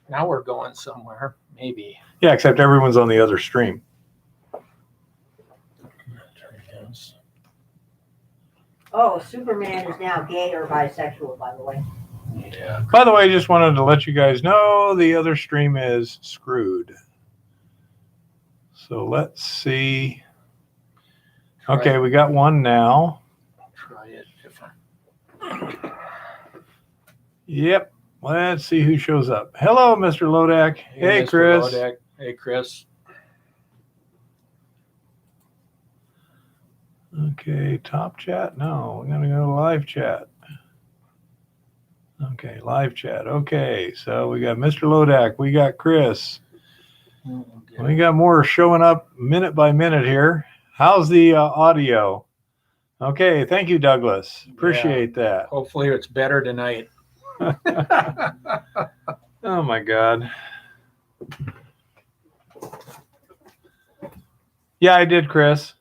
Now we're going somewhere, maybe. Yeah, except everyone's on the other stream. Oh, Superman is now gay or bisexual, by the way. Yeah. By the way, I just wanted to let you guys know the other stream is screwed. So let's see. Okay, we got one now. Try it if Yep. Let's see who shows up. Hello, Mr. Lodak. Hey, Mr. Chris. Lodak. Hey, Chris. Okay, top chat. No, we're going to go to live chat. Okay, live chat. Okay, so we got Mr. Lodak. We got Chris. We got more showing up minute by minute here. How's the audio? Okay, thank you, Douglas. Appreciate that. Hopefully it's better tonight. Oh, my God. Yeah, I did, Chris.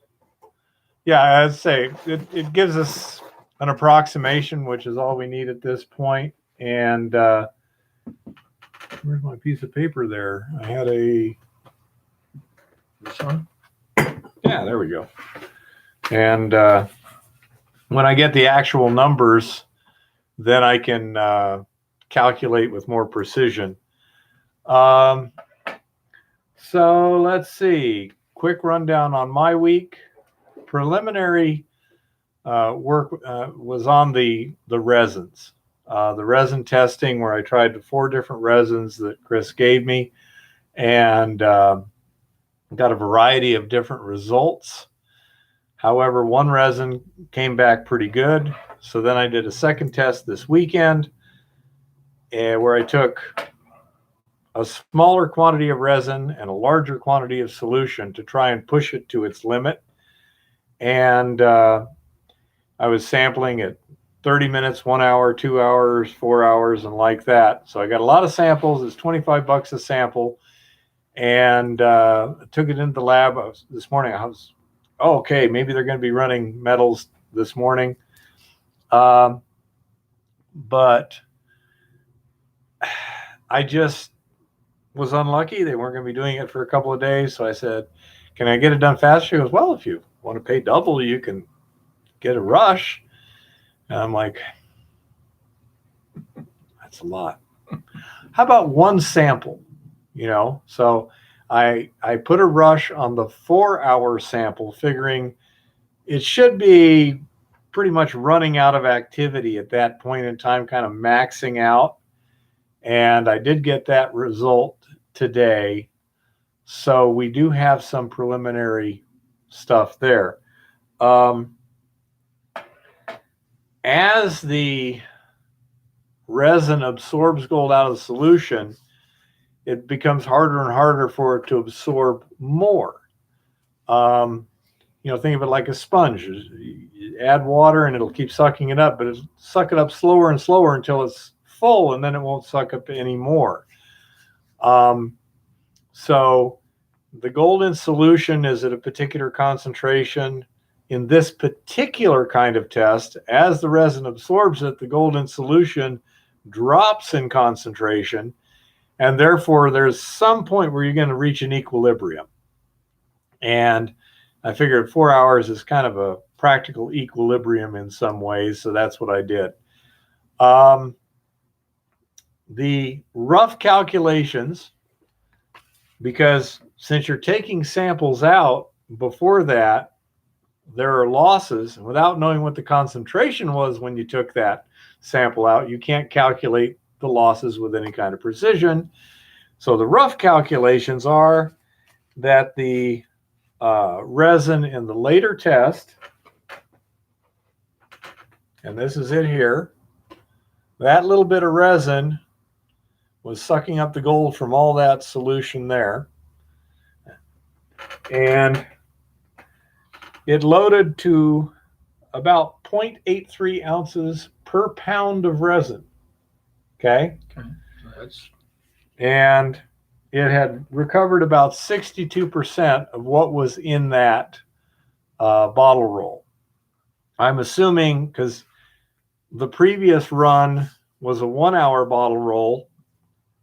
Yeah, I'd say it gives us an approximation, which is all we need at this point. And where's my piece of paper there? I had a... This one? Yeah, there we go. And when I get the actual numbers, then I can calculate with more precision. So let's see. Quick rundown on my week. Preliminary work was on the resins. The resin testing where I tried 4 different resins that Chris gave me and got a variety of different results. However, one resin came back pretty good. So then I did a second test this weekend where I took a smaller quantity of resin and a larger quantity of solution to try and push it to its limit. And I was sampling at 30 minutes, 1 hour, 2 hours, 4 hours, and like that. So I got a lot of samples. It's $25 a sample. And took it into the lab this morning. I was, okay, maybe they're going to be running metals this morning. But I just was unlucky. They weren't going to be doing it for a couple of days. So I said, can I get it done faster? She goes, well, if you want to pay double, you can get a rush. And I'm like, that's a lot. How about one sample? So I put a rush on the 4-hour sample, figuring it should be pretty much running out of activity at that point in time, kind of maxing out. And I did get that result today. So we do have some preliminary stuff there. As the resin absorbs gold out of the solution, it becomes harder and harder for it to absorb more. Think of it like a sponge. You add water and it'll keep sucking it up, but it'll suck it up slower and slower until it's full, and then it won't suck up any more. So the gold in solution is at a particular concentration. In this particular kind of test, as the resin absorbs it, the gold in solution drops in concentration. And therefore, there's some point where you're going to reach an equilibrium. And I figured 4 hours is kind of a practical equilibrium in some ways, so that's what I did. The rough calculations, because since you're taking samples out before that, there are losses. And without knowing what the concentration was when you took that sample out, you can't calculate the losses with any kind of precision. So the rough calculations are that the resin in the later test, and this is it here, that little bit of resin was sucking up the gold from all that solution there. And it loaded to about 0.83 ounces per pound of resin. Okay. And it had recovered about 62% of what was in that bottle roll. I'm assuming because the previous run was a 1 hour bottle roll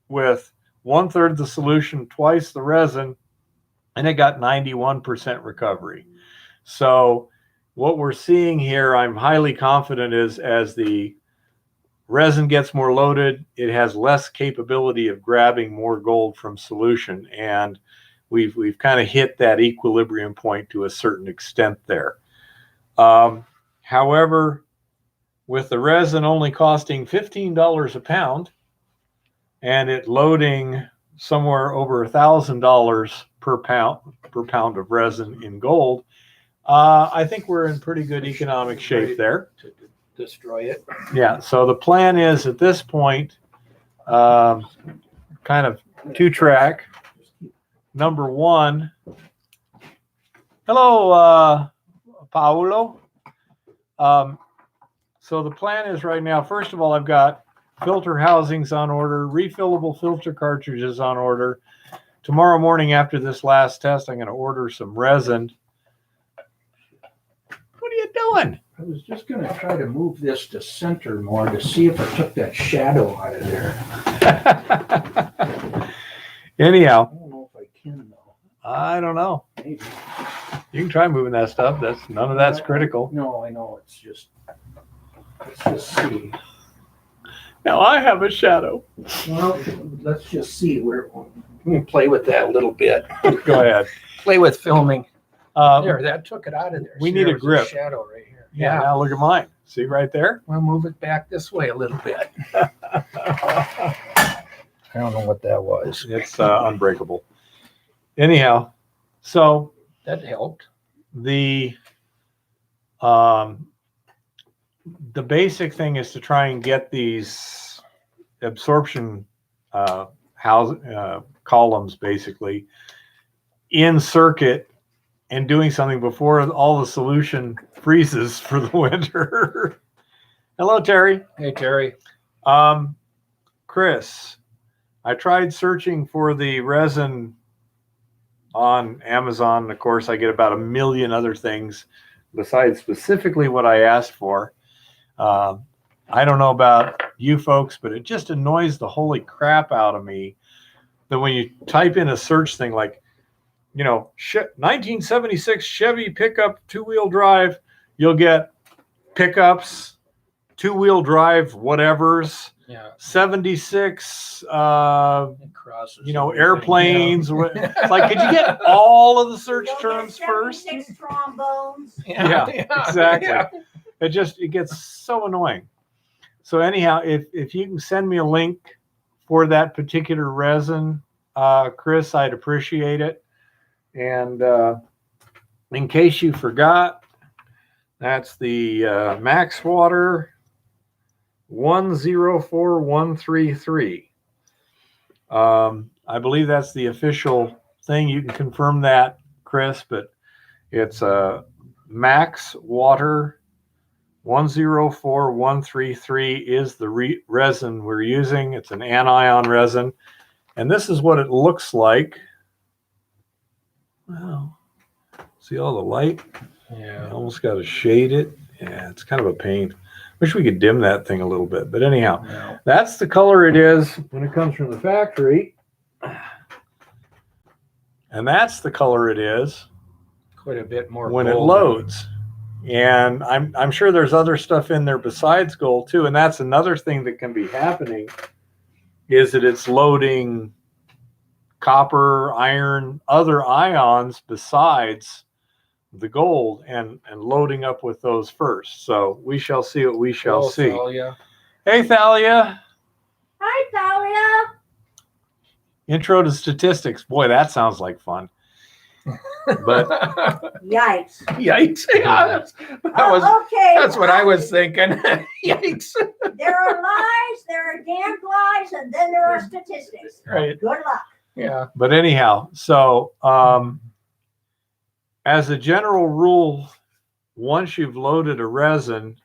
with 1/3 the solution, twice the resin, and it got 91% recovery. So what we're seeing here, I'm highly confident, is as the resin gets more loaded, it has less capability of grabbing more gold from solution. And we've kind of hit that equilibrium point to a certain extent there. However, with the resin only costing $15 a pound and it loading somewhere over $1,000 per pound of resin in gold, I think we're in pretty good economic shape there. To destroy it. Yeah. So the plan is at this point, kind of two-track. Number one, hello, Paulo. So the plan is right now, first of all, I've got filter housings on order, refillable filter cartridges on order. Tomorrow morning after this last test, I'm going to order some resin. What are you doing? I was just gonna try to move this to center more to see if I took that shadow out of there. Anyhow, I don't know if I can though. I don't know. Maybe. You can try moving that stuff. None of that's critical. No, I know. It's just, let's just see. Now I have a shadow. Well, let's just see where, let me play with that a little bit. Go ahead. Play with filming. There, that took it out of there. We See, need there a was grip. Shadow right here. Yeah. Now look at mine. See right there? We'll move it back this way a little bit. I don't know what that was. It's unbreakable. Anyhow, so That helped. the basic thing is to try and get these absorption columns basically in circuit and doing something before all the solution freezes for the winter. Hello, Terry. Hey, Terry. Chris, I tried searching for the resin on Amazon. Of course, I get about a million other things besides specifically what I asked for. I don't know about you folks, but it just annoys the holy crap out of me that when you type in a search thing like, 1976 Chevy pickup 2-wheel drive, you'll get pickups, 2-wheel drive, whatevers, Yeah. 76, It crosses. everything. airplanes. Yeah. It's like, could you get all of the search terms first? 76 trombones. Yeah, exactly. Yeah. It gets so annoying. So anyhow, if you can send me a link for that particular resin, Chris, I'd appreciate it. And in case you forgot, that's the Max Water 104133. I believe that's the official thing. You can confirm that, Chris, but it's Max Water 104133 is the resin we're using. It's an anion resin. And this is what it looks like. Wow. See all the light? Yeah. Almost got to shade it. Yeah, it's kind of a pain. Wish we could dim that thing a little bit. But anyhow, No. that's the color it is when it comes from the factory. And that's the color it is Quite a bit more when it gold. loads. And I'm sure there's other stuff in there besides gold too. And that's another thing that can be happening is that it's loading copper, iron, other ions besides the gold and loading up with those first. So we shall see what we shall Hello, see. Thalia. Hey, Thalia. Hi, Thalia. Intro to statistics. Boy, that sounds like fun. But Yikes. Yikes. Yeah, that's what I was thinking. Yikes. There are lies, there are damned lies, and then there are statistics. Right. Good luck. Yeah. But anyhow, so as a general rule, once you've loaded a resin,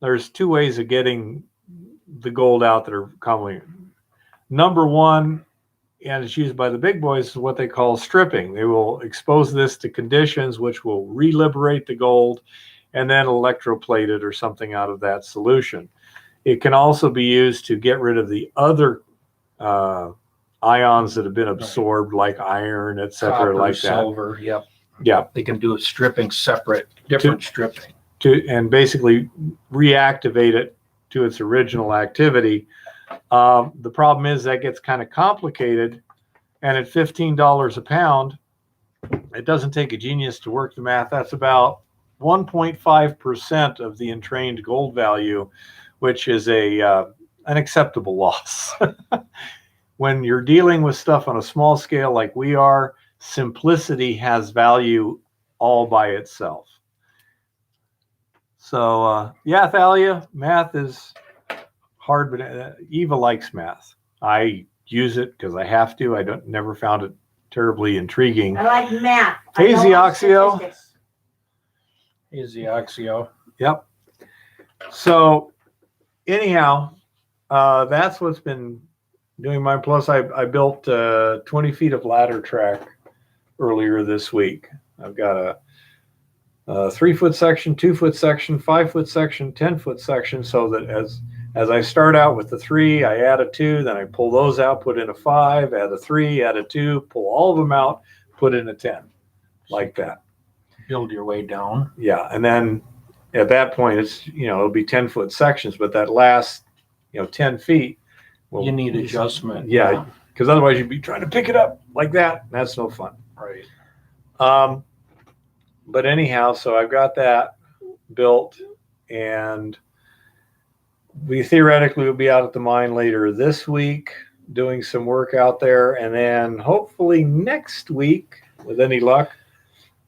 there's two ways of getting the gold out that are commonly. Number one, and it's used by the big boys, is what they call stripping. They will expose this to conditions which will reliberate the gold and then electroplate it or something out of that solution. It can also be used to get rid of the other ions that have been absorbed, like iron, et cetera, Copper, like that. silver, yep. Yeah, They can do a stripping separate, different stripping. and basically reactivate it to its original activity. The problem is that gets kind of complicated, and at $15 a pound, it doesn't take a genius to work the math. That's about 1.5% of the entrained gold value, which is an acceptable loss. When you're dealing with stuff on a small scale like we are, simplicity has value all by itself. So, yeah, Thalia, math is hard, but Eva likes math. I use it because I have to. I never found it terribly intriguing. I like math. Hey, I don't like Oxio. statistics. Here's the Oxio. Yep. So, anyhow, that's what's been doing mine. Plus, I built 20 feet of ladder track earlier this week. I've got a 3-foot section, 2-foot section, 5-foot section, 10-foot section, so that as I start out with the 3, I add a 2, then I pull those out, put in a 5, add a 3, add a 2, pull all of them out, put in a 10, like that. Build your way down. Yeah, and then at that point, it's, it'll be 10-foot sections, but that last, 10 feet. You need adjustment. Yeah, because otherwise you'd be trying to pick it up like that. And that's no fun. Right. But anyhow, so I've got that built, and we theoretically will be out at the mine later this week doing some work out there, and then hopefully next week, with any luck,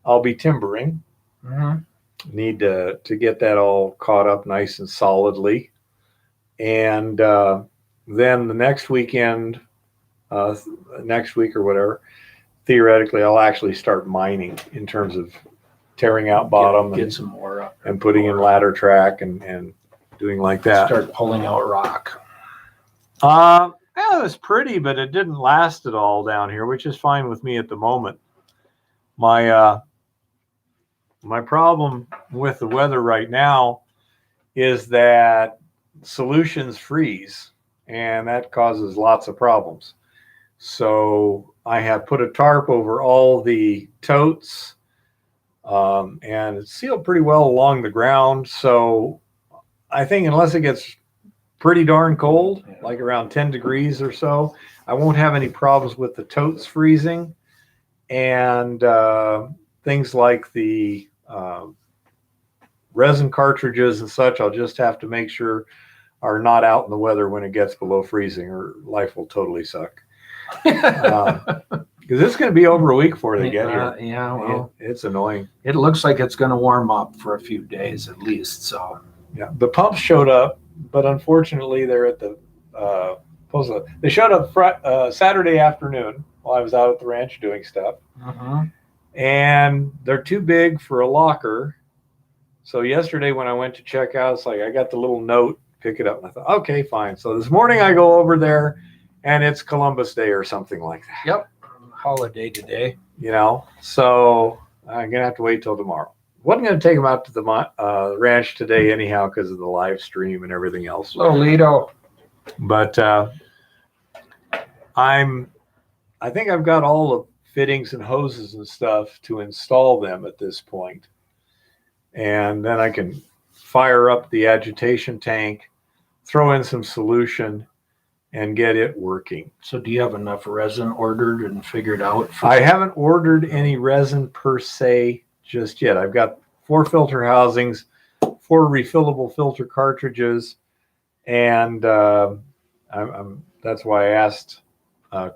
I'll be timbering. Mm-hmm. Need to get that all caught up nice and solidly, and then the next weekend, next week or whatever, theoretically I'll actually start mining in terms of tearing out bottom Get some more up. and putting in ladder track and doing like that. Start pulling out rock. Yeah, it was pretty, but it didn't last at all down here, which is fine with me at the moment. My problem with the weather right now is that solutions freeze, and that causes lots of problems. So I have put a tarp over all the totes, and it's sealed pretty well along the ground. So I think unless it gets pretty darn cold, like around 10 degrees or so, I won't have any problems with the totes freezing. And things like the resin cartridges and such, I'll just have to make sure are not out in the weather when it gets below freezing, or life will totally suck. Because it's going to be over a week before they get here. Yeah, well, It's annoying. it looks like it's going to warm up for a few days at least. So Yeah, the pumps showed up, but unfortunately they're at the they showed up Saturday afternoon while I was out at the ranch doing stuff, and they're too big for a locker. So yesterday when I went to check out, it's like I got the little note, pick it up, and I thought, okay, fine. So this morning I go over there, and it's Columbus Day or something like that. Yep, holiday today. So I'm gonna have to wait till tomorrow. Wasn't going to take them out to the ranch today anyhow because of the live stream and everything else. So Lido. But I think I've got all the fittings and hoses and stuff to install them at this point. And then I can fire up the agitation tank, throw in some solution, and get it working. So do you have enough resin ordered and figured out? I haven't ordered any resin per se just yet. I've got 4 filter housings, 4 refillable filter cartridges, and that's why I asked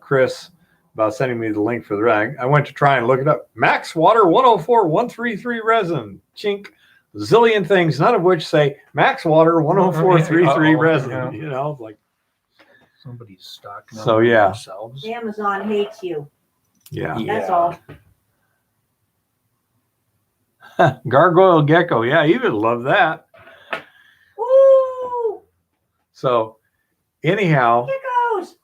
Chris about sending me the link for the rag. I went to try and look it up. Max Water 104-133 resin. Chink. Zillion things, none of which say Max Water 104-33 resin. Uh-oh. Like somebody's stocking up So, yeah. themselves. Amazon hates you. Yeah. That's all. Gargoyle gecko. Yeah, you would love that. Woo! So anyhow, Geckos!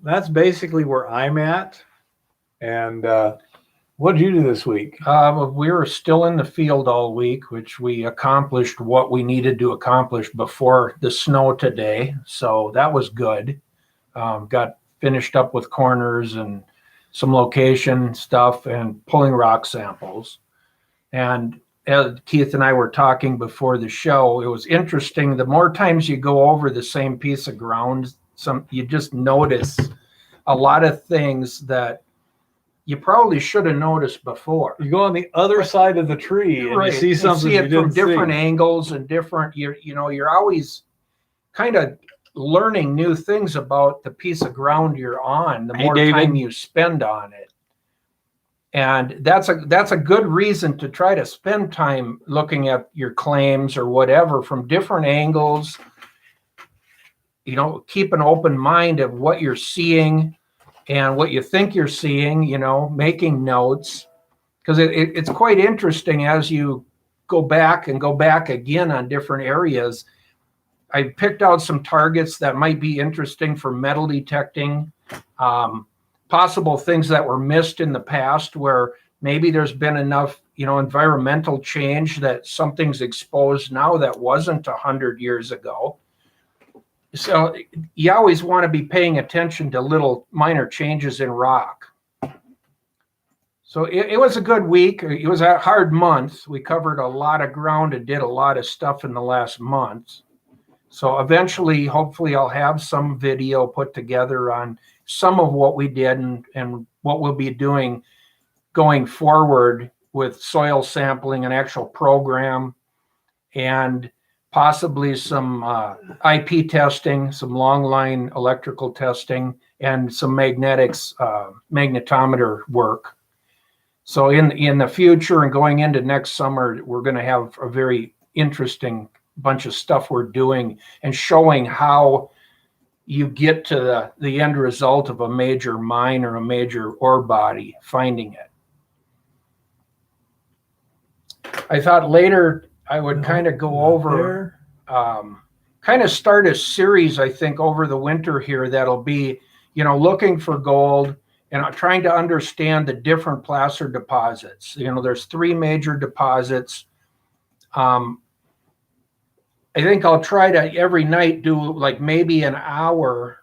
that's basically where I'm at. And what did you do this week? We were still in the field all week, which we accomplished what we needed to accomplish before the snow today. So that was good. Got finished up with corners and some location stuff and pulling rock samples. And as Keith and I were talking before the show, it was interesting. The more times you go over the same piece of ground, you just notice a lot of things that you probably should have noticed before. You go on the other side of the tree and Right. you see something you you see it from didn't different see. angles and different. You're always kind of learning new things about the piece of ground you're on. The Hey, more David. time you spend on it, and that's a good reason to try to spend time looking at your claims or whatever from different angles. Keep an open mind of what you're seeing and what you think you're seeing, making notes, because it's quite interesting as you go back again on different areas. I picked out some targets that might be interesting for metal detecting, possible things that were missed in the past where maybe there's been enough, environmental change that something's exposed now that wasn't 100 years ago. So you always want to be paying attention to little minor changes in rock. So it was a good week. It was a hard month. We covered a lot of ground and did a lot of stuff in the last month. So eventually, hopefully, I'll have some video put together on some of what we did and what we'll be doing going forward with soil sampling, an actual program, and possibly some IP testing, some long line electrical testing, and some magnetometer work. So in the future and going into next summer, we're going to have a very interesting bunch of stuff we're doing and showing how you get to the end result of a major mine or a major ore body, finding it. I thought later I would kind of go over, kind of start a series, I think, over the winter here that'll be, looking for gold and trying to understand the different placer deposits. There's 3 major deposits. I think I'll try to every night do like maybe an hour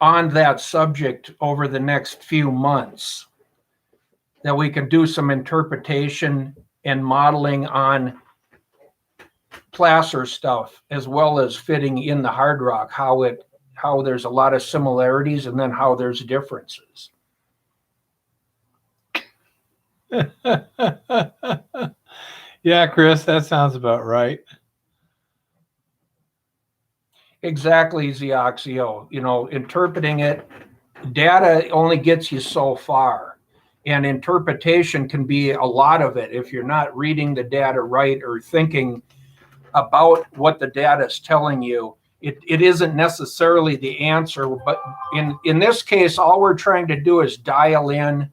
on that subject over the next few months, that we can do some interpretation and modeling on placer stuff, as well as fitting in the hard rock, how there's a lot of similarities and then how there's differences. Yeah, Chris, that sounds about right. Exactly, Zeoxio. Interpreting it, data only gets you so far. And interpretation can be a lot of it if you're not reading the data right or thinking about what the data is telling you. It isn't necessarily the answer, but in this case, all we're trying to do is dial in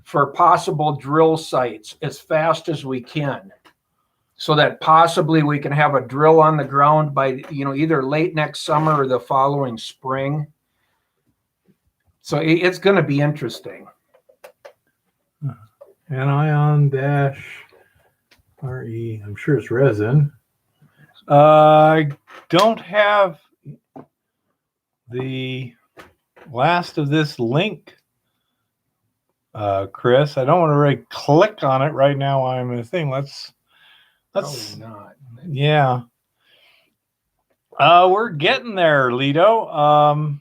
for possible drill sites as fast as we can, so that possibly we can have a drill on the ground by either late next summer or the following spring. So it's going to be interesting. Anion-RE, I'm sure it's resin. I don't have the last of this link, Chris. I don't want to really click on it right now while I'm in the thing. Let's Probably not. Yeah. We're getting there, Lido.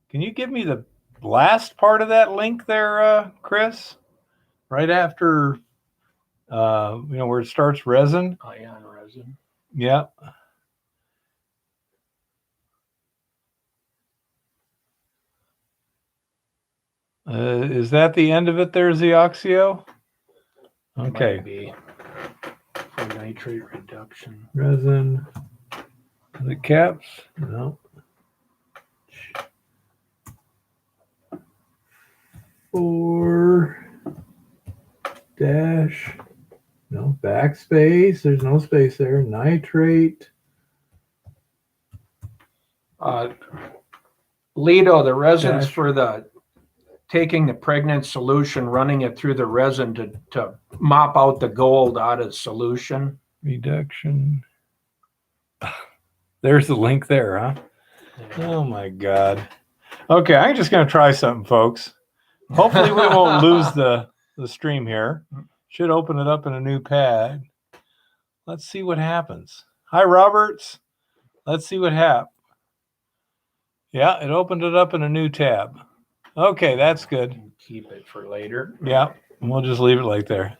Can you give me the last part of that link there, Chris? Right after, where it starts resin. Ion resin. Yeah. Is that the end of it there, Zeoxio? Okay. Might be for nitrate reduction. Resin. The caps? No. 4 dash. No backspace. There's no space there. Nitrate. Lido, the resins Dash. for taking the pregnant solution, running it through the resin to mop out the gold out of the solution. Reduction. There's the link there, huh? Oh my God. Okay, I'm just gonna try something, folks. Hopefully we won't lose the stream here. Should open it up in a new pad. Let's see what happens. Hi, Roberts. Let's see what happens. Yeah, it opened it up in a new tab. Okay, that's good. Keep it for later. Yeah, we'll just leave it like there.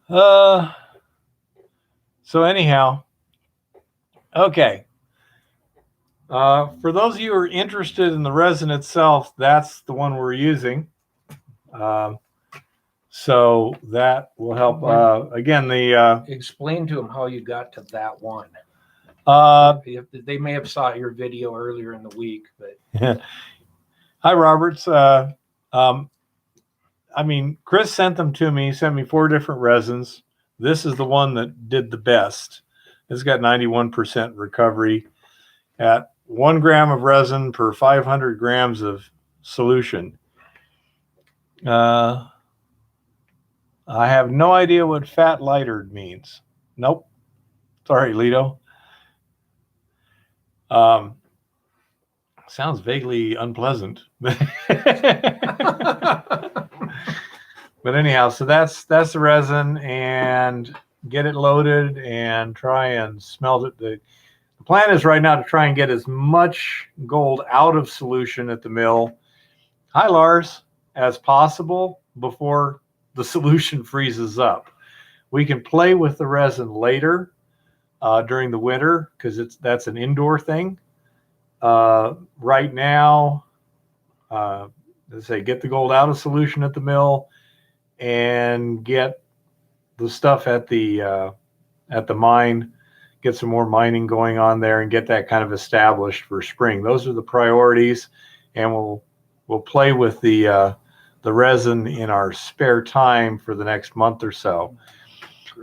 So anyhow, okay. For those of you who are interested in the resin itself, that's the one we're using. So that will help. Again, the Explain to them how you got to that one. They may have saw your video earlier in the week, but hi, Roberts. I mean, Chris sent them to me. He sent me 4 different resins. This is the one that did the best. It's got 91% recovery at 1 gram of resin per 500 grams of solution. I have no idea what fat lightered means. Nope. Sorry, Lito. Sounds vaguely unpleasant. But anyhow, so that's the resin, and get it loaded and try and smelt it. The plan is right now to try and get as much gold out of solution at the mill, hi Lars, as possible before the solution freezes up. We can play with the resin later during the winter because that's an indoor thing. Right now, let's say get the gold out of solution at the mill and get the stuff at the mine, get some more mining going on there and get that kind of established for spring. Those are the priorities, and we'll play with the resin in our spare time for the next month or so.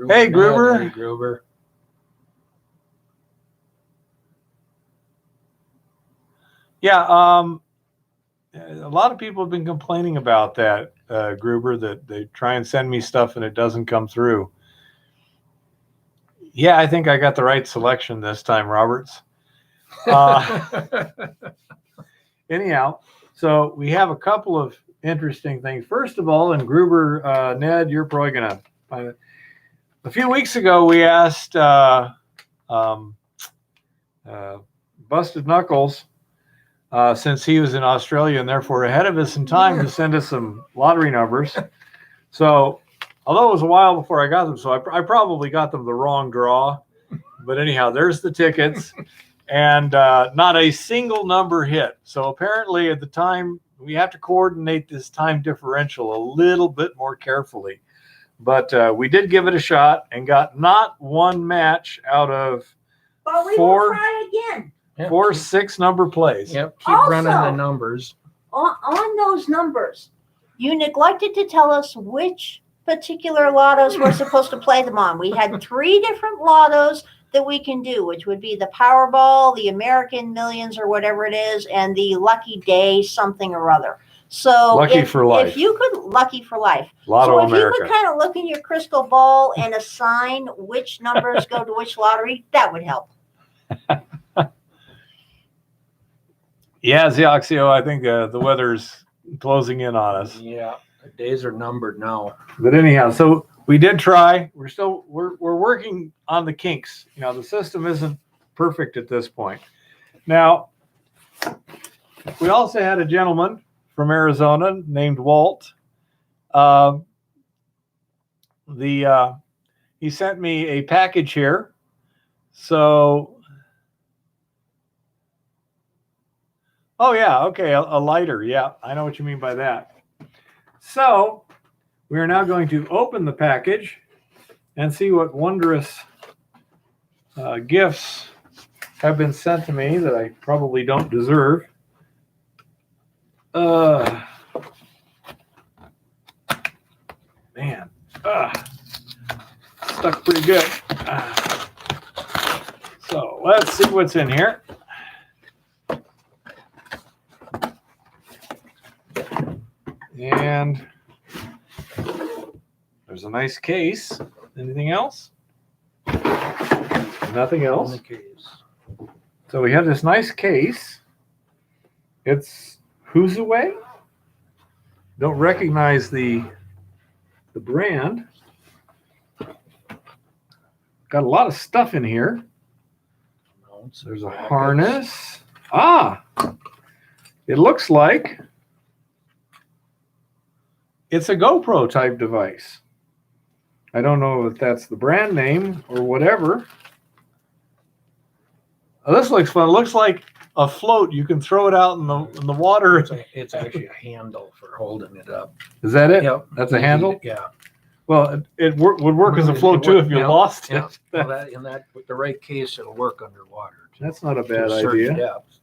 Hey, Gruber. Hey, Gruber. Yeah, a lot of people have been complaining about that, Gruber, that they try and send me stuff and it doesn't come through. Yeah, I think I got the right selection this time, Roberts. Anyhow, so we have a couple of interesting things. First of all, and Gruber, Ned, you're probably going to find it. A few weeks ago, we asked Busted Knuckles, since he was in Australia and therefore ahead of us in time, to send us some lottery numbers. So, although it was a while before I got them, so I probably got them the wrong draw. But anyhow, there's the tickets, and not a single number hit. So apparently at the time, we have to coordinate this time differential a little bit more carefully. But we did give it a shot and got not one match out of But we Four. will try again. Yep. 4 6-number plays. Yep, keep Also- running the numbers. On those numbers, you neglected to tell us which particular lottos we're supposed to play them on. We had 3 different lottos that we can do, which would be the Powerball, the American Millions or whatever it is, and the Lucky Day something or other. So Lucky for life. If you could, Lucky for life. Lotto So if America. you could kind of look in your crystal ball and assign which numbers go to which lottery, that would help. Yeah, Zioxio, I think the weather's closing in on us. Yeah, the days are numbered now. But anyhow, so we did try. We're working on the kinks. You know, the system isn't perfect at this point. Now, we also had a gentleman from Arizona named Walt. He sent me a package here. So, oh yeah, okay, a lighter. Yeah, I know what you mean by that. So, we are now going to open the package and see what wondrous gifts have been sent to me that I probably don't deserve. Man, stuck pretty good. So let's see what's in here. And there's a nice case. Anything else? Nothing In else. the case. So we have this nice case. It's Huawei. Don't recognize the brand. Got a lot of stuff in here. Mounts, There's a brackets. harness. Ah, it looks like it's a GoPro type device. I don't know if that's the brand name or whatever. Oh, this looks fun. It looks like a float. You can throw it out in the water. It's actually a handle for holding it up. Is that it? Yep. That's a handle? Yeah. Well, would work as a float too if you Yeah, lost yeah. it. Well, with the right case, it'll work underwater. too, That's not a to bad certain idea. depth.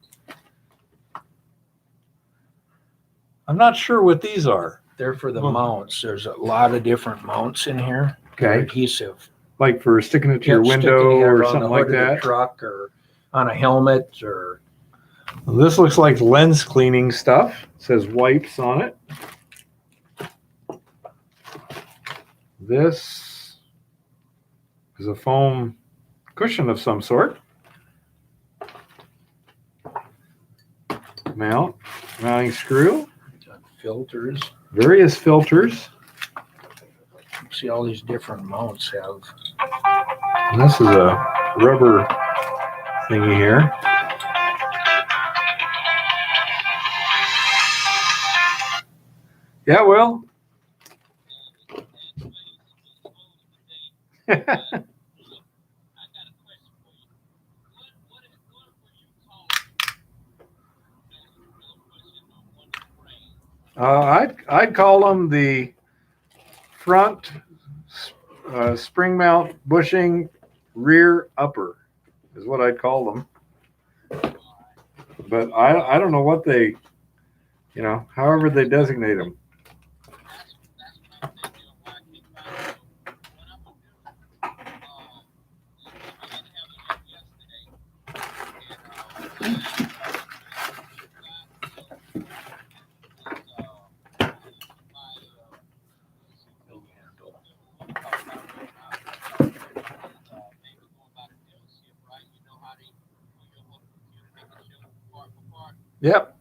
I'm not sure what these are. They're for the Well- mounts. There's a lot of different mounts in here. They're Okay. adhesive. Like for sticking it to your Yep, sticking window it or on the something like hood of the that. truck or on a helmet or This looks like lens cleaning stuff. It says wipes on it. This is a foam cushion of some sort. Mounting screw, filters. various filters. See, all these different mounts have. And this is a rubber thingy here. Yeah, well. I'd call them the front spring mount bushing rear upper is what I'd call them. But I don't know what they, however they designate them. Yep.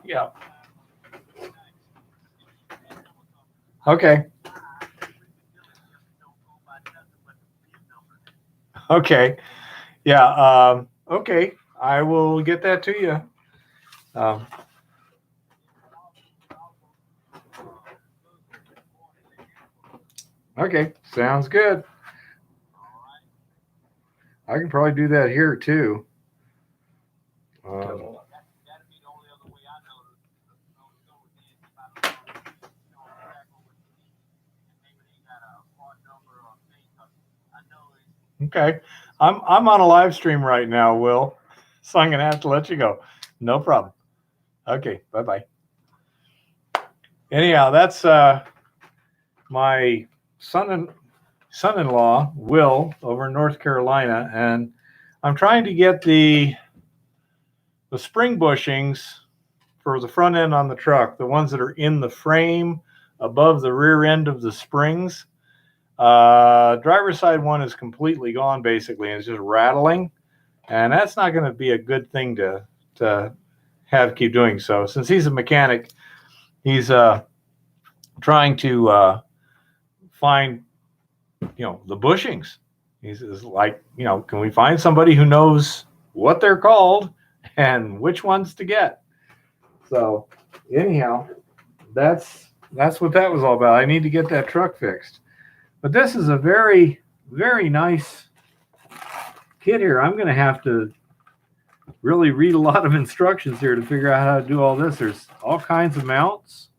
Yeah. Okay. Okay. Yeah. Okay. I will get that to you. Okay. Sounds good. I can probably do that here too. Okay. I'm on a live stream right now, Will. So I'm gonna have to let you go. No problem. Okay, bye-bye. Anyhow, that's my son-in-law, Will, over in North Carolina, and I'm trying to get the spring bushings for the front end on the truck, the ones that are in the frame above the rear end of the springs. Driver's side one is completely gone basically, and it's just rattling, and that's not going to be a good thing to have keep doing. So since he's a mechanic, he's trying to find the bushings. He's like, can we find somebody who knows what they're called and which ones to get? So anyhow, that's what that was all about. I need to get that truck fixed. But this is a very, very nice kit here. I'm going to have to really read a lot of instructions here to figure out how to do all this. There's all kinds of mounts.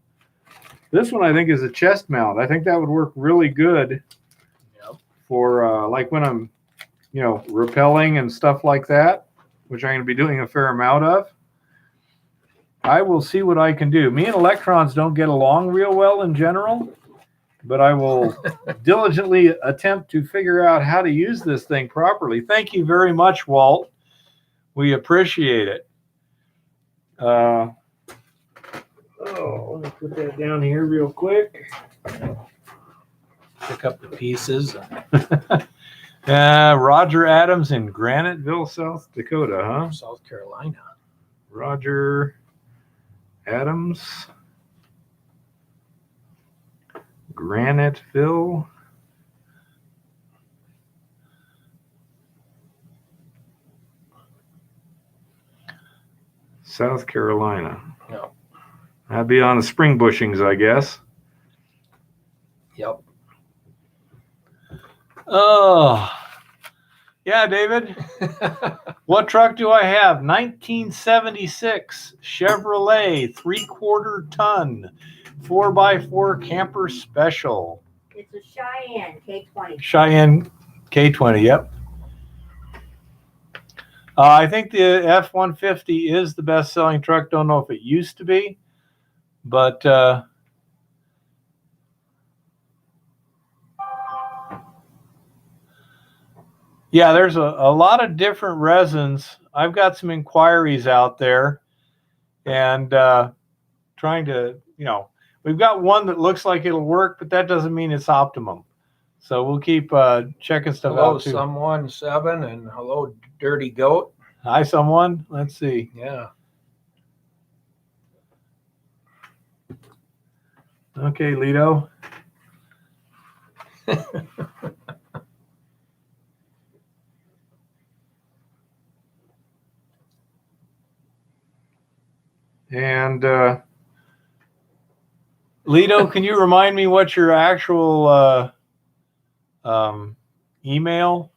This one I think is a chest mount. I think that would work really good for like when I'm, rappelling and stuff like that, which I'm going to be doing a fair amount of. I will see what I can do. Me and electrons don't get along real well in general, but I will diligently attempt to figure out how to use this thing properly. Thank you very much, Walt. We appreciate it. Oh, let me put that down here real quick. Pick up the pieces. Roger Adams in Graniteville, South Dakota, huh? South Carolina. Roger Adams, Graniteville. South Carolina. Yeah. That'd be on the spring bushings, I guess. Yep. Oh, yeah, David. What truck do I have? 1976 Chevrolet 3/4 ton 4x4 camper special. It's a Cheyenne K20. Cheyenne K20, yep. I think the F-150 is the best-selling truck. Don't know if it used to be, but yeah, there's a lot of different resins. I've got some inquiries out there, and trying to, we've got one that looks like it'll work, but that doesn't mean it's optimum. So we'll keep checking stuff Hello, out too. someone 7, and hello, Dirty Goat. Hi, someone. Let's see. Yeah. Okay, Lito. And Lito, can you remind me what your actual email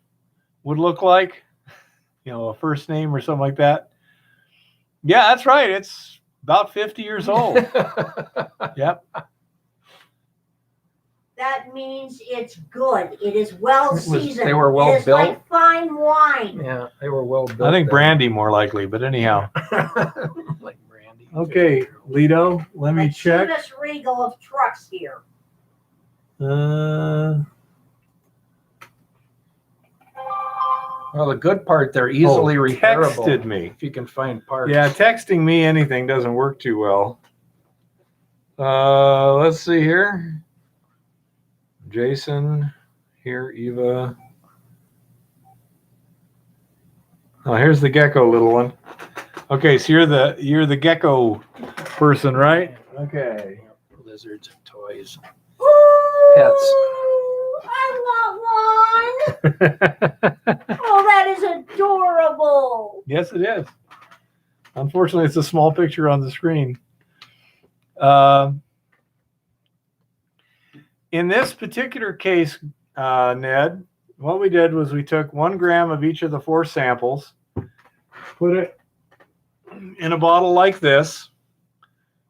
would look like? A first name or something like that. Yeah, that's right. It's about 50 years old. Yep. That means it's good. It is well seasoned. They were well it is built. like fine wine. Yeah, they were well built. I think then. brandy more likely, but anyhow. Like brandy. Okay, Lito, let me Like check. Chivas Regal of trucks here. Well, the good part, they're easily repairable. Texted me. If you can find parts. Yeah, texting me anything doesn't work too well. Let's see here. Jason, here, Eva. Oh, here's the gecko, little one. Okay, so you're the gecko person, right? Okay. Lizards and toys. Ooh, Pets. I want one. Oh, that is adorable. Yes, it is. Unfortunately, it's a small picture on the screen. In this particular case, Ned, what we did was we took 1 gram of each of the 4 samples, put it in a bottle like this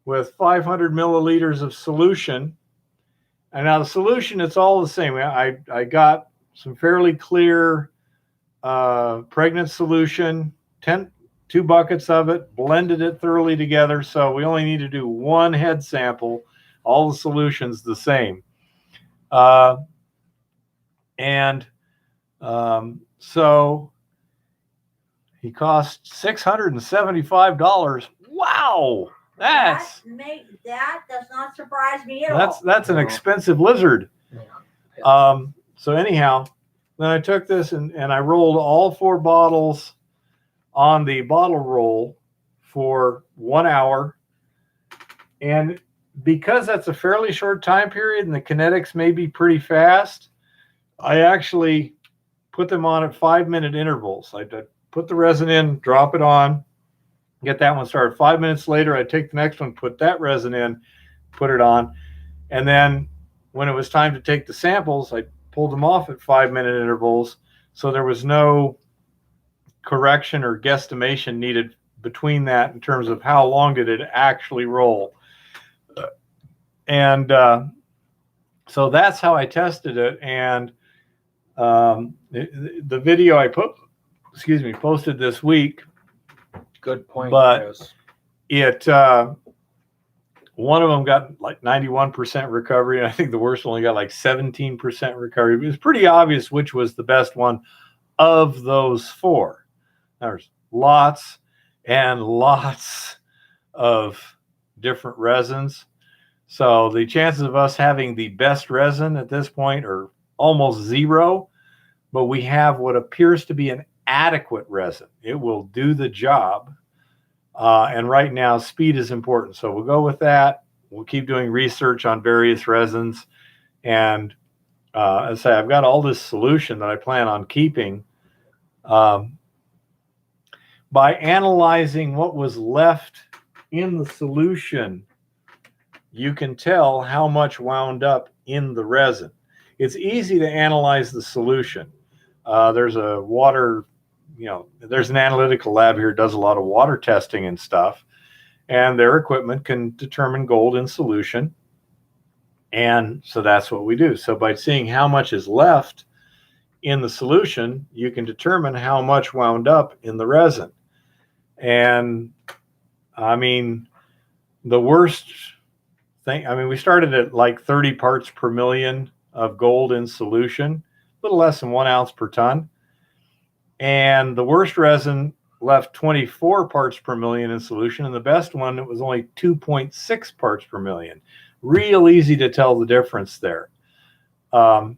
with 500 milliliters of solution. And now the solution, it's all the same. I got some fairly clear pregnant solution, 2 buckets of it, blended it thoroughly together. So we only need to do 1 head sample. All the solutions the same. So he cost $675. Wow. That does not surprise me at all. That's an expensive lizard. So anyhow, then I took this and I rolled all 4 bottles on the bottle roll for 1 hour. And because that's a fairly short time period and the kinetics may be pretty fast, I actually put them on at 5-minute intervals. I put the resin in, drop it on, get that one started. 5 minutes later, I take the next one, put that resin in, put it on. And then when it was time to take the samples, I pulled them off at 5-minute intervals. So there was no correction or guesstimation needed between that in terms of how long did it actually roll. And so that's how I tested it. And the video I posted this week. Good point. But Chris. it one of them got like 91% recovery, and I think the worst only got like 17% recovery. It was pretty obvious which was the best one of those 4. There's lots and lots of different resins. So the chances of us having the best resin at this point are almost zero, but we have what appears to be an adequate resin. It will do the job. And right now, speed is important. So we'll go with that. We'll keep doing research on various resins. And as I say, I've got all this solution that I plan on keeping. By analyzing what was left in the solution, you can tell how much wound up in the resin. It's easy to analyze the solution. There's a water, there's an analytical lab here that does a lot of water testing and stuff, and their equipment can determine gold in solution. And so that's what we do. So by seeing how much is left in the solution, you can determine how much wound up in the resin. And I mean, the worst thing, we started at like 30 parts per million of gold in solution, a little less than 1 ounce per ton. And the worst resin left 24 parts per million in solution, and the best one, it was only 2.6 parts per million. Real easy to tell the difference there. You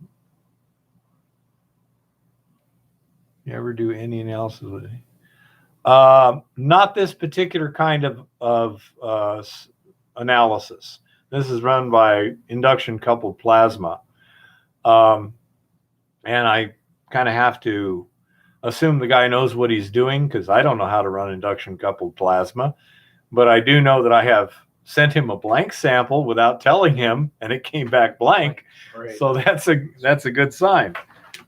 ever do any analysis with it? Not this particular kind of analysis. This is run by induction coupled plasma. And I kind of have to assume the guy knows what he's doing, because I don't know how to run induction coupled plasma. But I do know that I have sent him a blank sample without telling him, and it came back blank. Right. So that's a good sign.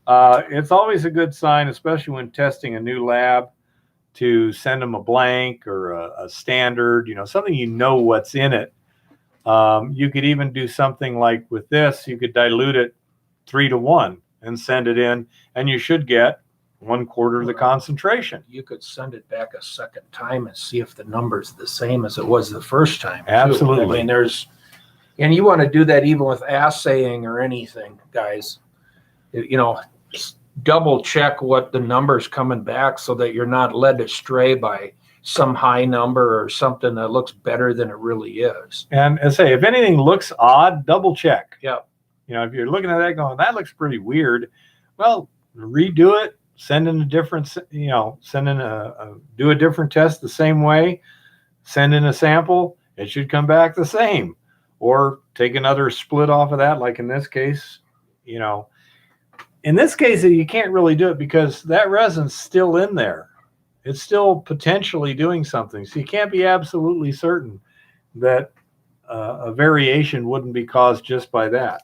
It's always a good sign, especially when testing a new lab, to send them a blank or a standard, something what's in it. You could even do something like with this, you could dilute it 3-to-1 and send it in, and you should get 1/4 of the concentration. You could send it back a second time and see if the number's the same as it was the first time, too. Absolutely. And you want to do that even with assaying or anything, guys. Just double check what the number's coming back so that you're not led astray by some high number or something that looks better than it really is. And as I say, if anything looks odd, double check. Yep. If you're looking at that going, that looks pretty weird, well, redo it, send in a different, do a different test the same way, send in a sample, it should come back the same. Or take another split off of that, like in this case, In this case, you can't really do it because that resin's still in there. It's still potentially doing something. So you can't be absolutely certain that a variation wouldn't be caused just by that.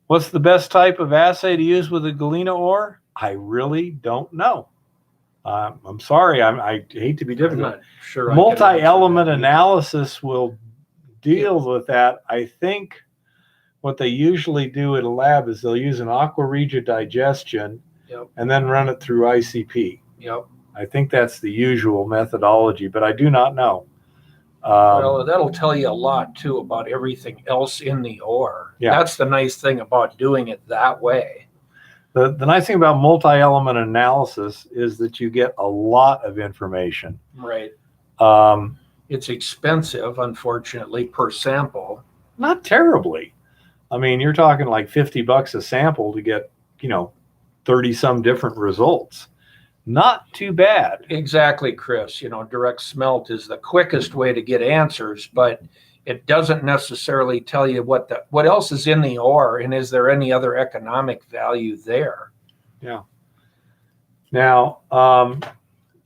What's the best type of assay to use with a galena ore? I really don't know. I'm sorry. I hate to be I'm difficult. not sure. I can answer Multi-element that. analysis will deal with that. I think what they usually do at a lab is they'll use an aqua regia digestion. Yep. And then run it through ICP. Yep. I think that's the usual methodology, but I do not know. Well, that'll tell you a lot too about everything else in the ore. Yeah. That's the nice thing about doing it that way. The nice thing about multi-element analysis is that you get a lot of information. Right. Um, It's expensive, unfortunately, per sample. Not terribly. You're talking like $50 a sample to get, 30 some different results. Not too bad. Exactly, Chris. Direct smelt is the quickest way to get answers, but it doesn't necessarily tell you what else is in the ore, and is there any other economic value there? Yeah. Now,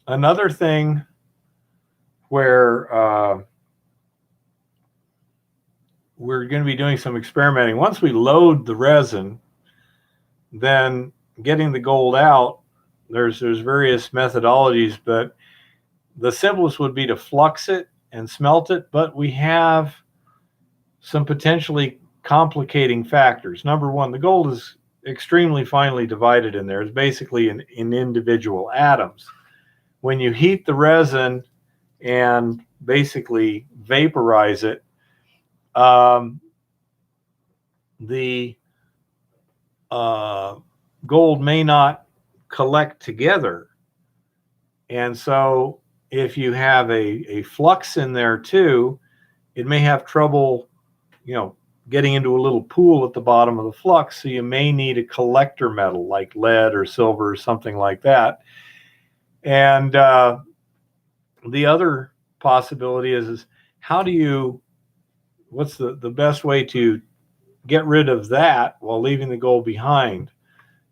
another thing where we're going to be doing some experimenting. Once we load the resin, then getting the gold out, there's various methodologies, but the simplest would be to flux it and smelt it, but we have some potentially complicating factors. Number one, the gold is extremely finely divided in there. It's basically in individual atoms. When you heat the resin and basically vaporize it, the gold may not collect together. And so if you have a flux in there too, it may have trouble, getting into a little pool at the bottom of the flux. So you may need a collector metal like lead or silver or something like that. And the other possibility is what's the best way to get rid of that while leaving the gold behind?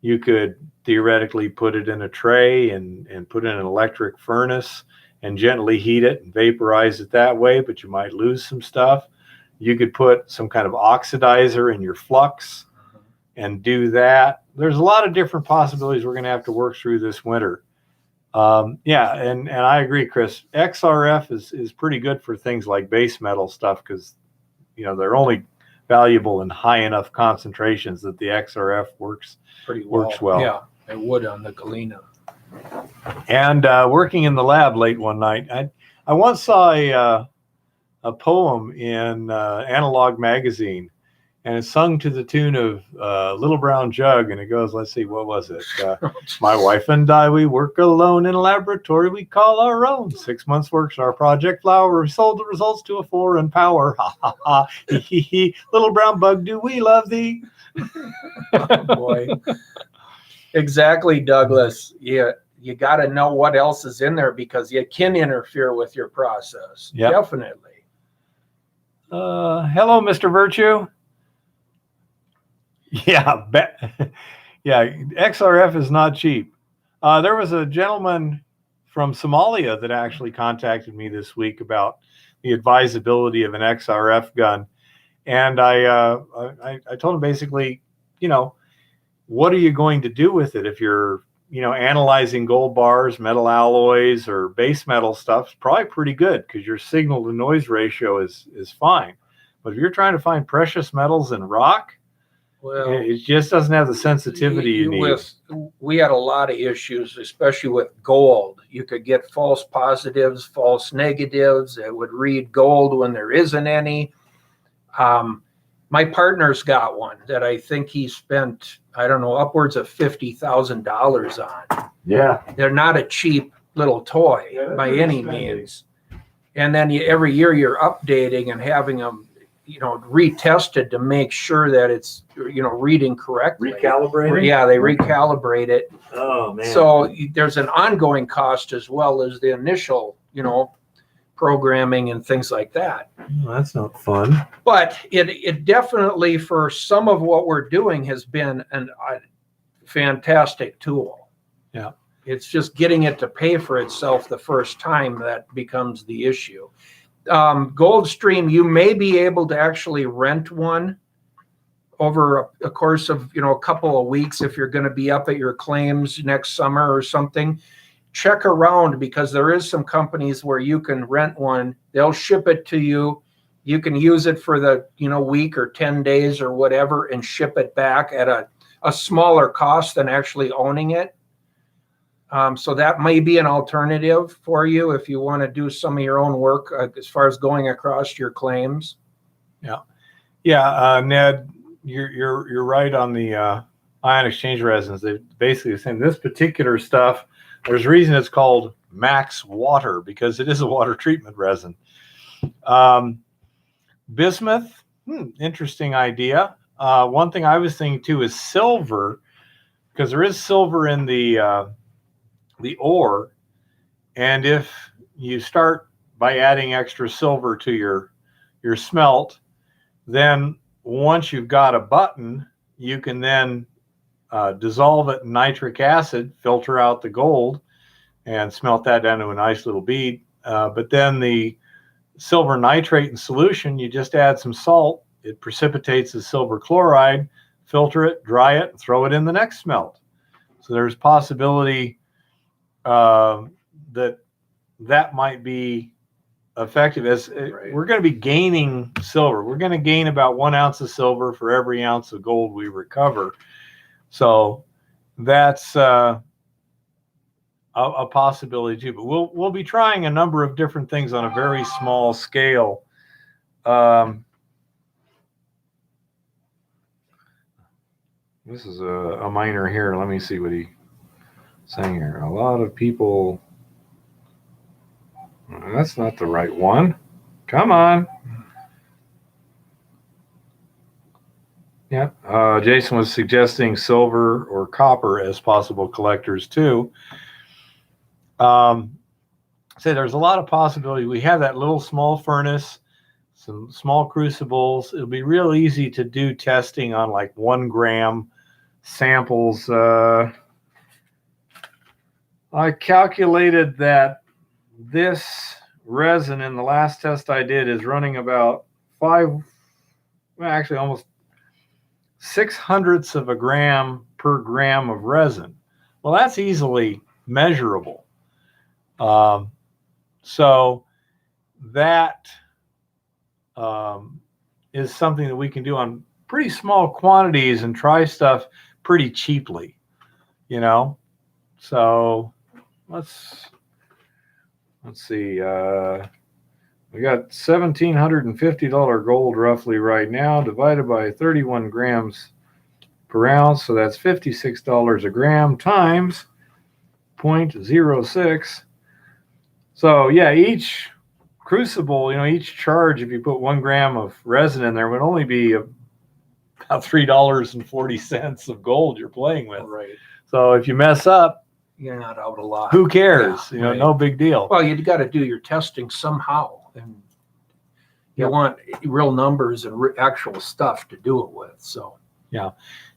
You could theoretically put it in a tray and put it in an electric furnace and gently heat it and vaporize it that way, but you might lose some stuff. You could put some kind of oxidizer in your flux and do that. There's a lot of different possibilities we're going to have to work through this winter. And I agree, Chris. XRF is pretty good for things like base metal stuff because, they're only valuable in high enough concentrations that the XRF works well. Yeah, it would on the galena. And working in the lab late one night, I once saw a poem in Analog Magazine, and it's sung to the tune of Little Brown Jug, and it goes, let's see, what was it? My wife and I, we work alone in a laboratory we call our own. 6 months works our project flower. We sold the results to a foreign power. Ha, ha, ha. Hee, hee, hee. Little brown bug, do we love thee? Oh, boy. Exactly, Douglas. You got to know what else is in there because it can interfere with your process. Yep. Definitely. Hello, Mr. Virtue. Yeah, XRF is not cheap. There was a gentleman from Somalia that actually contacted me this week about the advisability of an XRF gun, and I told him basically, what are you going to do with it if you're analyzing gold bars, metal alloys, or base metal stuff? It's probably pretty good because your signal to noise ratio is fine. But if you're trying to find precious metals in rock, well, it just doesn't have the sensitivity you need. We had a lot of issues, especially with gold. You could get false positives, false negatives. It would read gold when there isn't any. My partner's got one that I think he spent, upwards of $50,000 on. Yeah. They're not a cheap little toy by any means. And then every year you're updating and having them, retested to make sure that it's, reading correctly. Recalibrating? Yeah, they recalibrate it. Oh, man. So there's an ongoing cost as well as the initial, programming and things like that. Well, that's not fun. But it definitely, for some of what we're doing, has been a fantastic tool. Yeah. It's just getting it to pay for itself the first time that becomes the issue. Goldstream, you may be able to actually rent one over a course of, a couple of weeks if you're going to be up at your claims next summer or something. Check around because there is some companies where you can rent one. They'll ship it to you. You can use it for the, week or 10 days or whatever and ship it back at a smaller cost than actually owning it. So that may be an alternative for you if you want to do some of your own work as far as going across your claims. Yeah. Ned, you're right on the ion exchange resins. They're basically the same. This particular stuff, there's a reason it's called Max Water because it is a water treatment resin. Bismuth, interesting idea. One thing I was thinking too is silver, because there is silver in the ore, and if you start by adding extra silver to your smelt, then once you've got a button, you can then dissolve it in nitric acid, filter out the gold, and smelt that down to a nice little bead. But then the silver nitrate in solution, you just add some salt, it precipitates the silver chloride, filter it, dry it, and throw it in the next smelt. So there's possibility that might be effective as we're going to be gaining silver. We're going to gain about 1 ounce of silver for every ounce of gold we recover. So that's a possibility too. But we'll be trying a number of different things on a very small scale. This is a miner here. Let me see what he's saying here. A lot of people That's not the right one. Come on. Yeah. Jason was suggesting silver or copper as possible collectors too. Say there's a lot of possibility. We have that little small furnace, some small crucibles. It'll be real easy to do testing on like 1 gram samples. I calculated that this resin in the last test I did is running about almost 0.06 of a gram per gram of resin. Well, that's easily measurable. So that is something that we can do on pretty small quantities and try stuff pretty cheaply, you know? So let's see. We got $1,750 gold roughly right now, divided by 31 grams per ounce. So that's $56 a gram times 0.06. So yeah, each crucible, each charge, if you put 1 gram of resin in there, would only be about $3.40 of gold you're playing with. Right. So if you mess up, You're not out a lot. who cares? Yeah, right. No big deal. Well, you got to do your testing somehow, and you want real numbers and actual stuff to do it with. So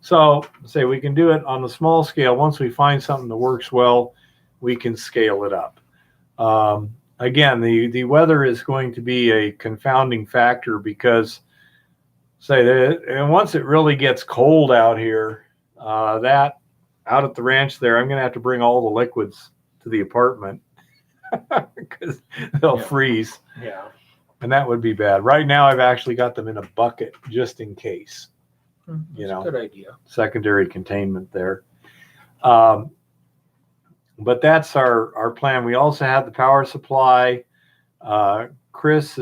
So say we can do it on the small scale. Once we find something that works well, we can scale it up. Again, the weather is going to be a confounding factor because and once it really gets cold out here, that out at the ranch there, I'm going to have to bring all the liquids to the apartment because they'll freeze. yeah, And that would be bad. Right now, I've actually got them in a bucket just in case. that's a good idea. Secondary containment there. But that's our plan. We also have the power supply. Chris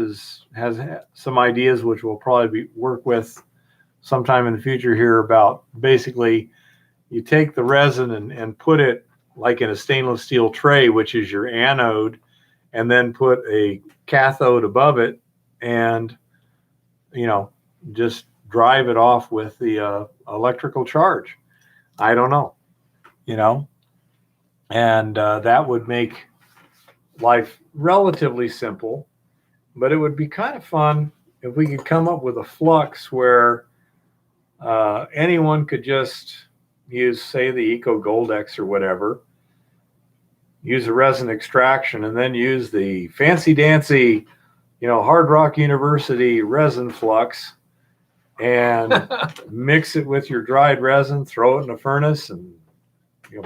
has some ideas which we'll probably work with sometime in the future here about basically you take the resin and put it like in a stainless steel tray, which is your anode, and then put a cathode above it and, just drive it off with the electrical charge. I don't know, and that would make life relatively simple, but it would be kind of fun if we could come up with a flux where anyone could just use, say, the Eco Goldex or whatever, use a resin extraction, and then use the fancy dancy, Hard Rock University resin flux and mix it with your dried resin, throw it in a furnace, and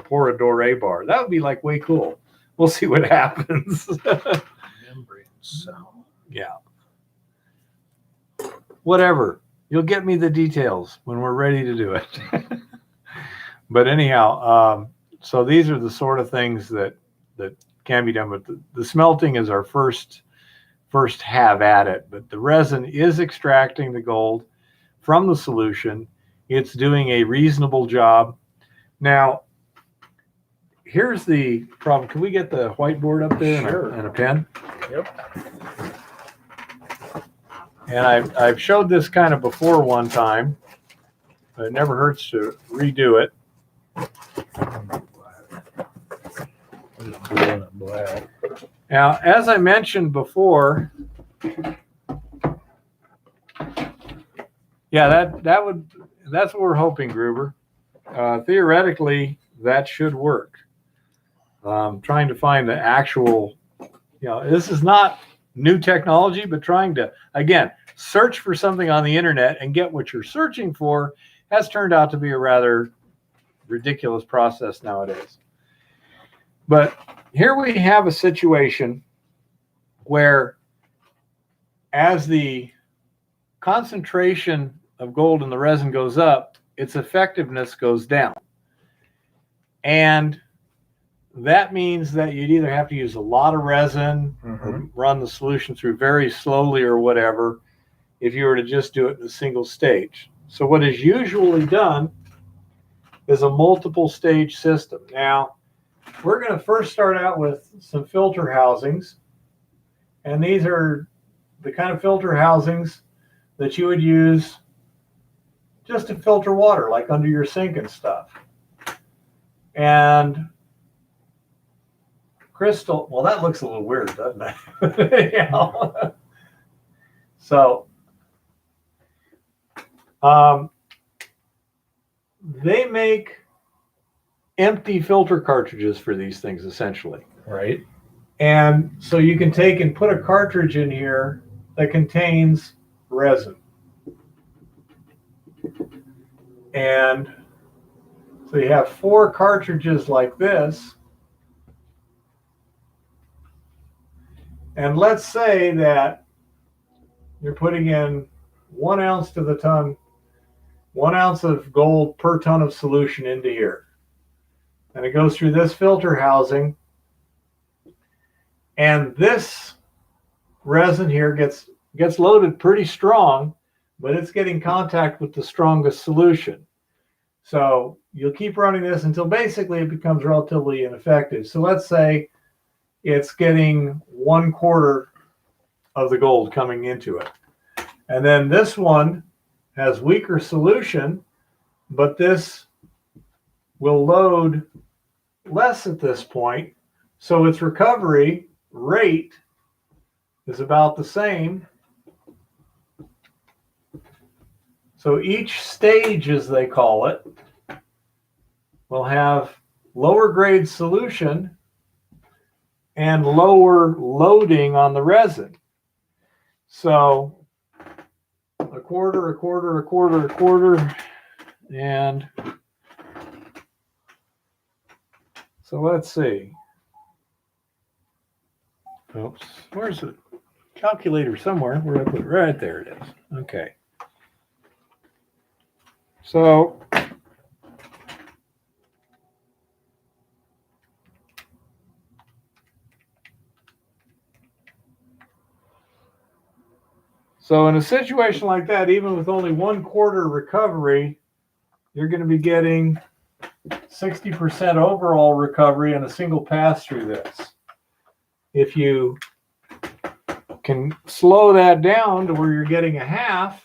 pour a Doré bar. That would be like way cool. We'll see what happens. Membrane cell. Yeah. Whatever. You'll get me the details when we're ready to do it. But anyhow, so these are the sort of things that can be done. But the smelting is our first have at it. But the resin is extracting the gold from the solution. It's doing a reasonable job. Now, here's the problem. Can we get the whiteboard up there? Sure. And a pen? Yep. And I've showed this kind of before one time, but it never hurts to redo it. Now, as I mentioned before, that's what we're hoping, Gruber. Theoretically, that should work. Trying to find the actual, this is not new technology, but trying to, again, search for something on the internet and get what you're searching for has turned out to be a rather ridiculous process nowadays. But here we have a situation where as the concentration of gold in the resin goes up, its effectiveness goes down. And that means that you'd either have to use a lot of resin or run the solution through very slowly or whatever if you were to just do it in a single stage. So what is usually done is a multiple stage system. Now, we're going to first start out with some filter housings. And these are the kind of filter housings that you would use just to filter water, like under your sink and stuff. And crystal, well, that looks a little weird, doesn't it? You know? So, they make empty filter cartridges for these things, essentially. Right. And so you can take and put a cartridge in here that contains resin. And so you have 4 cartridges like this. And let's say that you're putting in 1 ounce to the ton, 1 ounce of gold per ton of solution into here. And it goes through this filter housing. And this resin here gets loaded pretty strong, but it's getting contact with the strongest solution. So you'll keep running this until basically it becomes relatively ineffective. So let's say it's getting 1/4 of the gold coming into it. And then this one has weaker solution, but this will load less at this point. So its recovery rate is about the same. So each stage, as they call it, will have lower grade solution and lower loading on the resin. So a quarter, a quarter, a quarter, a quarter, and so let's see. Oops, where's the calculator? Somewhere. Where I put it? Right there it is. Okay. So in a situation like that, even with only 1/4 recovery, you're going to be getting 60% overall recovery in a single pass through this. If you can slow that down to where you're getting a half,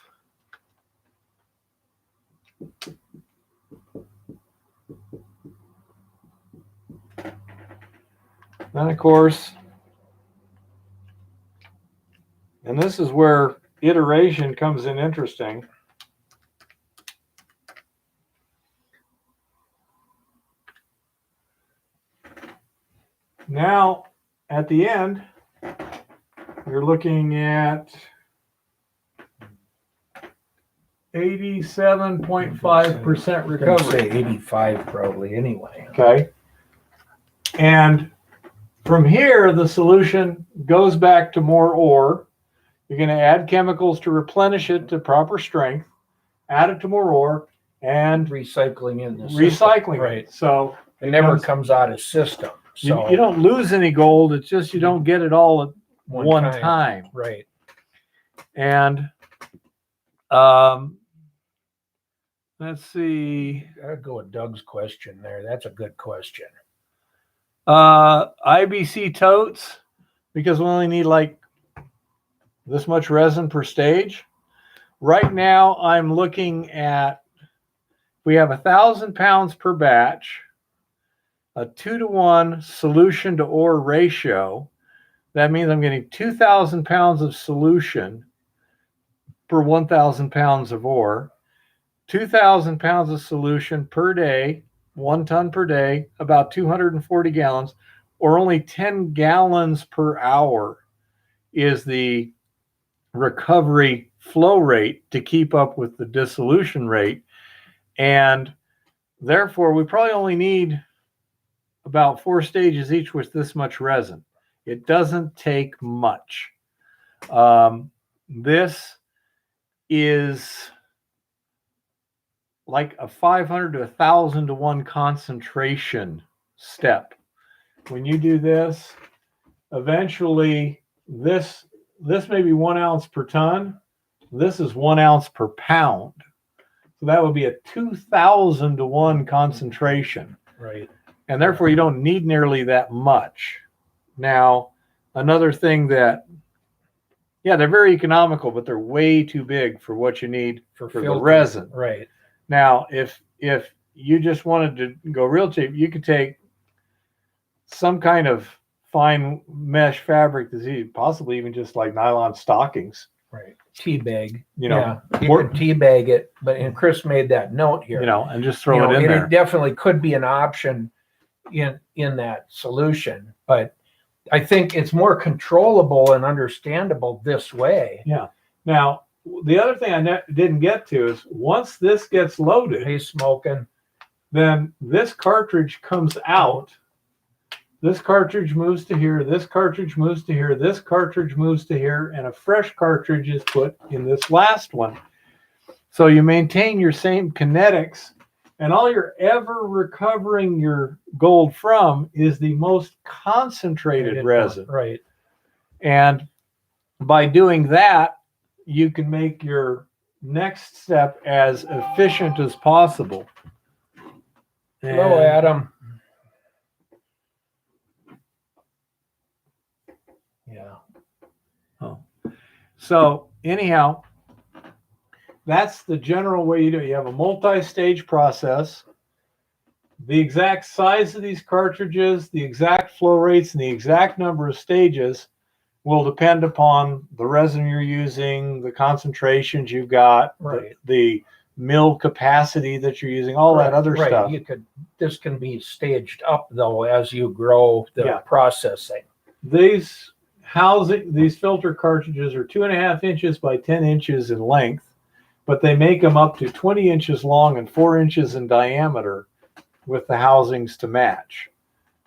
then of course, and this is where iteration comes in interesting. Now, at the end, you're looking at 87.5% recovery. Say 85 probably anyway. Okay. And from here, the solution goes back to more ore. You're going to add chemicals to replenish it to proper strength, add it to more ore, and Recycling in the recycling system. Right. it. So It never comes out of system. So you don't lose any gold. It's just you don't get it all at one time. Right. And let's see. I'd go with Doug's question there. That's a good question. IBC totes, because we only need like this much resin per stage. Right now, I'm looking at, we have 1,000 pounds per batch, a 2-to-1 solution to ore ratio. That means I'm getting 2,000 pounds of solution per 1,000 pounds of ore, 2,000 pounds of solution per day, 1 ton per day, about 240 gallons, or only 10 gallons per hour is the recovery flow rate to keep up with the dissolution rate. And therefore, we probably only need about 4 stages each with this much resin. It doesn't take much. This is like a 500 to 1,000 to 1 concentration step. When you do this, eventually this may be 1 ounce per ton. This is 1 ounce per pound. So that would be a 2,000 to 1 concentration. Right. And therefore you don't need nearly that much. Now, another thing that Yeah, they're very economical, but they're way too big for what you need for the filter. resin. Right. Now, if you just wanted to go real cheap, you could take some kind of fine mesh fabric that's possibly even just like nylon stockings. Right. Tea bag. You know, yeah, you could tea bag it, and Chris made that note here. You know, and just throw it in there. It definitely could be an option in that solution, but I think it's more controllable and understandable this way. Yeah. Now, the other thing I didn't get to is once this gets loaded, Hey, smoking. then this cartridge comes out. This cartridge moves to here. This cartridge moves to here. This cartridge moves to here. And a fresh cartridge is put in this last one. So you maintain your same kinetics. And all you're ever recovering your gold from is the most concentrated resin. Right. And by doing that, you can make your next step as efficient as possible. Hello, Adam. Yeah. Oh. So anyhow, that's the general way you do it. You have a multi-stage process. The exact size of these cartridges, the exact flow rates, and the exact number of stages will depend upon the resin you're using, the concentrations you've got, right, the mill capacity that you're using, all that other stuff. This can be staged up though as you grow the processing. These filter cartridges are 2.5 inches by 10 inches in length, but they make them up to 20 inches long and 4 inches in diameter with the housings to match.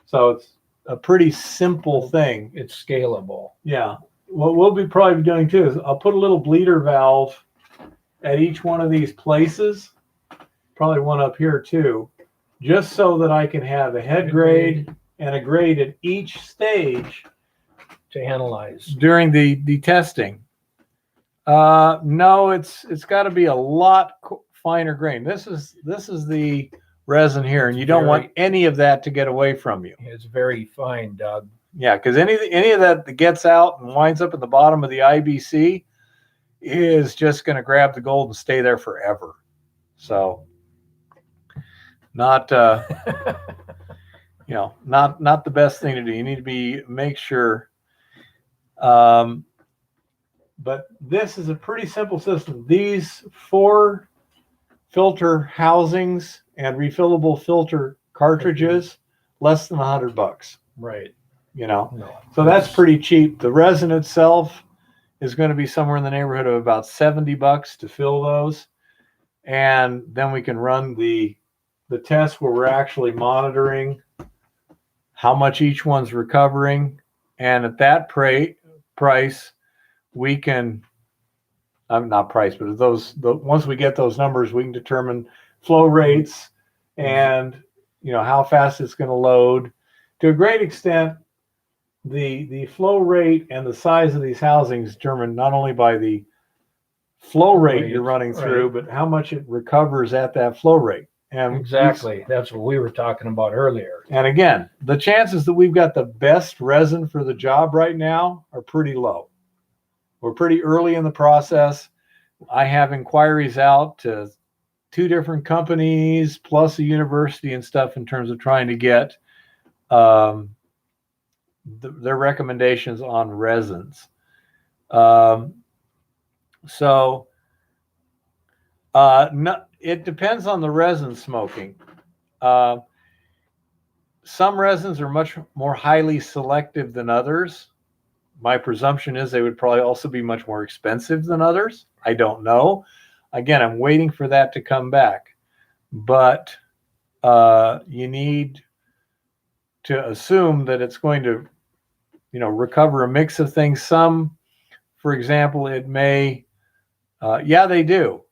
So it's a pretty simple thing. It's scalable. Yeah. What we'll be probably doing too is I'll put a little bleeder valve at each one of these places, probably one up here too, just so that I can have a head grade and a grade at each stage to analyze during the testing. No, it's got to be a lot finer grain. This is the resin here, and you don't want any of that to get away from you. It's very fine, Doug. Yeah, because any of that gets out and winds up at the bottom of the IBC is just going to grab the gold and stay there forever. So, not not the best thing to do. You need to make sure. But this is a pretty simple system. These 4 filter housings and refillable filter cartridges, less than $100. Right. So that's pretty cheap. The resin itself is going to be somewhere in the neighborhood of about $70 to fill those. And then we can run the test where we're actually monitoring how much each one's recovering. And at that price, we can, not price, but once we get those numbers, we can determine flow rates and, how fast it's going to load. To a great extent, the flow rate and the size of these housings determined not only by the flow rate you're running through, but how much it recovers at that flow rate. And exactly. That's what we were talking about earlier. And again, the chances that we've got the best resin for the job right now are pretty low. We're pretty early in the process. I have inquiries out to 2 different companies plus a university and stuff in terms of trying to get their recommendations on resins. It depends on the resin smoking. Some resins are much more highly selective than others. My presumption is they would probably also be much more expensive than others. I don't know. Again, I'm waiting for that to come back. But you need to assume that it's going to, recover a mix of things. Some, for example, it may, they do.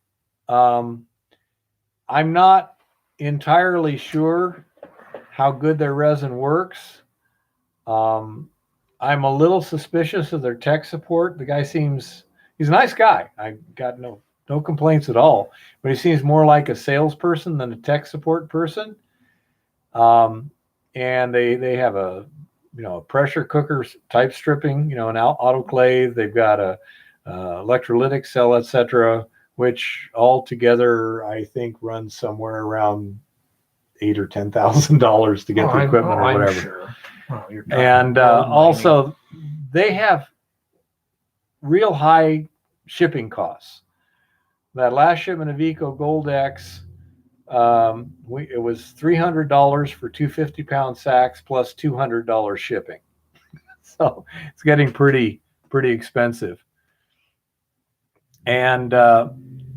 I'm not entirely sure how good their resin works. I'm a little suspicious of their tech support. The guy he's a nice guy. I got no complaints at all, but he seems more like a salesperson than a tech support person. And they have a a pressure cooker type stripping, an autoclave. They've got a electrolytic cell, etc., which altogether I think runs somewhere around $8,000 or $10,000 to get the equipment or whatever. I'm sure. Well, you're talking And gold mining. also, they have real high shipping costs. That last shipment of Eco Gold X, it was $300 for 250-pound sacks plus $200 shipping. So it's getting pretty expensive. And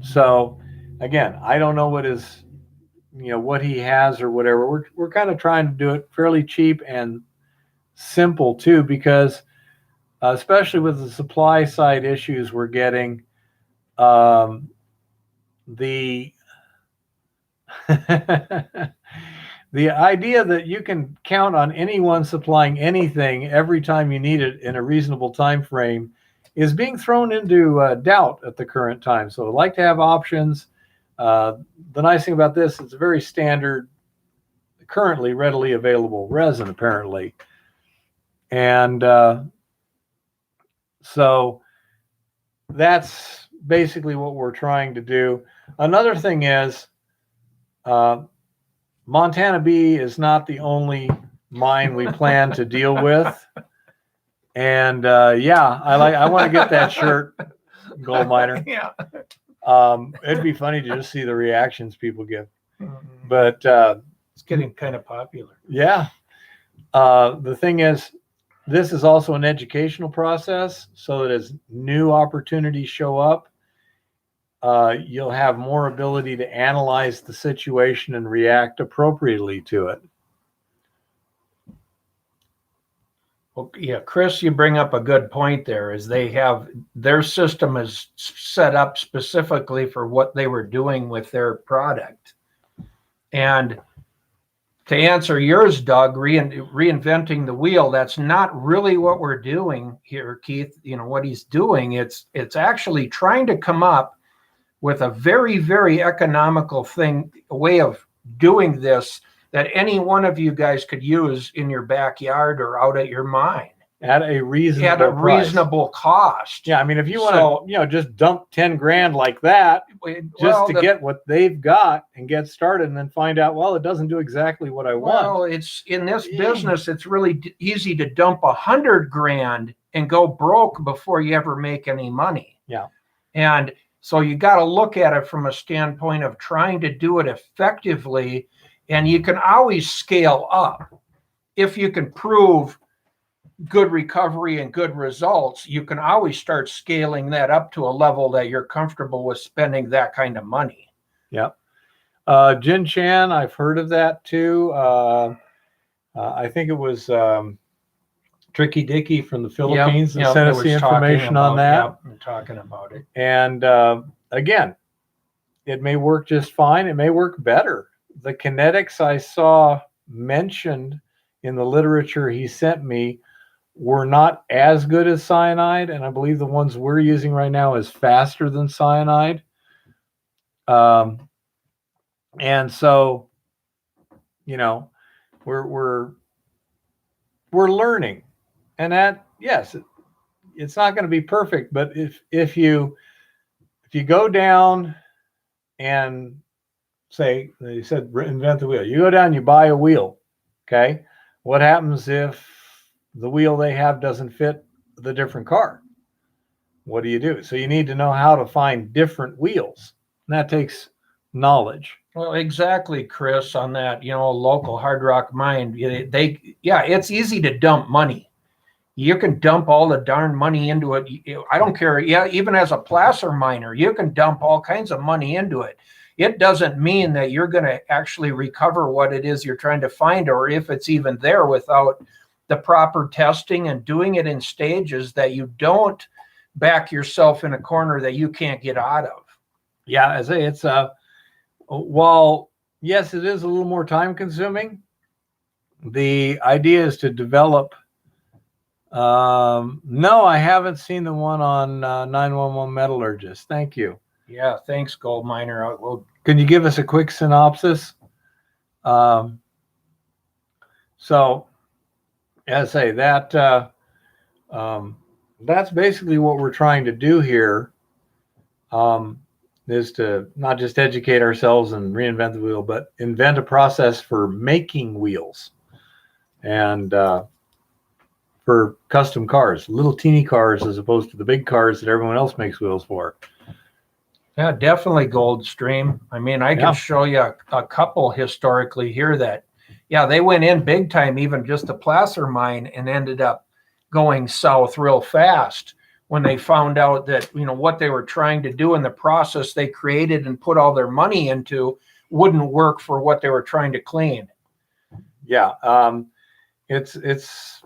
so again, I don't know what he has or whatever. We're kind of trying to do it fairly cheap and simple too, because especially with the supply side issues we're getting, the the idea that you can count on anyone supplying anything every time you need it in a reasonable time frame is being thrown into doubt at the current time. So I'd like to have options. The nice thing about this, it's a very standard, currently readily available resin, apparently. And so that's basically what we're trying to do. Another thing is, Montana B is not the only mine we plan to deal with. And I want to get that shirt, Gold Miner. Yeah. It'd be funny to just see the reactions people give. Mm-hmm. But It's getting kind of popular. yeah, the thing is, this is also an educational process, so that as new opportunities show up, you'll have more ability to analyze the situation and react appropriately to it. Well, yeah, Chris, you bring up a good point there, is they have their system is set up specifically for what they were doing with their product. And to answer yours, Doug, reinventing the wheel, that's not really what we're doing here, Keith. What he's doing, it's actually trying to come up with a very, very economical way of doing this that any one of you guys could use in your backyard or out at your mine At a reasonable at a price. reasonable cost. Yeah, I mean, if you want to, just dump 10 grand like that just to get what they've got and get started, and then find out, well, it doesn't do exactly what I want. Well, it's in this business, it's really easy to dump 100 grand and go broke before you ever make any money. Yeah. And so you got to look at it from a standpoint of trying to do it effectively, and you can always scale up. If you can prove good recovery and good results, you can always start scaling that up to a level that you're comfortable with spending that kind of money. Yeah. Jin Chan, I've heard of that too. I think it was Tricky Dicky from the Philippines that sent us the information on that. Yep, I'm talking about it. And again, it may work just fine. It may work better. The kinetics I saw mentioned in the literature he sent me were not as good as cyanide, and I believe the ones we're using right now is faster than cyanide. And so, we're learning, and that, yes, it's not going to be perfect, but if you go down and say, they said invent the wheel, you go down, you buy a wheel, okay, what happens if the wheel they have doesn't fit the different car? What do you do? So you need to know how to find different wheels, and that takes knowledge. Well, exactly, Chris, on that, local hard rock mine, it's easy to dump money. You can dump all the darn money into it. I don't care. Yeah, even as a placer miner, you can dump all kinds of money into it. It doesn't mean that you're going to actually recover what it is you're trying to find, or if it's even there, without the proper testing and doing it in stages, that you don't back yourself in a corner that you can't get out of. Yeah, I say it's while yes, it is a little more time consuming, the idea is to develop. No, I haven't seen the one on 911 Metallurgist. Thank you. Yeah, thanks, Gold Miner. Can you give us a quick synopsis? So as I say, that's basically what we're trying to do here, is to not just educate ourselves and reinvent the wheel, but invent a process for making wheels and for custom cars, little teeny cars, as opposed to the big cars that everyone else makes wheels for. Yeah, definitely Goldstream. I mean, I Yeah. can show you a couple historically here that, yeah, they went in big time, even just the placer mine, and ended up going south real fast when they found out that, you know, what they were trying to do in the process they created and put all their money into wouldn't work for what they were trying to clean. Yeah. It's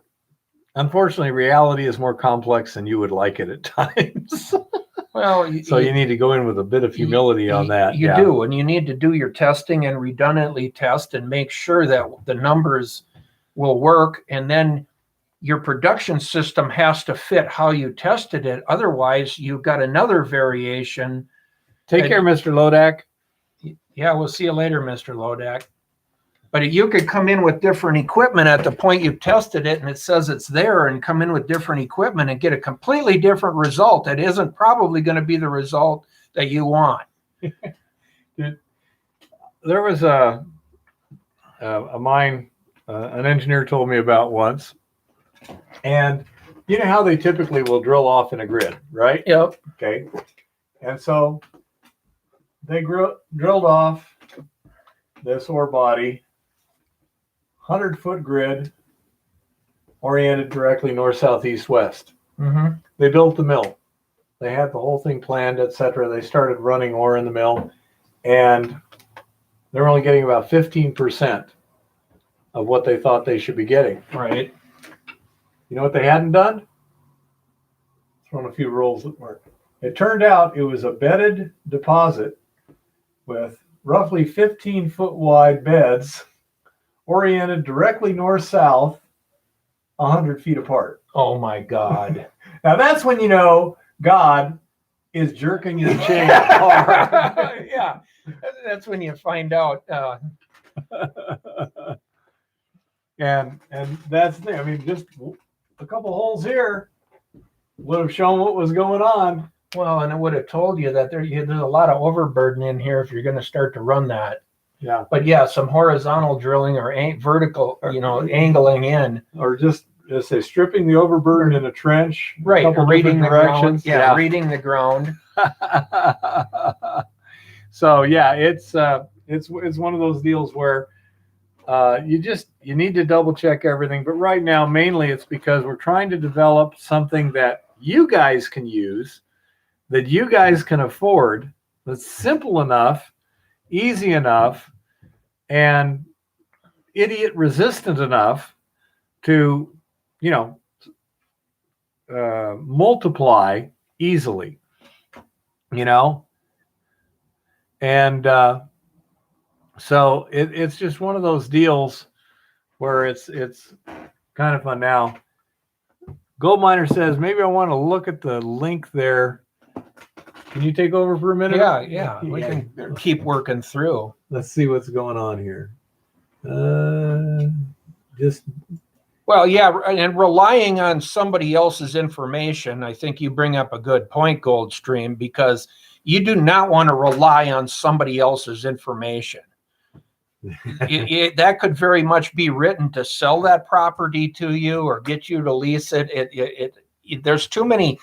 unfortunately, reality is more complex than you would like it at times. Well, So you need to go in with a bit of humility on that. You Yeah. do, and you need to do your testing and redundantly test and make sure that the numbers will work. And then your production system has to fit how you tested it. Otherwise, you've got another variation. Take care, Mr. Lodak. Yeah, we'll see you later, Mr. Lodak. But you could come in with different equipment at the point you've tested it and it says it's there, and come in with different equipment and get a completely different result that isn't probably going to be the result that you want. There was a mine an engineer told me about once, and you know how they typically will drill off in a grid, right? Yep. Okay. And so they drilled off this ore body, 100-foot grid, oriented directly north, south, east, west. Mm-hmm. They built the mill. They had the whole thing planned, etc. They started running ore in the mill, and they're only getting about 15% of what they thought they should be getting. Right. You know what they hadn't done? Thrown a few rolls that work. It turned out it was a bedded deposit with roughly 15-foot wide beds oriented directly north-south, 100 feet apart. Oh my God. Now that's when you know God is jerking his chain hard. Yeah, that's when you find out. And that's the thing. I mean, just a couple holes here would have shown what was going on. Well, and it would have told you that there's a lot of overburden in here if you're going to start to run that. Yeah. But yeah, some horizontal drilling or vertical, angling in. Or just say stripping the overburden in a trench. Right. A couple Reading the different ground. directions. Yeah, reading the ground. So yeah, it's one of those deals where you need to double check everything. But right now, mainly it's because we're trying to develop something that you guys can use, that you guys can afford, that's simple enough, easy enough, and idiot resistant enough to, multiply easily, and so it's just one of those deals where it's kind of fun. Now, Gold Miner says, maybe I want to look at the link there. Can you take over for a minute? Yeah. We can keep working through. Let's see what's going on here. Well, yeah, and relying on somebody else's information, I think you bring up a good point, Goldstream, because you do not want to rely on somebody else's information. That could very much be written to sell that property to you or get you to lease it. There's too many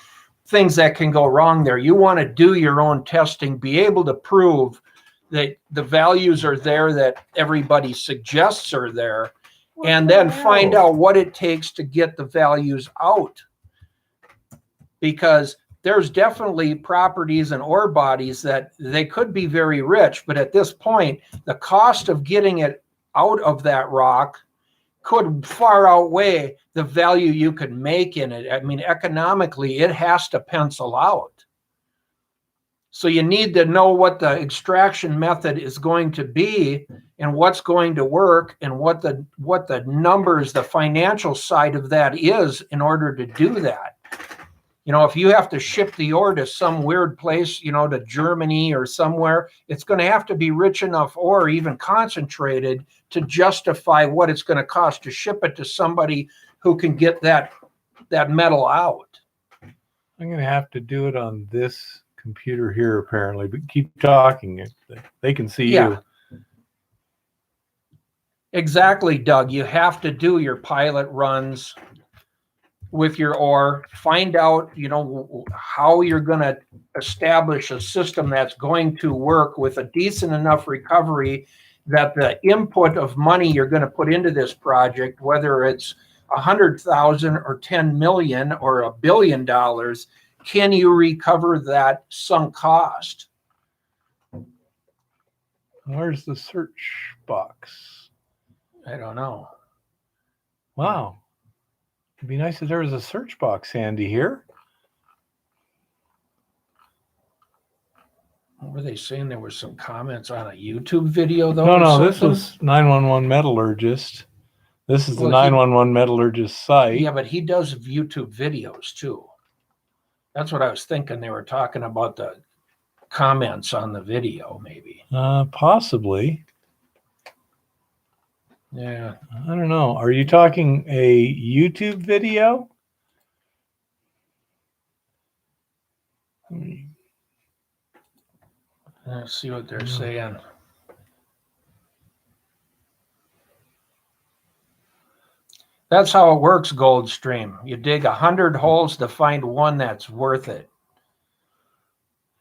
things that can go wrong there. You want to do your own testing, be able to prove that the values are there that everybody suggests are there, and then find out what it takes to get the values out. Because there's definitely properties and ore bodies that they could be very rich, but at this point, the cost of getting it out of that rock could far outweigh the value you could make in it. I mean, economically, it has to pencil out. So you need to know what the extraction method is going to be and what's going to work and what the numbers, the financial side of that is in order to do that. If you have to ship the ore to some weird place, to Germany or somewhere, it's going to have to be rich enough ore, even concentrated, to justify what it's going to cost to ship it to somebody who can get that metal out. I'm going to have to do it on this computer here, apparently, but keep talking. They can see Yeah. you. Exactly, Doug. You have to do your pilot runs with your ore, find out, how you're going to establish a system that's going to work with a decent enough recovery that the input of money you're going to put into this project, whether it's 100,000 or 10 million or $1 billion, can you recover that sunk cost? Where's the search box? I don't know. Wow. It'd be nice if there was a search box handy here. What were they saying? There were some comments on a YouTube video, though? No, or this something? was 911 Metallurgist. This is the Well, 911 Metallurgist site. Yeah, but he does YouTube videos too. That's what I was thinking. They were talking about the comments on the video, maybe. Possibly. Yeah. I don't know. Are you talking a YouTube video? Let's see what they're saying. That's how it works, Goldstream. You dig 100 holes to find one that's worth it.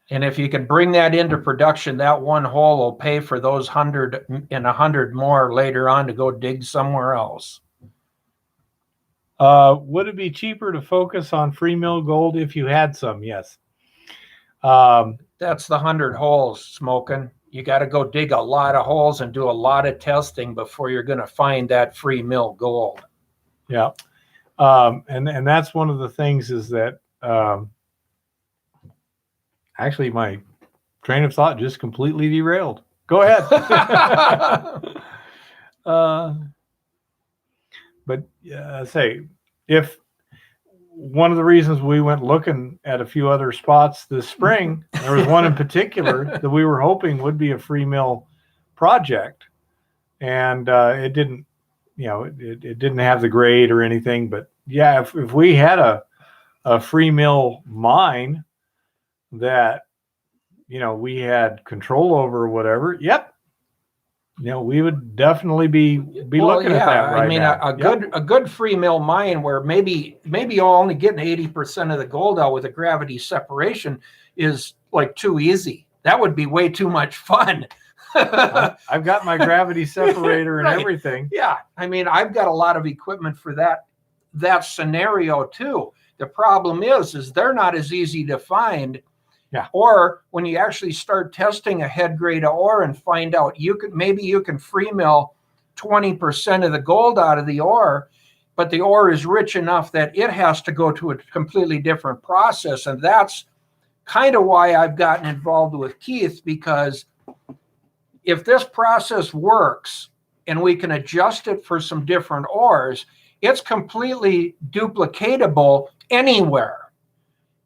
And if you can bring that into production, that one hole will pay for those 100 and 100 more later on to go dig somewhere else. Would it be cheaper to focus on free mill gold if you had some? Yes. That's the 100 holes, Smoking. You got to go dig a lot of holes and do a lot of testing before you're going to find that free mill gold. Yeah. And that's one of the things is that actually my train of thought just completely derailed. Go ahead. But say, if one of the reasons we went looking at a few other spots this spring, there was one in particular that we were hoping would be a free mill project, and it didn't. It didn't have the grade or anything. But yeah, if we had a free mill mine that we had control over or whatever, yep. We would definitely be looking at that right now. A good free mill mine where maybe you're only getting 80% of the gold out with a gravity separation is like too easy. That would be way too much fun. I've got my gravity separator and Right. everything. Yeah, I've got a lot of equipment for that scenario too. The problem is they're not as easy to find. Yeah. Or when you actually start testing a head grade of ore and find out you can free mill 20% of the gold out of the ore, but the ore is rich enough that it has to go to a completely different process. And that's kind of why I've gotten involved with Keith, because if this process works and we can adjust it for some different ores, it's completely duplicatable anywhere.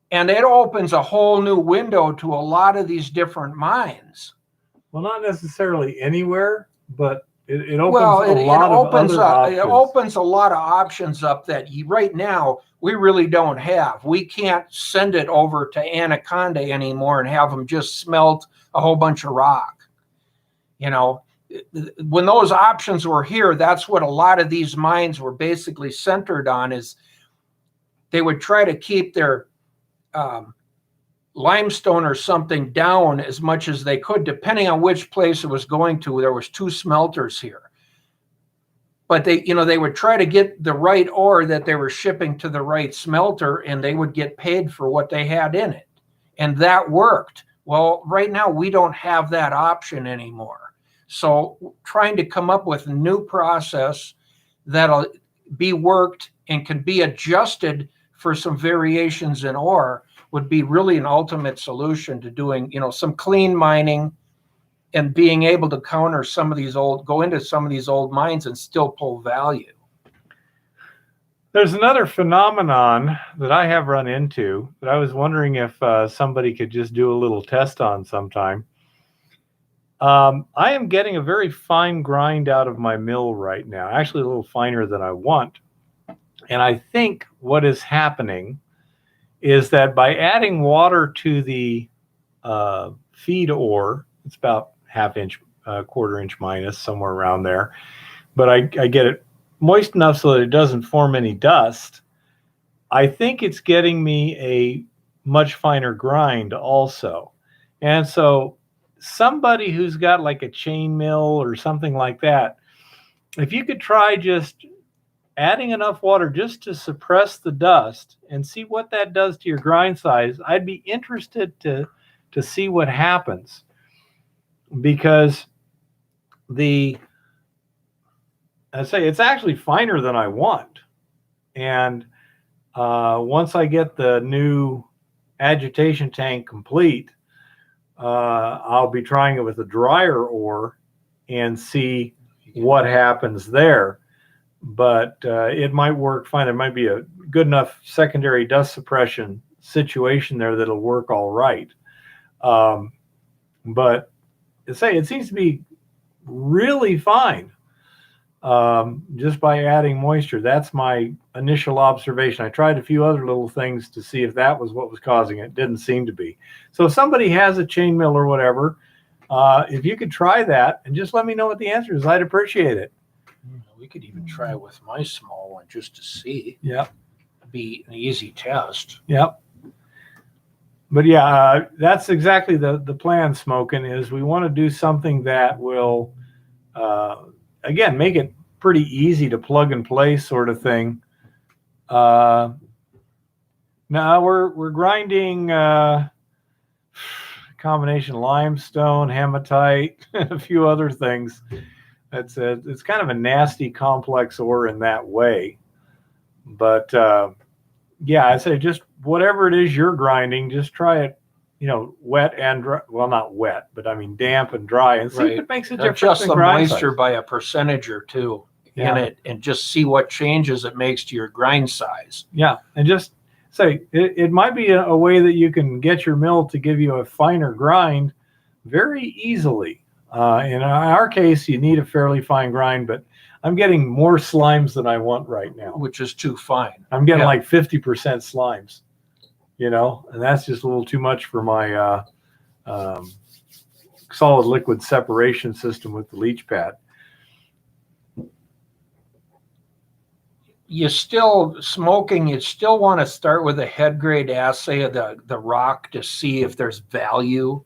And it opens a whole new window to a lot of these different mines. Well, not necessarily anywhere, but it opens It opens a lot of options up that right now we really don't have. We can't send it over to Anaconda anymore and have them just smelt a whole bunch of rock. When those options were here, that's what a lot of these mines were basically centered on, is they would try to keep their limestone or something down as much as they could, depending on which place it was going to. There was 2 smelters here, but they would try to get the right ore that they were shipping to the right smelter, and they would get paid for what they had in it, and that worked. Well, right now we don't have that option anymore. So trying to come up with a new process that'll be worked and can be adjusted for some variations in ore would be really an ultimate solution to doing, some clean mining and being able to counter go into some of these old mines and still pull value. There's another phenomenon that I have run into that I was wondering if somebody could just do a little test on sometime. I am getting a very fine grind out of my mill right now, actually a little finer than I want. And I think what is happening is that by adding water to the feed ore, it's about half inch, quarter inch minus, somewhere around there. But I get it moist enough so that it doesn't form any dust. I think it's getting me a much finer grind also. And so somebody who's got like a chain mill or something like that, if you could try just adding enough water just to suppress the dust and see what that does to your grind size, I'd be interested to see what happens, because I say it's actually finer than I want. And once I get the new agitation tank complete, I'll be trying it with a drier ore and see what happens there. But it might work fine. It might be a good enough secondary dust suppression situation there that'll work all right. But it seems to be really fine just by adding moisture. That's my initial observation. I tried a few other little things to see if that was what was causing it. Didn't seem to be. So if somebody has a chain mill or whatever, if you could try that and just let me know what the answer is, I'd appreciate it. We could even try with my small one just to see. Yep. It'd be an easy test. Yep. But yeah, that's exactly the plan, Smokin', is we want to do something that will, again, make it pretty easy to plug and play sort of thing. Now we're grinding combination limestone, hematite, a few other things. It's kind of a nasty, complex ore in that way. But yeah, I say just whatever it is you're grinding, just try it, wet and dry. Well, not wet, but I mean damp and dry, and see if it makes a difference. Adjust in the grind moisture size by a percentage or two Yeah. in it, and just see what changes it makes to your grind size. Yeah, and just say it might be a way that you can get your mill to give you a finer grind very easily. In our case, you need a fairly fine grind, but I'm getting more slimes than I want right now. Which is too fine. I'm getting Yeah. like 50% slimes, and that's just a little too much for my solid liquid separation system with the leach pad. You still want to start with a head grade assay of the rock to see if there's value.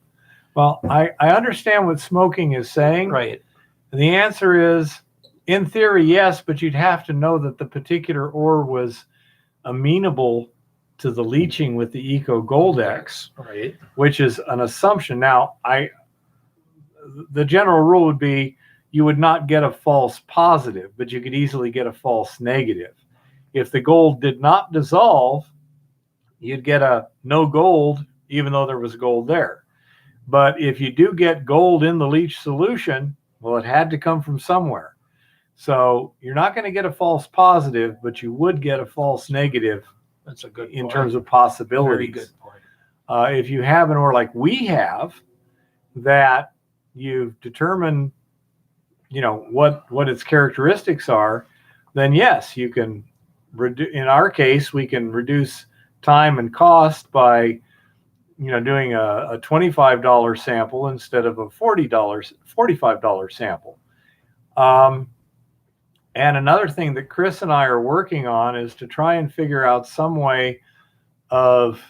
Well, I understand what smoking is saying. Right. And the answer is, in theory, yes, but you'd have to know that the particular ore was amenable to the leaching with the Eco Goldex, Right. which is an assumption. Now, the general rule would be you would not get a false positive, but you could easily get a false negative. If the gold did not dissolve, you'd get a no gold, even though there was gold there. But if you do get gold in the leach solution, well, it had to come from somewhere. So you're not going to get a false positive, but you would get a false negative. That's a good in point. terms of possibilities. Very good point. If you have an ore like we have, that you've determined, what its characteristics are, then yes, you can in our case, we can reduce time and cost by doing a $25 sample instead of a $45 sample. And another thing that Chris and I are working on is to try and figure out some way of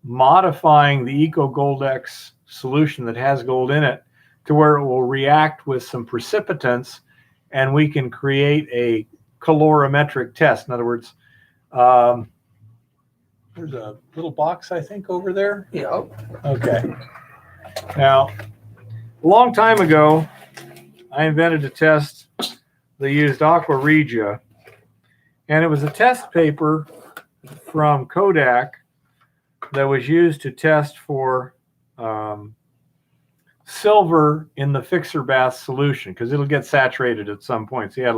modifying the Eco Goldex solution that has gold in it to where it will react with some precipitants, and we can create a calorimetric test. In other words, there's a little box, I think, over there. Yeah. Okay. Now, a long time ago, I invented a test that used Aqua Regia, and it was a test paper from Kodak that was used to test for silver in the fixer bath solution, because it'll get saturated at some point. So you had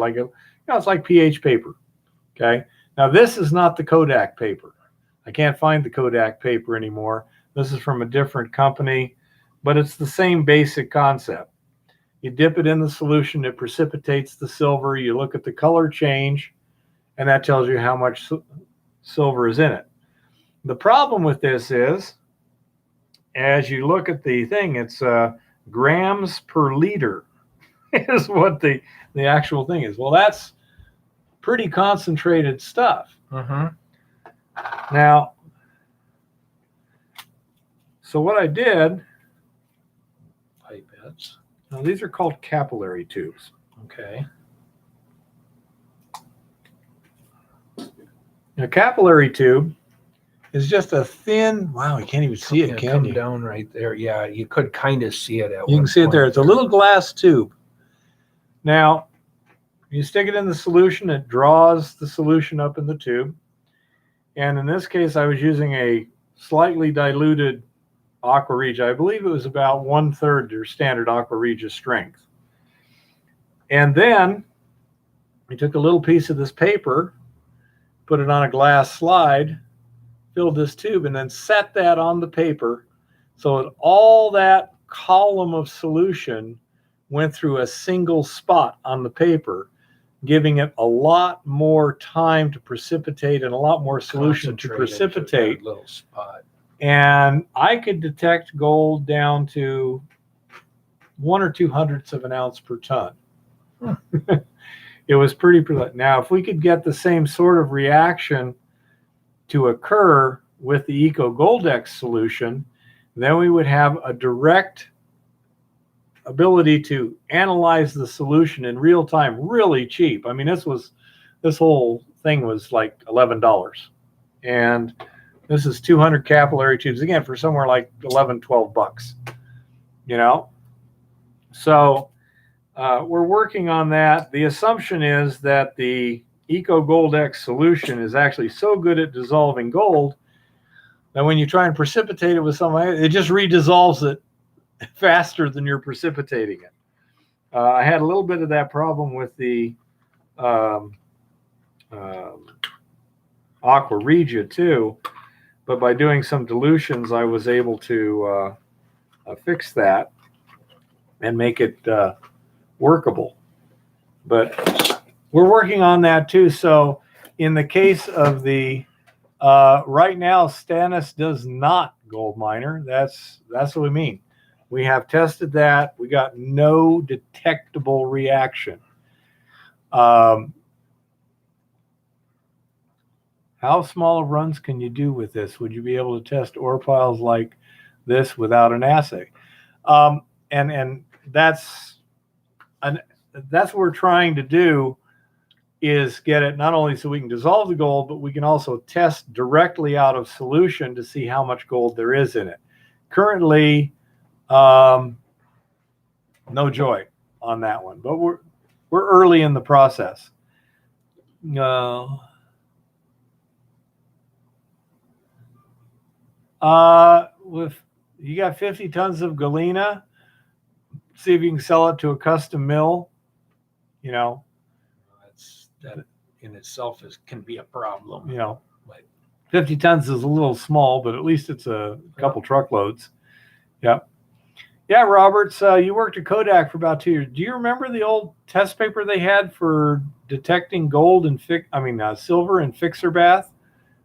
it's like pH paper. Okay. Now this is not the Kodak paper. I can't find the Kodak paper anymore. This is from a different company, but it's the same basic concept. You dip it in the solution, it precipitates the silver. You look at the color change, and that tells you how much silver is in it. The problem with this is, as you look at the thing, it's grams per liter is what the actual thing is. Well, that's pretty concentrated stuff. Mm-hmm. Now, so what I did, Pipettes. now these are called capillary tubes. Okay. A capillary tube is just a thin, wow, you can't even see it, can come you? down right there. Yeah, you could kind of see it at You one can see it there. point. It's a little glass tube. Now, you stick it in the solution, it draws the solution up in the tube. And in this case, I was using a slightly diluted Aqua Regia. I believe it was about 1/3 your standard Aqua Regia strength. And then we took a little piece of this paper, put it on a glass slide, filled this tube, and then set that on the paper so that all that column of solution went through a single spot on the paper, giving it a lot more time to precipitate and a lot more solution to Concentrated precipitate. that little spot. And I could detect gold down to 1 or 2/100ths of an ounce per ton. It was pretty. Now, if we could get the same sort of reaction to occur with the Eco Goldex solution, then we would have a direct ability to analyze the solution in real time, really cheap. I mean, this whole thing was like $11, and this is 200 capillary tubes, again, for somewhere like 11, 12 bucks, you know? So we're working on that. The assumption is that the Eco Goldex solution is actually so good at dissolving gold that when you try and precipitate it with something, it just redissolves it faster than you're precipitating it. I had a little bit of that problem with the Aqua Regia too, but by doing some dilutions, I was able to fix that and make it workable. But we're working on that too. So in the case of the right now, Stannis does not gold miner. That's what we mean. We have tested that. We got no detectable reaction. How small of runs can you do with this? Would you be able to test ore piles like this without an assay? And that's what we're trying to do, is get it not only so we can dissolve the gold, but we can also test directly out of solution to see how much gold there is in it. Currently, no joy on that one, but we're early in the process. With you got 50 tons of galena, see if you can sell it to a custom mill. You know, That in itself can be a problem. 50 tons is a little small, but at least it's a couple truckloads. Yep. Yeah, Roberts, you worked at Kodak for about 2 years. Do you remember the old test paper they had for detecting gold and silver in Fixer Bath?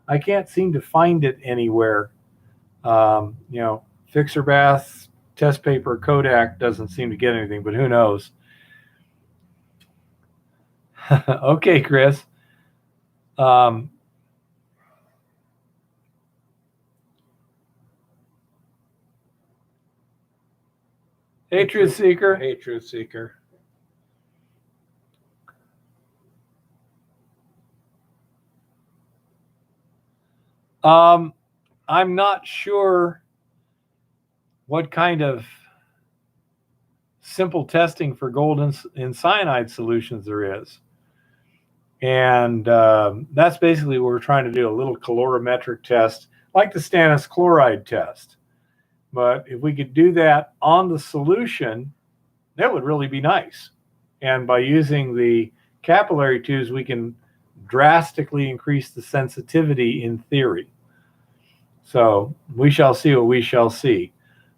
I can't seem to find it anywhere. Fixer Bath test paper, Kodak doesn't seem to get anything, but who knows? Okay, Chris. Hey, Truth Seeker. Hey, Truth Seeker. I'm not sure what kind of simple testing for gold in cyanide solutions there is. And that's basically what we're trying to do, a little calorimetric test, like the stannous chloride test. But if we could do that on the solution, that would really be nice. And by using the capillary tubes, we can drastically increase the sensitivity in theory. So we shall see what we shall see.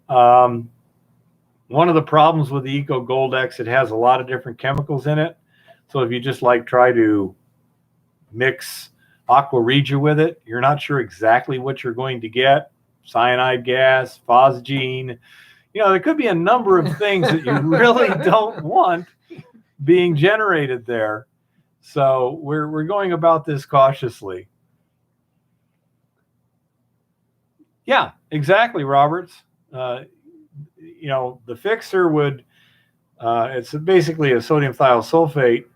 One of the problems with the Eco Goldex, it has a lot of different chemicals in it. So if you just try to mix aqua regia with it, you're not sure exactly what you're going to get. Cyanide gas, phosgene. There could be a number of things that you really don't want being generated there. So we're going about this cautiously. Yeah, exactly, Roberts. The fixer would, it's basically a sodium thiosulfate,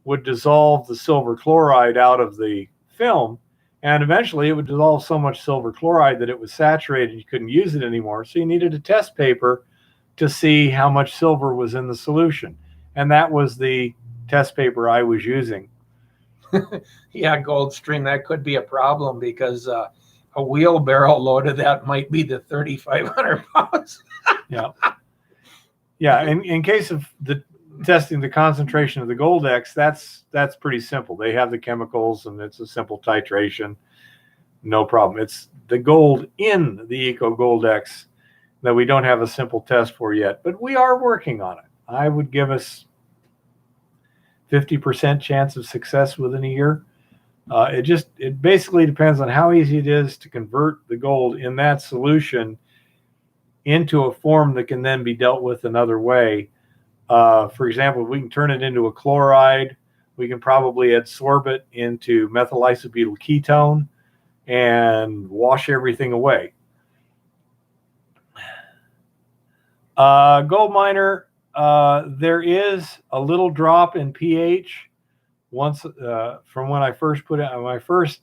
would dissolve the silver chloride out of the film, and eventually it would dissolve so much silver chloride that it was saturated, you couldn't use it anymore. So you needed a test paper to see how much silver was in the solution. And that was the test paper I was using. Yeah, Goldstream, that could be a problem because a wheelbarrow load of that might be the 3,500 pounds. Yeah. Yeah. In case of the testing the concentration of the Goldex, that's pretty simple. They have the chemicals and it's a simple titration. No problem. It's the gold in the Eco Goldex that we don't have a simple test for yet, but we are working on it. I would give us 50% chance of success within a year. It basically depends on how easy it is to convert the gold in that solution into a form that can then be dealt with another way. For example, if we can turn it into a chloride, we can probably adsorb it into methyl isobutyl ketone and wash everything away. Gold miner, there is a little drop in pH once from when I first put it. When I first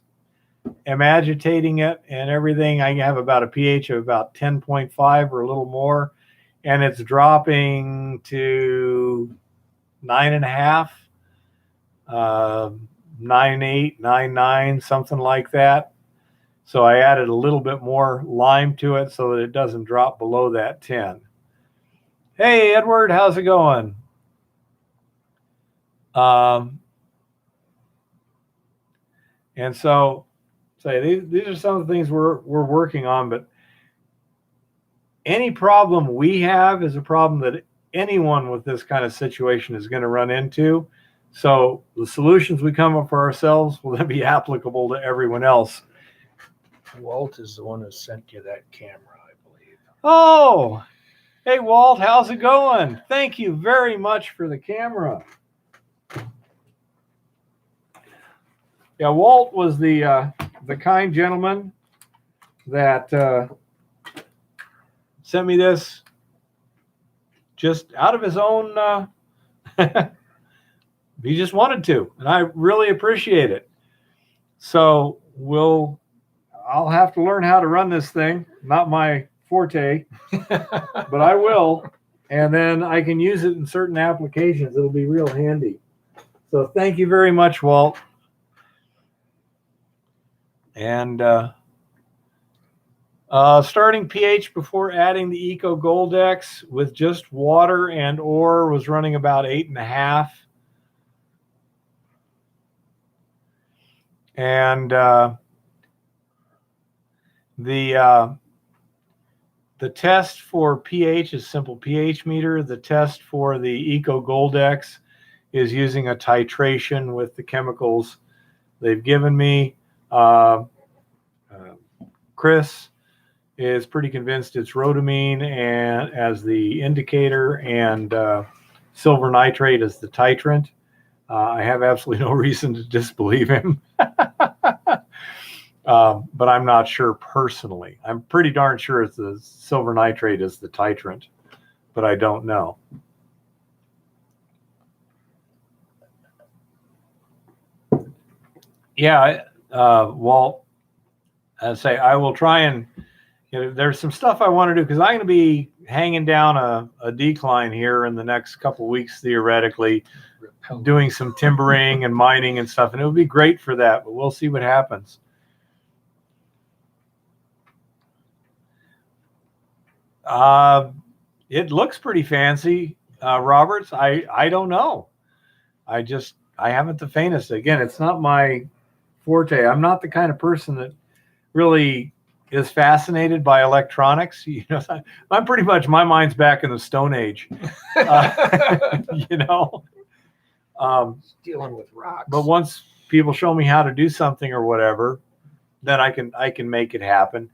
am agitating it and everything, I have about a pH of about 10.5 or a little more, and it's dropping to 9.5, 9.8, 9.9, something like that. So I added a little bit more lime to it so that it doesn't drop below that 10. Hey, Edward, how's it going? And so, these are some of the things we're working on, but any problem we have is a problem that anyone with this kind of situation is going to run into. So the solutions we come up for ourselves will then be applicable to everyone else. Walt is the one who sent you that camera, I believe. Oh, hey, Walt, how's it going? Thank you very much for the camera. Yeah, Walt was the kind gentleman that sent me this just out of his own. He just wanted to, and I really appreciate it. So I'll have to learn how to run this thing. Not my forte, but I will. And then I can use it in certain applications. It'll be real handy. So thank you very much, Walt. And starting pH before adding the Eco Goldex with just water and ore was running about 8.5. And the test for pH is simple pH meter. The test for the Eco Goldex is using a titration with the chemicals they've given me. Chris is pretty convinced it's rhodamine and as the indicator and silver nitrate as the titrant. I have absolutely no reason to disbelieve him. But I'm not sure personally. I'm pretty darn sure it's the silver nitrate is the titrant, but I don't know. Yeah, Walt, I will try and, there's some stuff I want to do because I'm going to be hanging down a decline here in the next couple of weeks, theoretically, doing some timbering and mining and stuff, and it would be great for that, but we'll see what happens. It looks pretty fancy, Roberts. I don't know. I haven't the faintest. Again, it's not my forte. I'm not the kind of person that really is fascinated by electronics. I'm pretty much, my mind's back in the Stone Age. Dealing with rocks. But once people show me how to do something or whatever, then I can make it happen.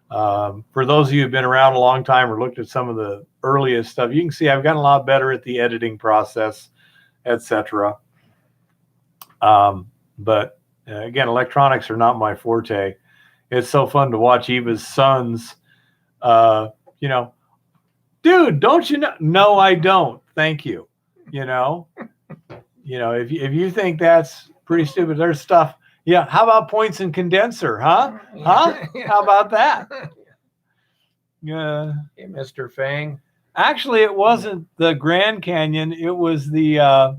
For those of you who've been around a long time or looked at some of the earliest stuff, you can see I've gotten a lot better at the editing process, etc. But again, electronics are not my forte. It's so fun to watch Eva's sons, dude, don't you know? No, I don't. Thank you. If you think that's pretty stupid, there's stuff. Yeah. How about points and condenser? Huh? Huh? How about that? Yeah. Hey, Mr. Fang. Actually, it wasn't the Grand Canyon. It was the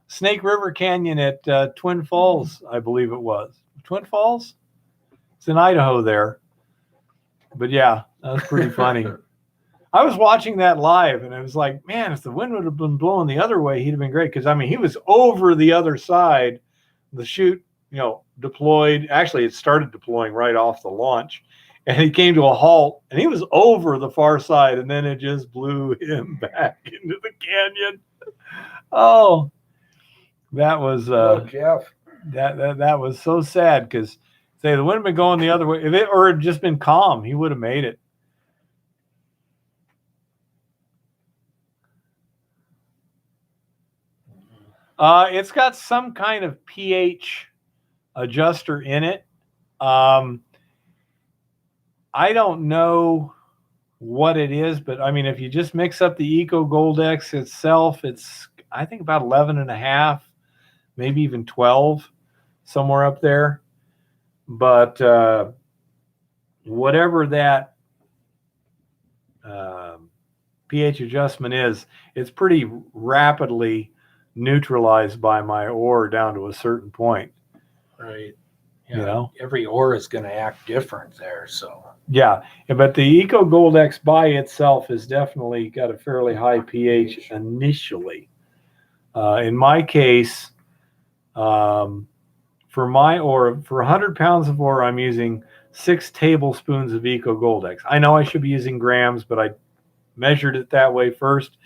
Snake River Canyon at Twin Falls, I believe it was. Twin Falls? It's in Idaho there. But yeah, that was pretty funny. I was watching that live, and I was like, man, if the wind would have been blowing the other way, he'd have been great. Because, I mean, he was over the other side. The chute, deployed. Actually, it started deploying right off the launch. And he came to a halt, and he was over the far side, and then it just blew him back into the canyon. Oh, that was Jeff. that was so sad, because say the wind had been going the other way, if it or it had just been calm, he would have made it. It's got some kind of pH adjuster in it. I don't know what it is, but I mean, if you just mix up the Eco Goldex itself, it's, I think, about 11.5, maybe even 12, somewhere up there. But whatever that pH adjustment is, it's pretty rapidly neutralized by my ore down to a certain point. Right. Every ore is going to act different there. So yeah, but the Eco Goldex by itself has definitely got a fairly high pH initially. In my case, for my ore, for 100 pounds of ore, I'm using 6 tablespoons of Eco Goldex. I know I should be using grams, but I measured it that way first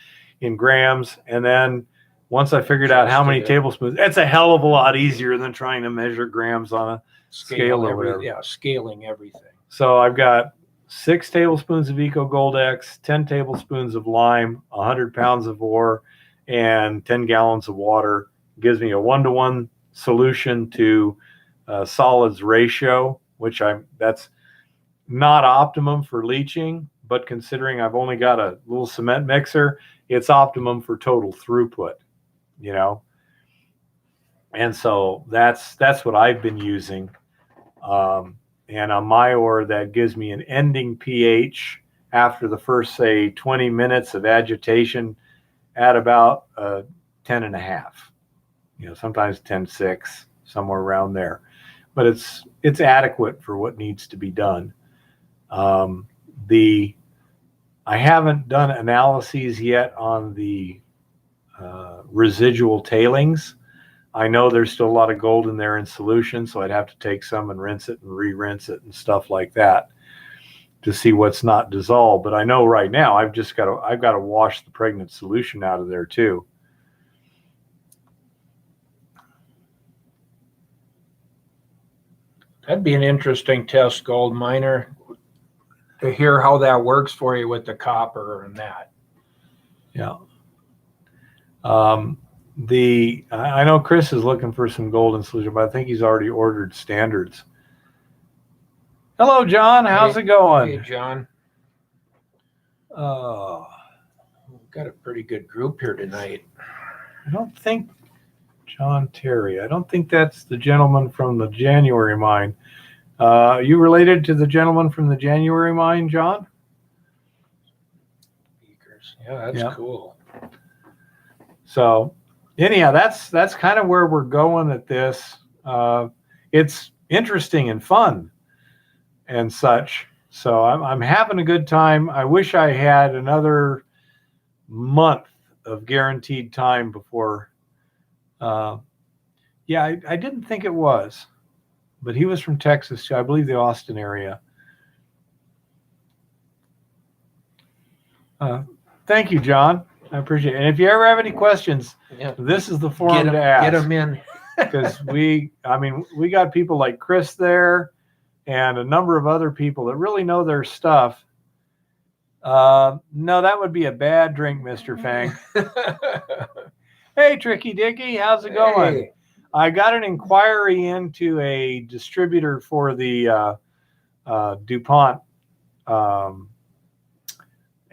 in grams, and then once I figured out how many tablespoons, it's a hell of a lot easier than trying to measure grams on a scale or whatever. Yeah, scaling everything. So I've got 6 tablespoons of Eco Goldex, 10 tablespoons of lime, 100 pounds of ore, and 10 gallons of water. It gives me a 1-to-1 solution to solids ratio, which that's not optimum for leaching, but considering I've only got a little cement mixer, it's optimum for total throughput. And so that's what I've been using. And on my ore, that gives me an ending pH after the first, say, 20 minutes of agitation at about 10.5. Sometimes 10.6, somewhere around there. But it's adequate for what needs to be done. I haven't done analyses yet on the residual tailings. I know there's still a lot of gold in there in solution, so I'd have to take some and rinse it and re-rinse it and stuff like that to see what's not dissolved. But I know right now I've got to wash the pregnant solution out of there too. That'd be an interesting test, Gold Miner, to hear how that works for you with the copper and that. Yeah. I know Chris is looking for some gold in solution, but I think he's already ordered standards. Hello, John. How's it going? Hey, John. We've got a pretty good group here tonight. I don't think John Terry. I don't think that's the gentleman from the January mine. You related to the gentleman from the January mine, John? Yeah, that's cool. So anyhow, that's kind of where we're going at this. It's interesting and fun and such. So I'm having a good time. I wish I had another month of guaranteed time before. I didn't think it was, but he was from Texas, I believe the Austin area. Thank you, John. I appreciate it. And if you ever have any questions, this is the forum to ask. Get them in. because we got people like Chris there and a number of other people that really know their stuff. No, that would be a bad drink, Mr. Fang. Hey, Tricky Dicky, how's it going? Hey. I got an inquiry into a distributor for the DuPont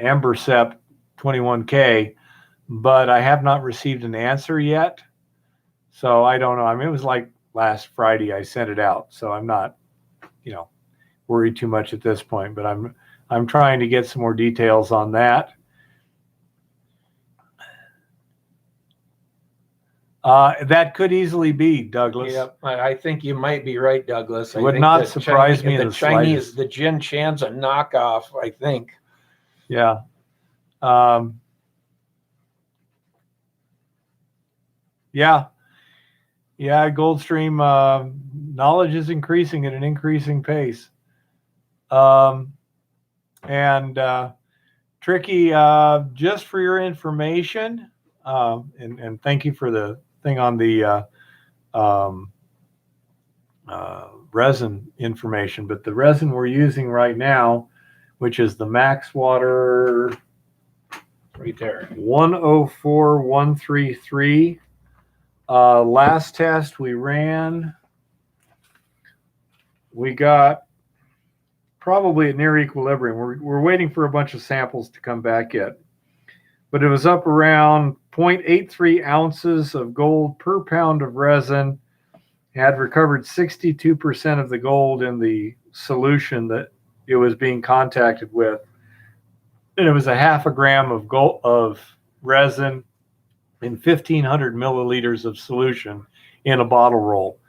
Ambercep 21K, but I have not received an answer yet. So I don't know. I mean, it was like last Friday I sent it out, so I'm not, worried too much at this point. But I'm trying to get some more details on that. That could easily be, Douglas. Yep, I think you might be right, Douglas. It would not surprise me in the slightest. The Jin Chan's a knockoff, I think. Yeah. Yeah. Goldstream, knowledge is increasing at an increasing pace. And Tricky, just for your information, and thank you for the thing on the resin information, but the resin we're using right now, which is the Max Water Right there. 104133. Last test we ran, we got probably at near equilibrium. We're waiting for a bunch of samples to come back yet, but it was up around 0.83 ounces of gold per pound of resin. Had recovered 62% of the gold in the solution that it was being contacted with, and it was a half a gram of gold of resin in 1,500 milliliters of solution in a bottle roll.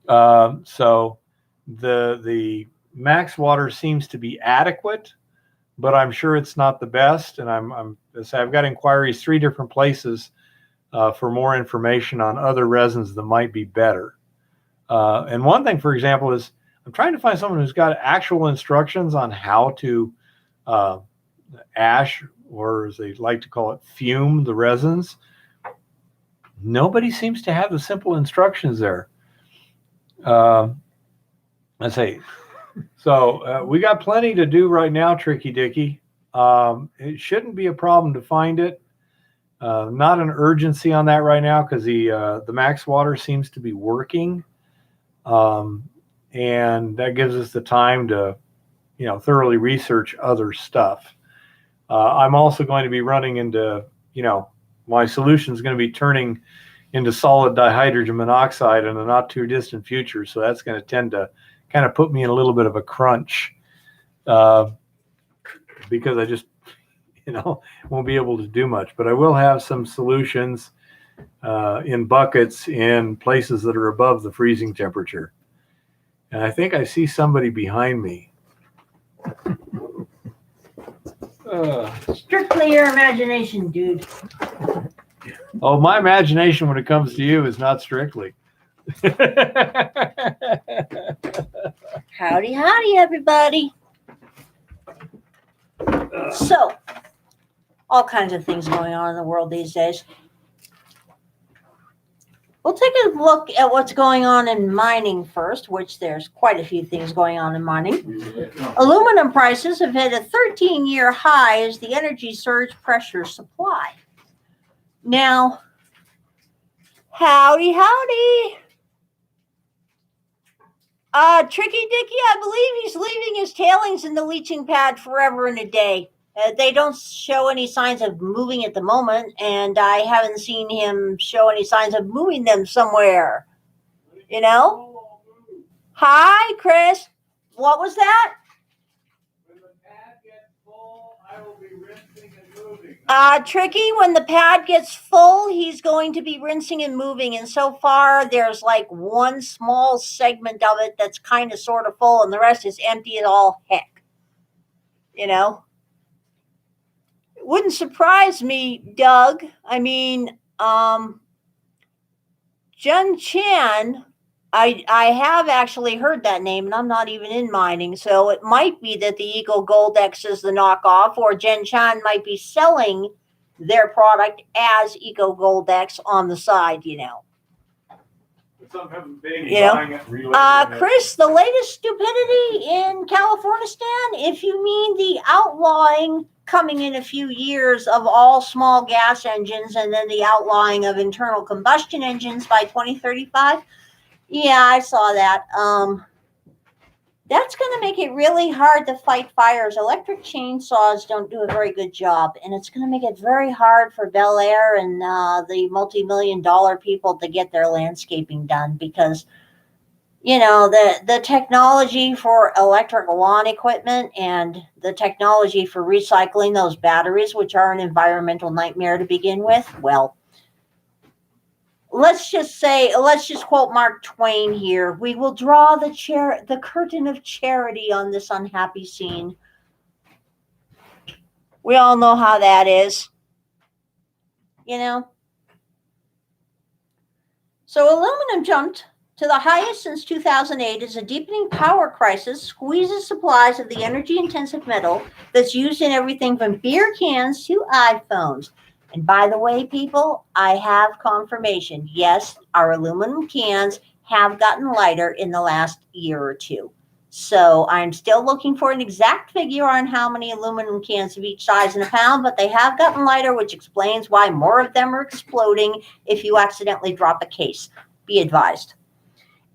So the Max Water seems to be adequate, but I'm sure it's not the best. And I've got inquiries 3 different places for more information on other resins that might be better. And one thing, for example, is I'm trying to find someone who's got actual instructions on how to ash, or as they like to call it, fume the resins. Nobody seems to have the simple instructions there. Let's see. So we got plenty to do right now, Tricky Dicky. It shouldn't be a problem to find it. Not an urgency on that right now because the Max Water seems to be working. And that gives us the time to, thoroughly research other stuff. I'm also going to be running into, my solution is going to be turning into solid dihydrogen monoxide in a not too distant future. So that's going to tend to kind of put me in a little bit of a crunch because I just, won't be able to do much. But I will have some solutions in buckets in places that are above the freezing temperature. And I think I see somebody behind me. Strictly your imagination, dude. Oh, my imagination when it comes to you is not strictly. Howdy, everybody. So, all kinds of things going on in the world these days. We'll take a look at what's going on in mining first, which there's quite a few things going on in mining. Aluminum prices have hit a 13-year high as the energy surge pressures supply. Now, howdy. Tricky Dicky, I believe he's leaving his tailings in the leaching pad forever and a day. They don't show any signs of moving at the moment, and I haven't seen him show any signs of moving them somewhere. Hi, Chris. What was that? When the pad gets full, I will be rinsing and moving. Tricky, when the pad gets full, he's going to be rinsing and moving. And so far, there's like one small segment of it that's kind of sort of full, and the rest is empty as all heck. It wouldn't surprise me, Doug. I mean, Jun Chan, I have actually heard that name, and I'm not even in mining, so it might be that the Eagle Gold X is the knockoff, or Jen Chan might be selling their product as Eco Gold X on the side, Some have a baby You know, buying it, relabeling it. Chris, the latest stupidity in Californistan, if you mean the outlawing coming in a few years of all small gas engines and then the outlawing of internal combustion engines by 2035. Yeah, I saw that. That's going to make it really hard to fight fires. Electric chainsaws don't do a very good job, and it's going to make it very hard for Bel Air and the multi-million-dollar people to get their landscaping done because, you know, the technology for electric lawn equipment and the technology for recycling those batteries, which are an environmental nightmare to begin with, well, let's just quote Mark Twain here. We will draw the curtain of charity on this unhappy scene. We all know how that is, you know. So aluminum jumped to the highest since 2008 as a deepening power crisis squeezes supplies of the energy-intensive metal that's used in everything from beer cans to iPhones. And by the way, people, I have confirmation. Yes, our aluminum cans have gotten lighter in the last year or two. So I'm still looking for an exact figure on how many aluminum cans of each size in a pound, but they have gotten lighter, which explains why more of them are exploding if you accidentally drop a case. Be advised.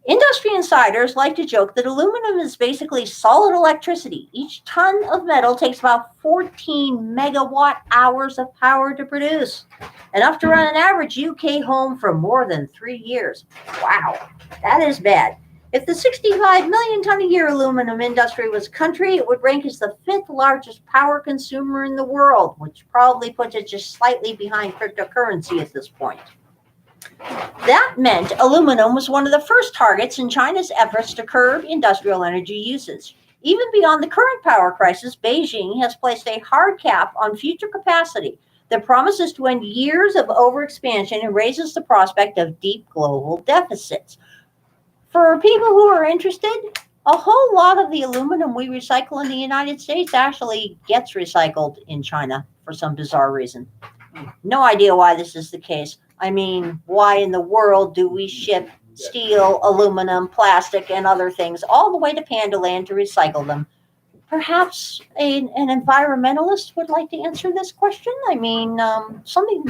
Industry insiders like to joke that aluminum is basically solid electricity. Each ton of metal takes about 14 megawatt hours of power to produce, enough to run an average UK home for more than 3 years. Wow, that is bad. If the 65 million ton a year aluminum industry was a country, it would rank as the 5th largest power consumer in the world, which probably puts it just slightly behind cryptocurrency at this point. That meant aluminum was one of the first targets in China's efforts to curb industrial energy usage. Even beyond the current power crisis, Beijing has placed a hard cap on future capacity that promises to end years of overexpansion and raises the prospect of deep global deficits. For people who are interested, a whole lot of the aluminum we recycle in the United States actually gets recycled in China for some bizarre reason. No idea why this is the case. I mean, why in the world do we ship steel, aluminum, plastic, and other things all the way to Panda Land to recycle them? Perhaps an environmentalist would like to answer this question. I mean, something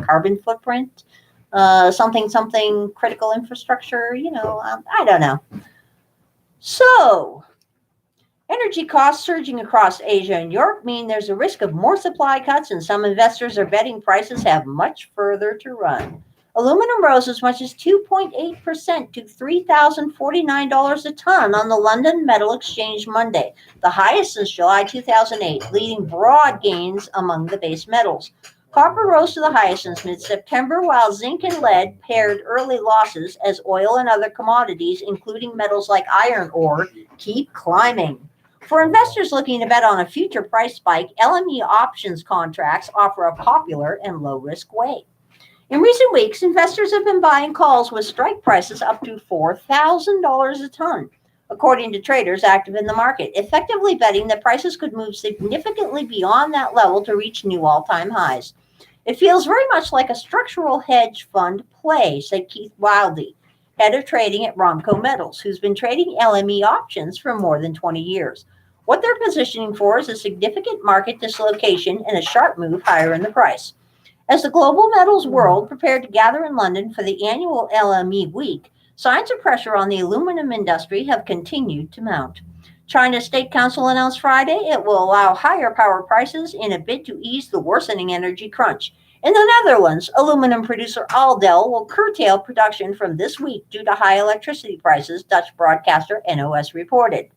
carbon footprint, something critical infrastructure, you know, I don't know. So, energy costs surging across Asia and Europe mean there's a risk of more supply cuts, and some investors are betting prices have much further to run. Aluminum rose as much as 2.8% to $3,049 a ton on the London Metal Exchange Monday, the highest since July 2008, leading broad gains among the base metals. Copper rose to the highest since mid-September, while zinc and lead paired early losses as oil and other commodities, including metals like iron ore, keep climbing. For investors looking to bet on a future price spike, LME options contracts offer a popular and low-risk way. In recent weeks, investors have been buying calls with strike prices up to $4,000 a ton, according to traders active in the market, effectively betting that prices could move significantly beyond that level to reach new all-time highs. It feels very much like a structural hedge fund play, said Keith Wildey, head of trading at Romco Metals, who's been trading LME options for more than 20 years. What they're positioning for is a significant market dislocation and a sharp move higher in the price. As the global metals world prepared to gather in London for the annual LME week, signs of pressure on the aluminum industry have continued to mount. China's State Council announced Friday it will allow higher power prices in a bid to ease the worsening energy crunch. In the Netherlands, aluminum producer Aldel will curtail production from this week due to high electricity prices, Dutch broadcaster NOS reported.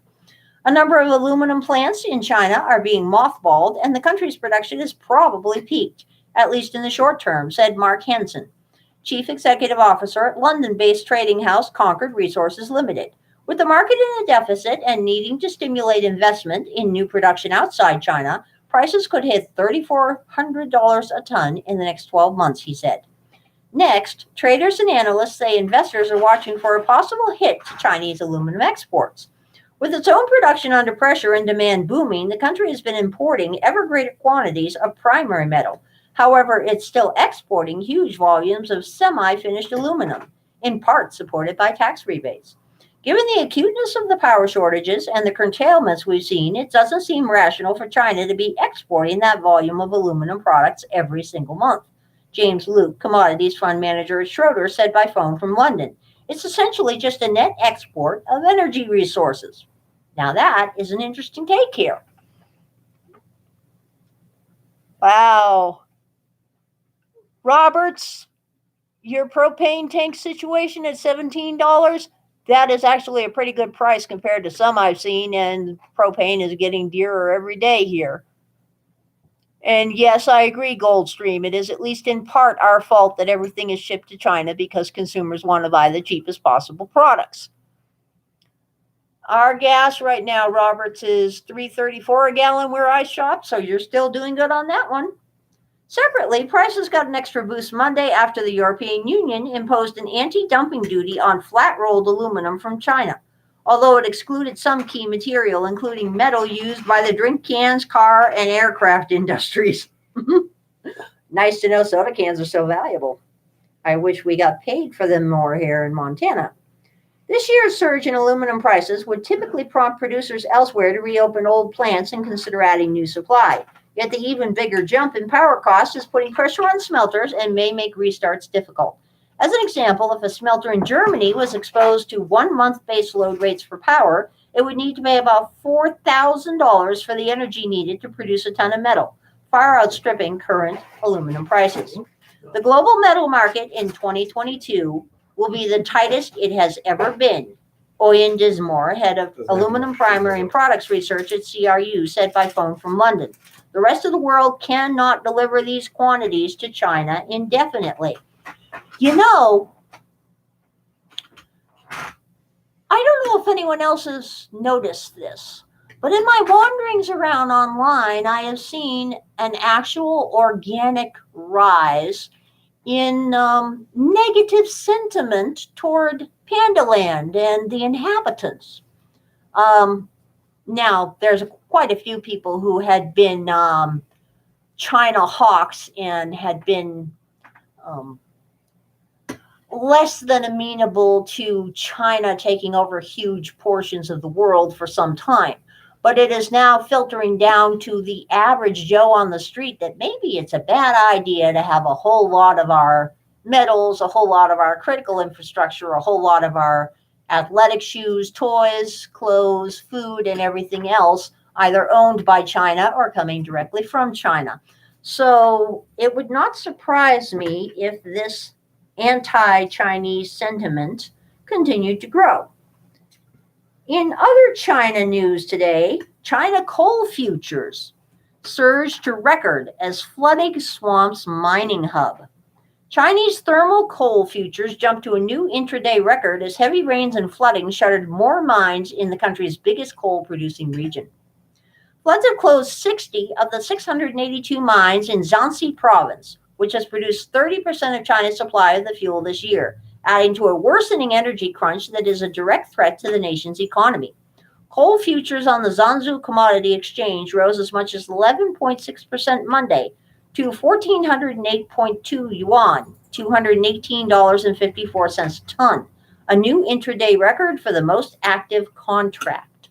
A number of aluminum plants in China are being mothballed, and the country's production is probably peaked, at least in the short term, said Mark Henson, Chief Executive Officer at London-based trading house Concord Resources Limited. With the market in a deficit and needing to stimulate investment in new production outside China, prices could hit $3,400 a ton in the next 12 months, he said. Next, traders and analysts say investors are watching for a possible hit to Chinese aluminum exports. With its own production under pressure and demand booming, the country has been importing ever greater quantities of primary metal. However, it's still exporting huge volumes of semi-finished aluminum. in part supported by tax rebates. Given the acuteness of the power shortages and the curtailments we've seen, it doesn't seem rational for China to be exporting that volume of aluminum products every single month. James Luke, commodities fund manager at Schroeder, said by phone from London. It's essentially just a net export of energy resources. Now that is an interesting take here. Wow. Roberts, your propane tank situation at $17, that is actually a pretty good price compared to some I've seen, and propane is getting dearer every day here. And yes, I agree, Goldstream. It is at least in part our fault that everything is shipped to China because consumers want to buy the cheapest possible products. Our gas right now, Roberts, is $3.34 a gallon where I shop, so you're still doing good on that one. Separately, prices got an extra boost Monday after the European Union imposed an anti-dumping duty on flat-rolled aluminum from China, although it excluded some key material, including metal used by the drink cans, car, and aircraft industries. Nice to know soda cans are so valuable. I wish we got paid for them more here in Montana. This year's surge in aluminum prices would typically prompt producers elsewhere to reopen old plants and consider adding new supply. Yet the even bigger jump in power costs is putting pressure on smelters and may make restarts difficult. As an example, if a smelter in Germany was exposed to 1 month base load rates for power, it would need to pay about $4,000 for the energy needed to produce a ton of metal, far outstripping current aluminum prices. The global metal market in 2022 will be the tightest it has ever been, Oyen Dismore, head of aluminum primary and products research at CRU, said by phone from London. The rest of the world cannot deliver these quantities to China indefinitely. You know, I don't know if anyone else has noticed this, but in my wanderings around online, I have seen an actual organic rise in negative sentiment toward Pandaland and the inhabitants. Now, there's quite a few people who had been China hawks and had been less than amenable to China taking over huge portions of the world for some time. But it is now filtering down to the average Joe on the street that maybe it's a bad idea to have a whole lot of our metals, a whole lot of our critical infrastructure, a whole lot of our athletic shoes, toys, clothes, food, and everything else either owned by China or coming directly from China. So it would not surprise me if this anti-Chinese sentiment continued to grow. In other China news today, China coal futures surged to record as flooding swamps mining hub. Chinese thermal coal futures jumped to a new intraday record as heavy rains and flooding shuttered more mines in the country's biggest coal-producing region. Floods have closed 60 of the 682 mines in Jiangxi province, which has produced 30% of China's supply of the fuel this year, adding to a worsening energy crunch that is a direct threat to the nation's economy. Coal futures on the Zhanzhou Commodity Exchange rose as much as 11.6% Monday to 1,408.2 yuan, $218.54 a ton, a new intraday record for the most active contract.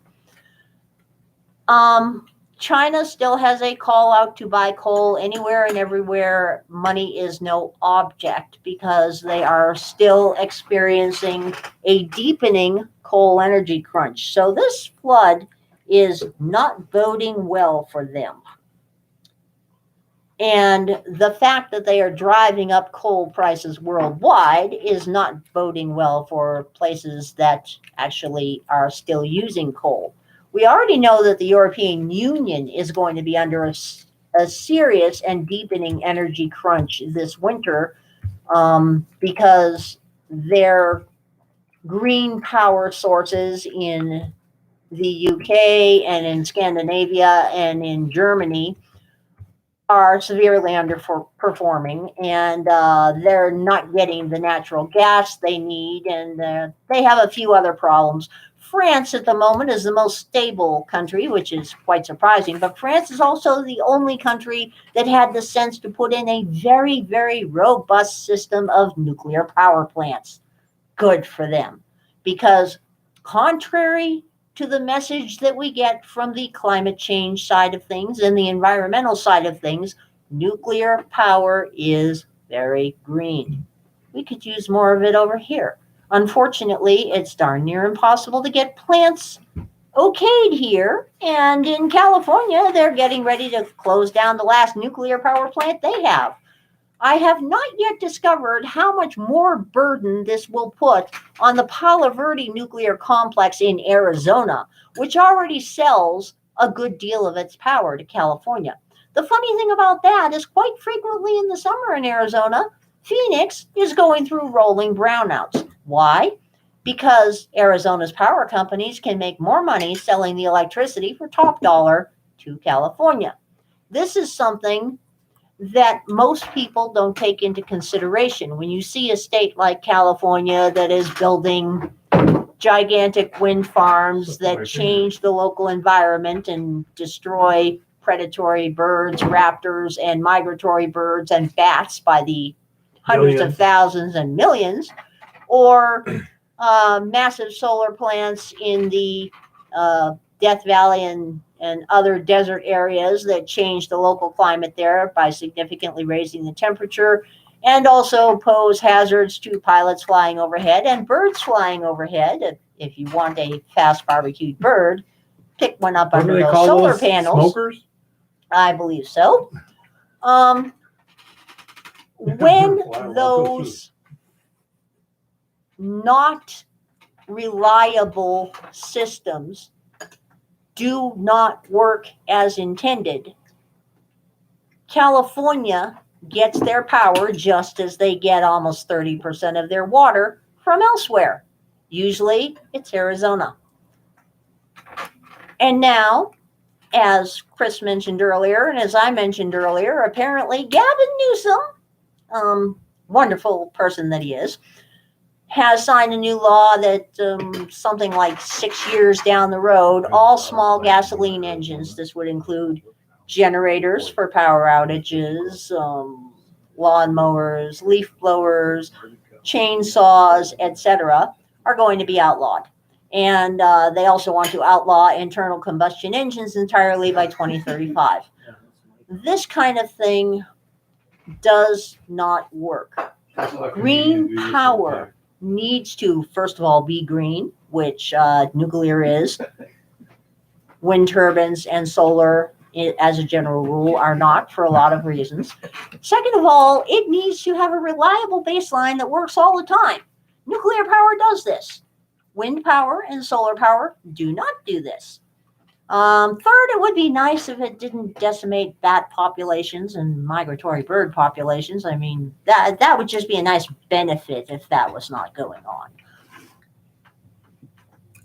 China still has a call out to buy coal anywhere and everywhere. Money is no object because they are still experiencing a deepening coal energy crunch. So this flood is not boding well for them. And the fact that they are driving up coal prices worldwide is not boding well for places that actually are still using coal. We already know that the European Union is going to be under a serious and deepening energy crunch this winter because their green power sources in the UK and in Scandinavia and in Germany are severely underperforming, and they're not getting the natural gas they need, and they have a few other problems. France at the moment is the most stable country, which is quite surprising, but France is also the only country that had the sense to put in a very, very robust system of nuclear power plants. good for them, because contrary to the message that we get from the climate change side of things and the environmental side of things, nuclear power is very green. We could use more of it over here. Unfortunately, it's darn near impossible to get plants okayed here. And in California, they're getting ready to close down the last nuclear power plant they have. I have not yet discovered how much more burden this will put on the Palo Verde nuclear complex in Arizona, which already sells a good deal of its power to California. The funny thing about that is quite frequently in the summer in Arizona, Phoenix is going through rolling brownouts. Why? Because Arizona's power companies can make more money selling the electricity for top dollar to California. This is something that most people don't take into consideration. When you see a state like California that is building gigantic wind farms that change the local environment and destroy predatory birds, raptors, and migratory birds and bats by the hundreds of thousands and millions, or massive solar plants in the Death Valley and other desert areas that change the local climate there by significantly raising the temperature, and also pose hazards to pilots flying overhead and birds flying overhead. If you want a fast barbecued bird, pick one up under those solar panels. Smokers? I believe so. When those not reliable systems do not work as intended, California gets their power just as they get almost 30% of their water from elsewhere. Usually it's Arizona. And now, as Chris mentioned earlier, and as I mentioned earlier, apparently Gavin Newsom, wonderful person that he is, has signed a new law that something like 6 years down the road, all small gasoline engines, this would include generators for power outages, lawnmowers, leaf blowers, chainsaws, etc., are going to be outlawed. And they also want to outlaw internal combustion engines entirely by 2035. This kind of thing does not work. Green power needs to, first of all, be green, which nuclear is. Wind turbines and solar, as a general rule, are not, for a lot of reasons. Second of all, it needs to have a reliable baseline that works all the time. Nuclear power does this. Wind power and solar power do not do this. Third, it would be nice if it didn't decimate bat populations and migratory bird populations. I mean, that would just be a nice benefit if that was not going on.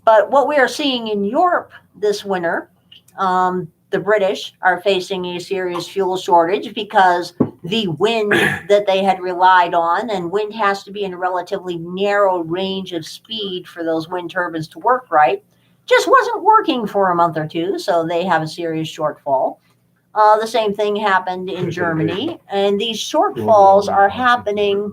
But what we are seeing in Europe this winter, the British are facing a serious fuel shortage because the wind that they had relied on, and wind has to be in a relatively narrow range of speed for those wind turbines to work right, just wasn't working for a month or two, so they have a serious shortfall. The same thing happened in Germany, and these shortfalls are happening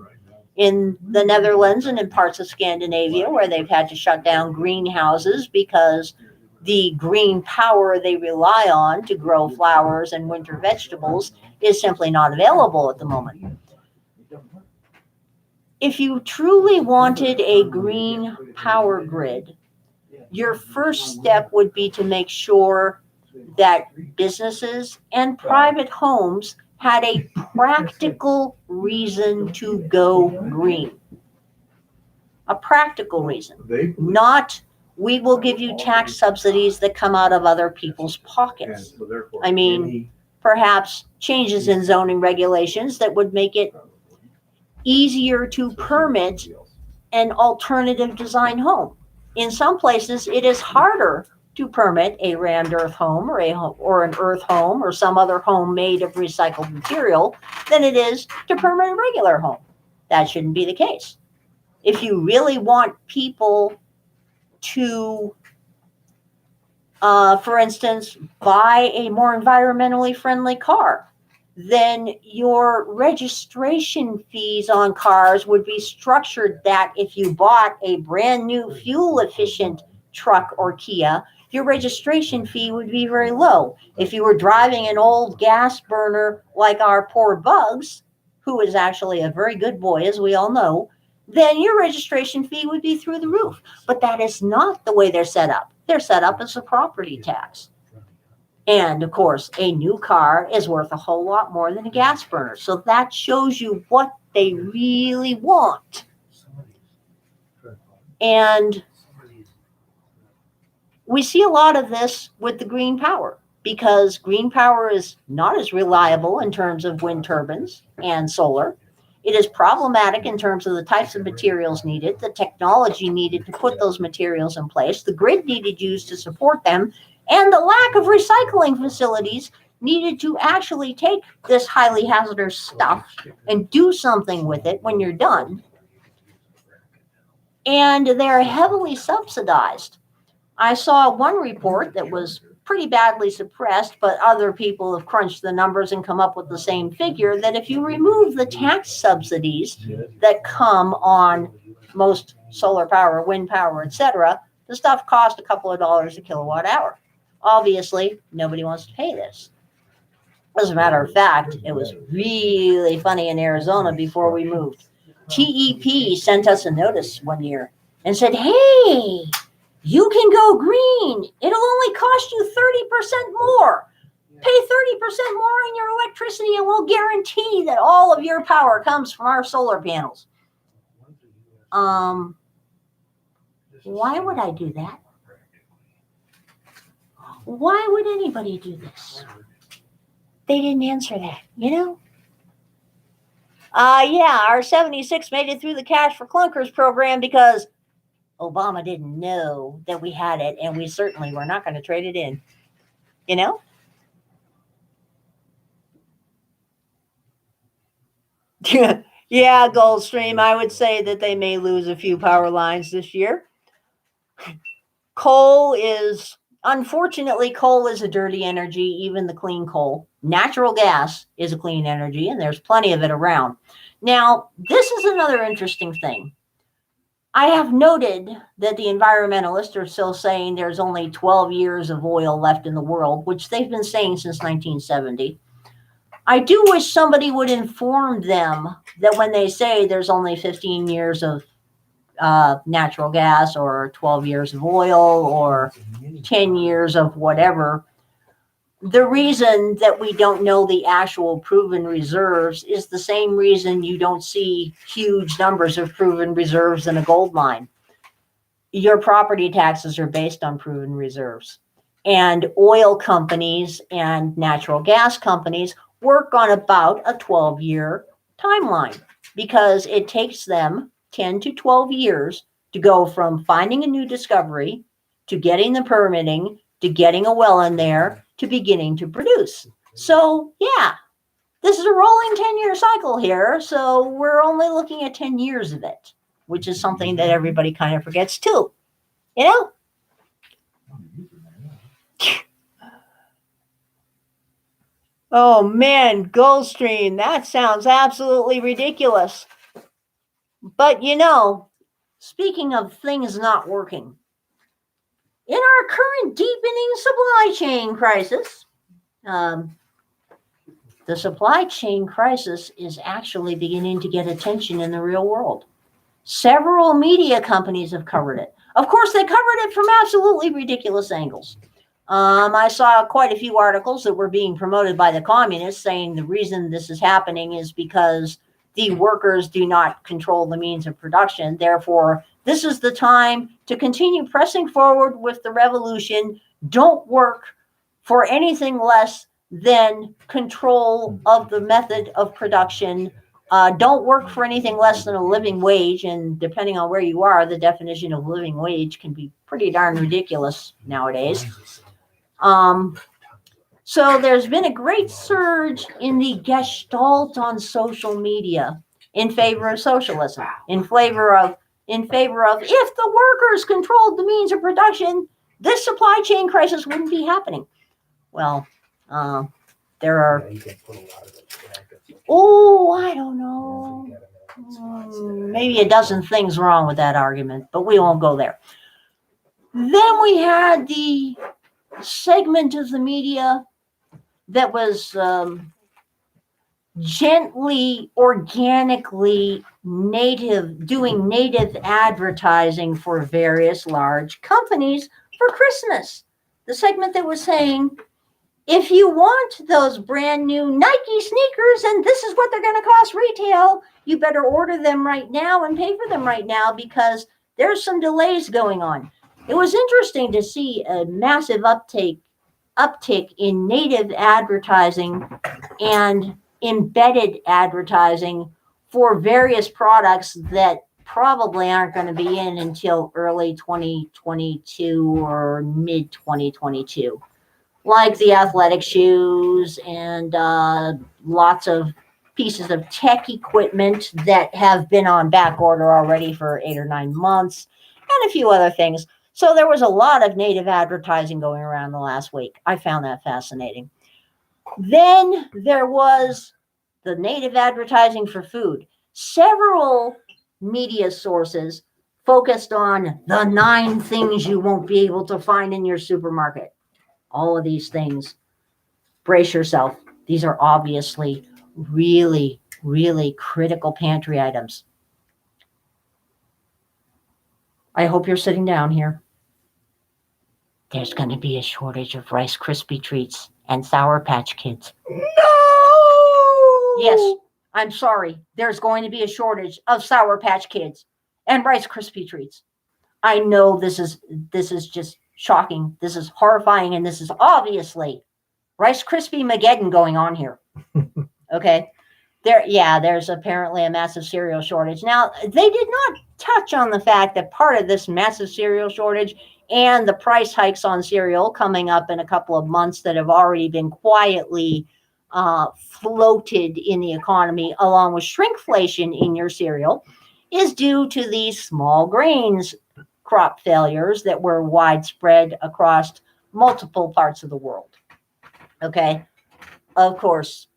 in the Netherlands and in parts of Scandinavia, where they've had to shut down greenhouses because the green power they rely on to grow flowers and winter vegetables is simply not available at the moment. If you truly wanted a green power grid, your first step would be to make sure that businesses and private homes had a practical reason to go green. A practical reason. Not, we will give you tax subsidies that come out of other people's pockets. I mean, perhaps changes in zoning regulations that would make it easier to permit an alternative design home. In some places, it is harder to permit a rammed earth home or an earth home or some other home made of recycled material than it is to permit a regular home. That shouldn't be the case. If you really want people to, for instance, buy a more environmentally friendly car, then your registration fees on cars would be structured that if you bought a brand new fuel efficient truck or Kia, your registration fee would be very low. If you were driving an old gas burner like our poor Bugs, who is actually a very good boy, as we all know, then your registration fee would be through the roof. But that is not the way they're set up. They're set up as a property tax. And of course, a new car is worth a whole lot more than a gas burner. So that shows you what they really want. And we see a lot of this with the green power, because green power is not as reliable in terms of wind turbines and solar. It is problematic in terms of the types of materials needed, the technology needed to put those materials in place, the grid needed used to support them, and the lack of recycling facilities needed to actually take this highly hazardous stuff and do something with it when you're done. And they're heavily subsidized. I saw one report that was pretty badly suppressed, but other people have crunched the numbers and come up with the same figure, that if you remove the tax subsidies that come on most solar power, wind power, etc., the stuff costs a couple of dollars a kilowatt hour. Obviously, nobody wants to pay this. As a matter of fact, it was really funny in Arizona before we moved. TEP sent us a notice one year and said, hey, you can go green. It'll only cost you 30% more. Pay 30% more on your electricity and we'll guarantee that all of your power comes from our solar panels. Why would I do that? Why would anybody do this? They didn't answer that, you know? Yeah, our 76 made it through the Cash for Clunkers program because Obama didn't know that we had it, and we certainly were not going to trade it in, you know? Yeah, Goldstream, I would say that they may lose a few power lines this year. Unfortunately, coal is a dirty energy, even the clean coal. Natural gas is a clean energy, and there's plenty of it around. Now, this is another interesting thing. I have noted that the environmentalists are still saying there's only 12 years of oil left in the world, which they've been saying since 1970. I do wish somebody would inform them that when they say there's only 15 years of natural gas or 12 years of oil or 10 years of whatever, the reason that we don't know the actual proven reserves is the same reason you don't see huge numbers of proven reserves in a gold mine. Your property taxes are based on proven reserves. And oil companies and natural gas companies work on about a 12-year timeline because it takes them 10 to 12 years to go from finding a new discovery to getting the permitting to getting a well in there to beginning to produce. So yeah, this is a rolling 10-year cycle here. So we're only looking at 10 years of it, which is something that everybody kind of forgets too, you know? Oh man, Goldstream, that sounds absolutely ridiculous. But you know, speaking of things not working, in our current deepening supply chain crisis, the supply chain crisis is actually beginning to get attention in the real world. Several media companies have covered it. Of course, they covered it from absolutely ridiculous angles. I saw quite a few articles that were being promoted by the communists saying the reason this is happening is because the workers do not control the means of production. Therefore, this is the time to continue pressing forward with the revolution. Don't work for anything less than control of the method of production. Don't work for anything less than a living wage. And depending on where you are, the definition of living wage can be pretty darn ridiculous nowadays. So there's been a great surge in the gestalt on social media in favor of socialism, in favor of if the workers controlled the means of production, this supply chain crisis wouldn't be happening. Well, there are, Yeah, you can put a lot of it back. oh, I don't know, maybe a dozen things wrong with that argument, but we won't go there. Then we had the segment of the media that was gently, organically doing native advertising for various large companies for Christmas. The segment that was saying, if you want those brand new Nike sneakers and this is what they're going to cost retail, you better order them right now and pay for them right now because there's some delays going on. It was interesting to see a massive uptick in native advertising and embedded advertising for various products that probably aren't going to be in until early 2022 or mid 2022, like the athletic shoes and lots of pieces of tech equipment that have been on back order already for 8 or 9 months, and a few other things. So there was a lot of native advertising going around the last week. I found that fascinating. Then there was the native advertising for food. Several media sources focused on the 9 things you won't be able to find in your supermarket. All of these things, brace yourself. These are obviously really, really critical pantry items. I hope you're sitting down here. There's going to be a shortage of Rice Krispie treats and Sour Patch Kids. No! Yes, I'm sorry. There's going to be a shortage of Sour Patch Kids and Rice Krispie treats. I know this is just shocking. This is horrifying, and this is obviously Rice Krispie Mageddon going on here. Okay. There's apparently a massive cereal shortage. Now, they did not touch on the fact that part of this massive cereal shortage and the price hikes on cereal coming up in a couple of months that have already been quietly floated in the economy, along with shrinkflation in your cereal, is due to these small grains crop failures that were widespread across multiple parts of the world. Okay. Of course,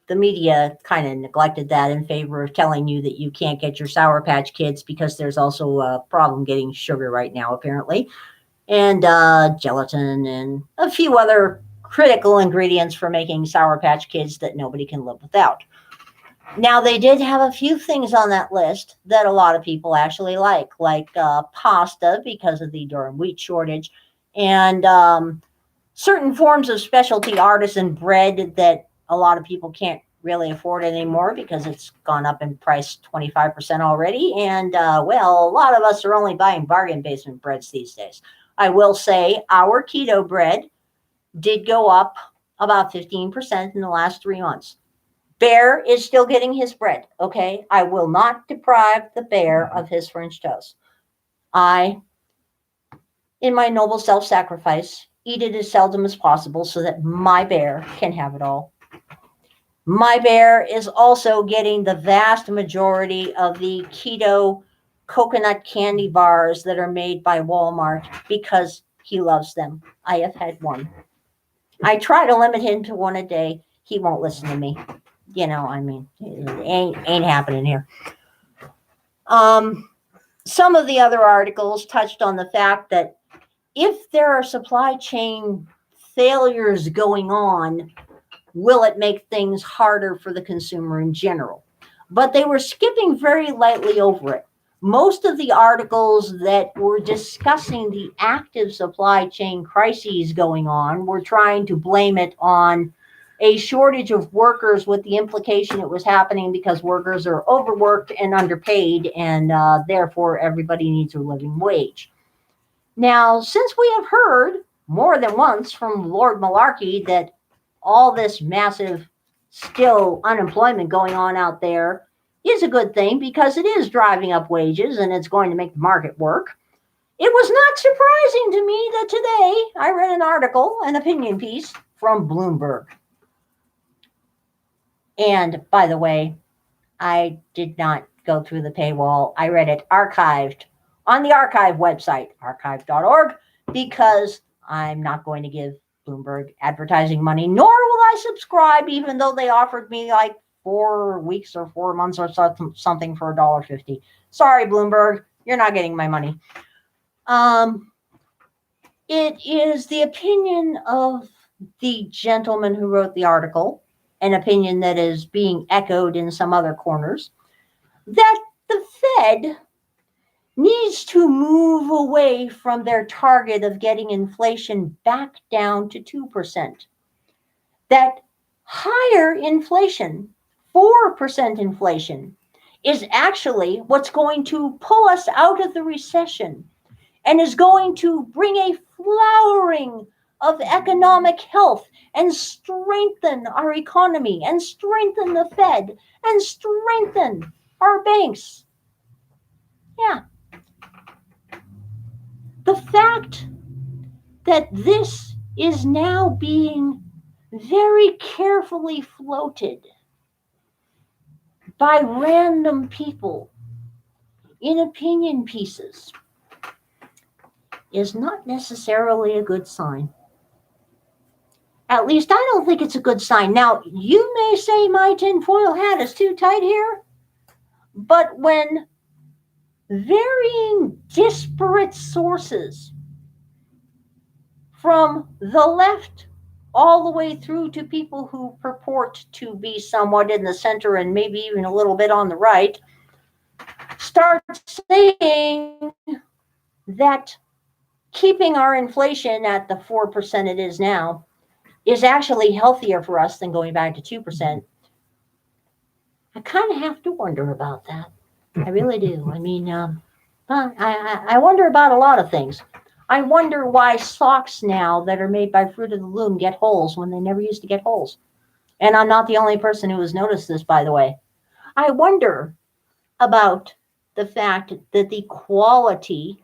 the media kind of neglected that in favor of telling you that you can't get your Sour Patch Kids because there's also a problem getting sugar right now, apparently, and gelatin and a few other critical ingredients for making Sour Patch Kids that nobody can live without. Now, they did have a few things on that list that a lot of people actually like pasta because of the durum wheat shortage, and certain forms of specialty artisan bread that a lot of people can't really afford anymore because it's gone up in price 25% already. And, a lot of us are only buying bargain basement breads these days. I will say our keto bread did go up about 15% in the last 3 months. Bear is still getting his bread, okay? I will not deprive the bear of his French toast. I, in my noble self-sacrifice, eat it as seldom as possible so that my bear can have it all. My bear is also getting the vast majority of the keto coconut candy bars that are made by Walmart because he loves them. I have had one. I try to limit him to one a day. He won't listen to me. You know, I mean, it ain't happening here. Some of the other articles touched on the fact that if there are supply chain failures going on, will it make things harder for the consumer in general? But they were skipping very lightly over it. Most of the articles that were discussing the active supply chain crises going on were trying to blame it on a shortage of workers, with the implication it was happening because workers are overworked and underpaid, and therefore everybody needs a living wage. Now, since we have heard more than once from Lord Malarkey that all this massive still unemployment going on out there is a good thing because it is driving up wages and it's going to make the market work, it was not surprising to me that today I read an article, an opinion piece from Bloomberg. And by the way, I did not go through the paywall. I read it archived on the archive website, archive.org, because I'm not going to give Bloomberg advertising money, nor will I subscribe, even though they offered me like 4 weeks or 4 months or something for $1.50. Sorry, Bloomberg, you're not getting my money. It is the opinion of the gentleman who wrote the article, an opinion that is being echoed in some other corners, that the Fed needs to move away from their target of getting inflation back down to 2%. That higher inflation, 4% inflation, is actually what's going to pull us out of the recession and is going to bring a flowering of economic health and strengthen our economy and strengthen the Fed and strengthen our banks. Yeah. The fact that this is now being very carefully floated by random people in opinion pieces is not necessarily a good sign. At least I don't think it's a good sign. Now, you may say my tinfoil hat is too tight here, but when varying disparate sources from the left all the way through to people who purport to be somewhat in the center and maybe even a little bit on the right start saying that keeping our inflation at the 4% it is now is actually healthier for us than going back to 2%. I kind of have to wonder about that. I really do. I mean, I wonder about a lot of things. I wonder why socks now that are made by Fruit of the Loom get holes when they never used to get holes. And I'm not the only person who has noticed this, by the way. I wonder about the fact that the quality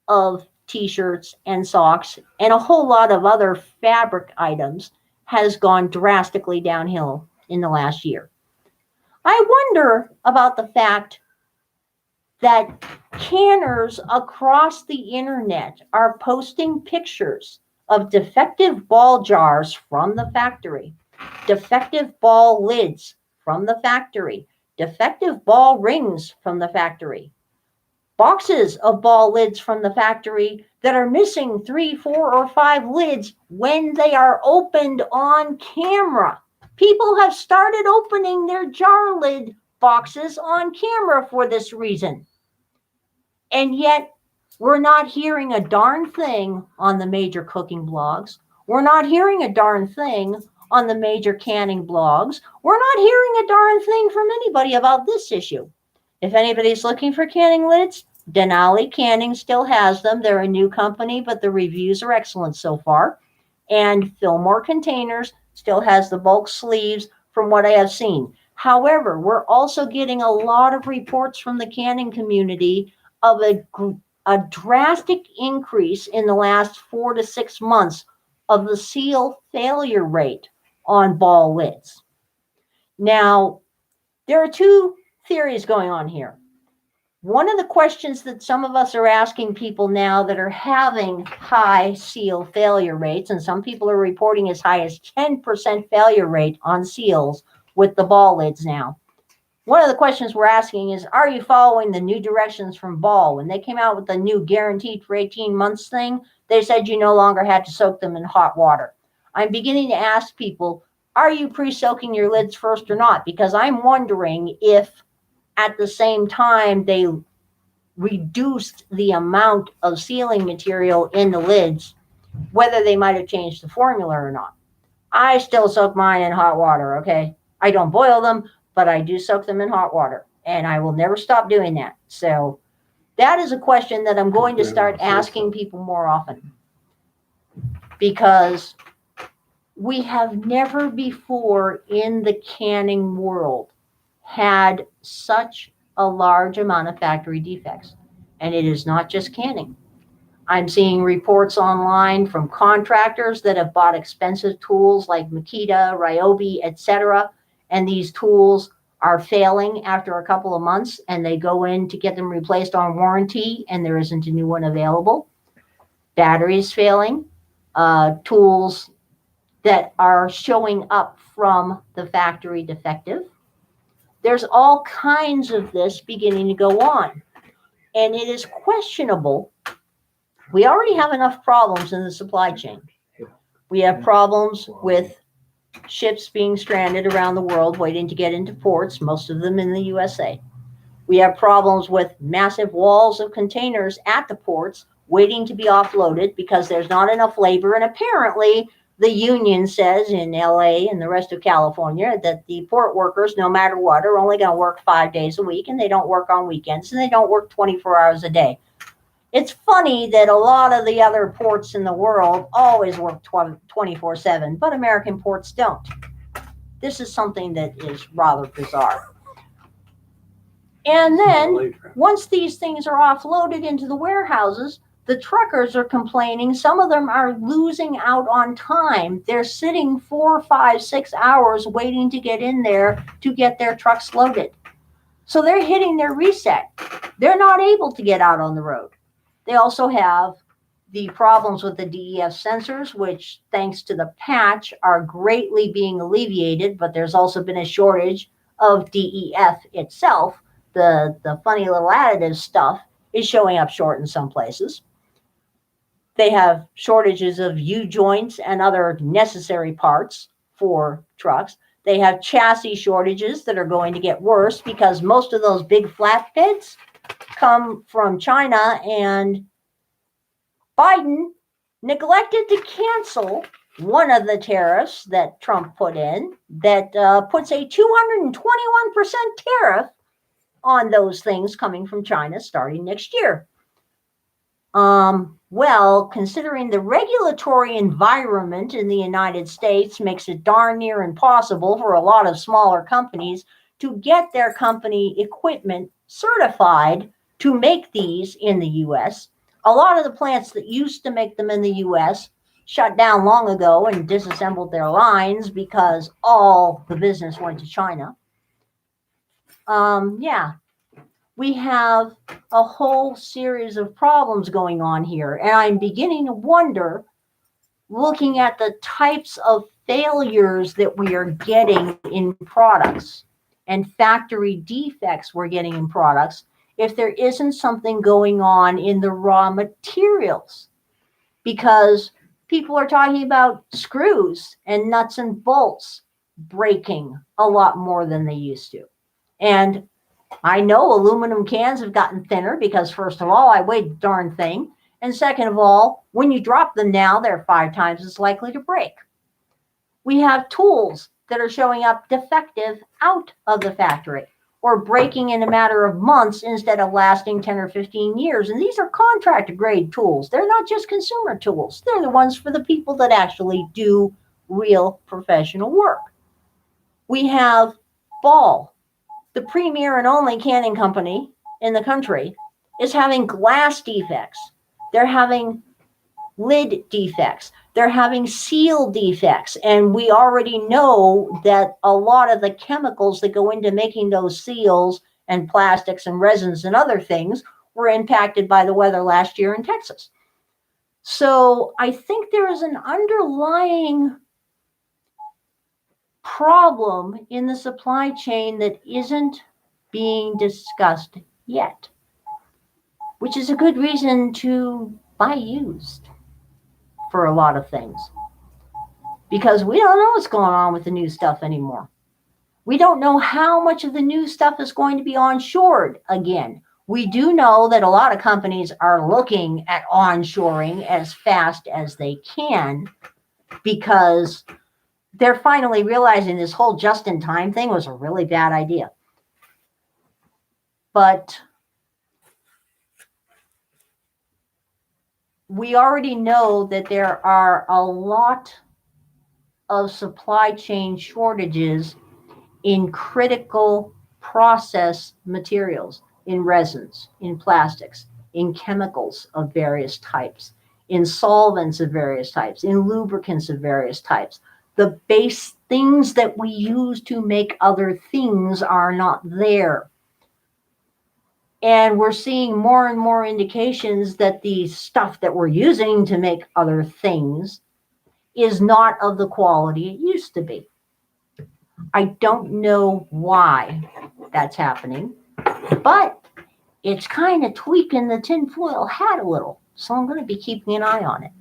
of t-shirts and socks and a whole lot of other fabric items has gone drastically downhill in the last year. I wonder about the fact that canners across the internet are posting pictures of defective ball jars from the factory, defective ball lids from the factory, defective ball rings from the factory, boxes of ball lids from the factory that are missing 3, 4, or 5 lids when they are opened on camera. People have started opening their jar lid boxes on camera for this reason. And yet, we're not hearing a darn thing on the major cooking blogs. We're not hearing a darn thing on the major canning blogs. We're not hearing a darn thing from anybody about this issue. If anybody's looking for canning lids, Denali Canning still has them. They're a new company, but the reviews are excellent so far. And Fillmore Containers still has the bulk sleeves from what I have seen. However, we're also getting a lot of reports from the canning community of a drastic increase in the last 4 to 6 months of the seal failure rate on ball lids. Now, there are 2 theories going on here. One of the questions that some of us are asking people now that are having high seal failure rates, and some people are reporting as high as 10% failure rate on seals with the ball lids now. One of the questions we're asking is, are you following the new directions from Ball? When they came out with the new guaranteed for 18 months thing, they said you no longer had to soak them in hot water. I'm beginning to ask people, are you pre-soaking your lids first or not? Because I'm wondering if at the same time they reduced the amount of sealing material in the lids, whether they might have changed the formula or not. I still soak mine in hot water, okay? I don't boil them, but I do soak them in hot water, and I will never stop doing that. So that is a question that I'm going to start asking people more often, because we have never before in the canning world had such a large amount of factory defects. And it is not just canning. I'm seeing reports online from contractors that have bought expensive tools like Makita, Ryobi, etc. And these tools are failing after a couple of months, and they go in to get them replaced on warranty, and there isn't a new one available. Batteries failing, tools that are showing up from the factory defective. There's all kinds of this beginning to go on. And it is questionable. We already have enough problems in the supply chain. We have problems with ships being stranded around the world waiting to get into ports, most of them in the USA. We have problems with massive walls of containers at the ports waiting to be offloaded because there's not enough labor. And apparently, the union says in LA and the rest of California that the port workers, no matter what, are only going to work 5 days a week, and they don't work on weekends, and they don't work 24 hours a day. It's funny that a lot of the other ports in the world always work 24/7, but American ports don't. This is something that is rather bizarre. And then once these things are offloaded into the warehouses, the truckers are complaining. Some of them are losing out on time. They're sitting 4, 5, 6 hours waiting to get in there to get their trucks loaded. So they're hitting their reset. They're not able to get out on the road. They also have the problems with the DEF sensors, which, thanks to the patch, are greatly being alleviated, but there's also been a shortage of DEF itself. The funny little additive stuff is showing up short in some places. They have shortages of U-joints and other necessary parts for trucks. They have chassis shortages that are going to get worse because most of those big flatbeds come from China, and Biden neglected to cancel one of the tariffs that Trump put in that puts a 221% tariff on those things coming from China starting next year. Well, considering the regulatory environment in the United States makes it darn near impossible for a lot of smaller companies to get their company equipment certified to make these in the U.S. A lot of the plants that used to make them in the U.S. shut down long ago and disassembled their lines because all the business went to China. We have a whole series of problems going on here. And I'm beginning to wonder, looking at the types of failures that we are getting in products and factory defects we're getting in products, if there isn't something going on in the raw materials. Because people are talking about screws and nuts and bolts breaking a lot more than they used to. And I know aluminum cans have gotten thinner because, first of all, I weighed the darn thing. And second of all, when you drop them now, they're 5 times as likely to break. We have tools that are showing up defective out of the factory or breaking in a matter of months instead of lasting 10 or 15 years. And these are contract grade tools. They're not just consumer tools. They're the ones for the people that actually do real professional work. We have Ball. The premier and only canning company in the country is having glass defects. They're having lid defects. They're having seal defects. And we already know that a lot of the chemicals that go into making those seals and plastics and resins and other things were impacted by the weather last year in Texas. So I think there is an underlying problem in the supply chain that isn't being discussed yet, which is a good reason to buy used for a lot of things, because we don't know what's going on with the new stuff anymore. We don't know how much of the new stuff is going to be onshored again. We do know that a lot of companies are looking at onshoring as fast as they can because they're finally realizing this whole just-in-time thing was a really bad idea. But we already know that there are a lot of supply chain shortages in critical process materials, in resins, in plastics, in chemicals of various types, in solvents of various types, in lubricants of various types. The base things that we use to make other things are not there. And we're seeing more and more indications that the stuff that we're using to make other things is not of the quality it used to be. I don't know why that's happening, but it's kind of tweaking the tinfoil hat a little. So I'm going to be keeping an eye on it.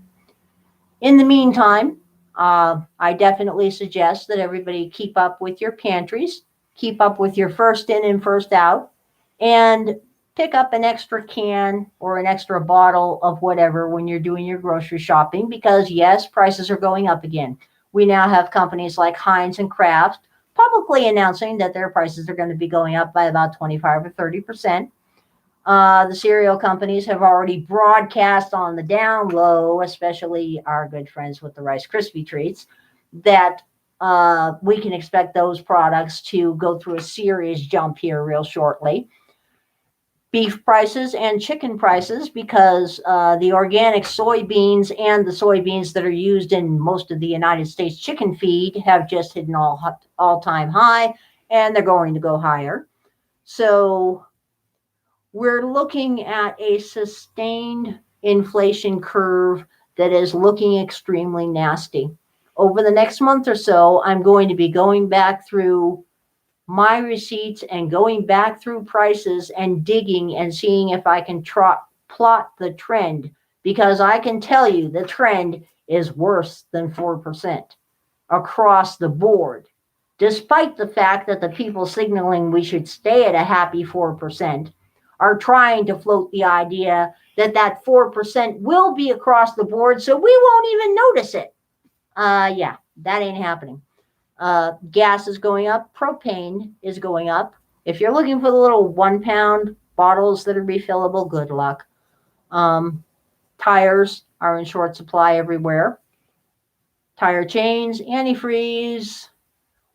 In the meantime, I definitely suggest that everybody keep up with your pantries, keep up with your first in and first out, and pick up an extra can or an extra bottle of whatever when you're doing your grocery shopping, because yes, prices are going up again. We now have companies like Heinz and Kraft publicly announcing that their prices are going to be going up by about 25 or 30%. The cereal companies have already broadcast on the down low, especially our good friends with the Rice Krispie treats, that we can expect those products to go through a serious jump here real shortly. Beef prices and chicken prices, because the organic soybeans and the soybeans that are used in most of the United States chicken feed have just hit an all-time high, and they're going to go higher. So we're looking at a sustained inflation curve that is looking extremely nasty. Over the next month or so, I'm going to be going back through my receipts and going back through prices and digging and seeing if I can plot the trend, because I can tell you the trend is worse than 4% across the board, despite the fact that the people signaling we should stay at a happy 4% are trying to float the idea that that 4% will be across the board, so we won't even notice it. Yeah, that ain't happening. Gas is going up. Propane is going up. If you're looking for the little 1 pound bottles that are refillable, good luck. Tires are in short supply everywhere. Tire chains, antifreeze,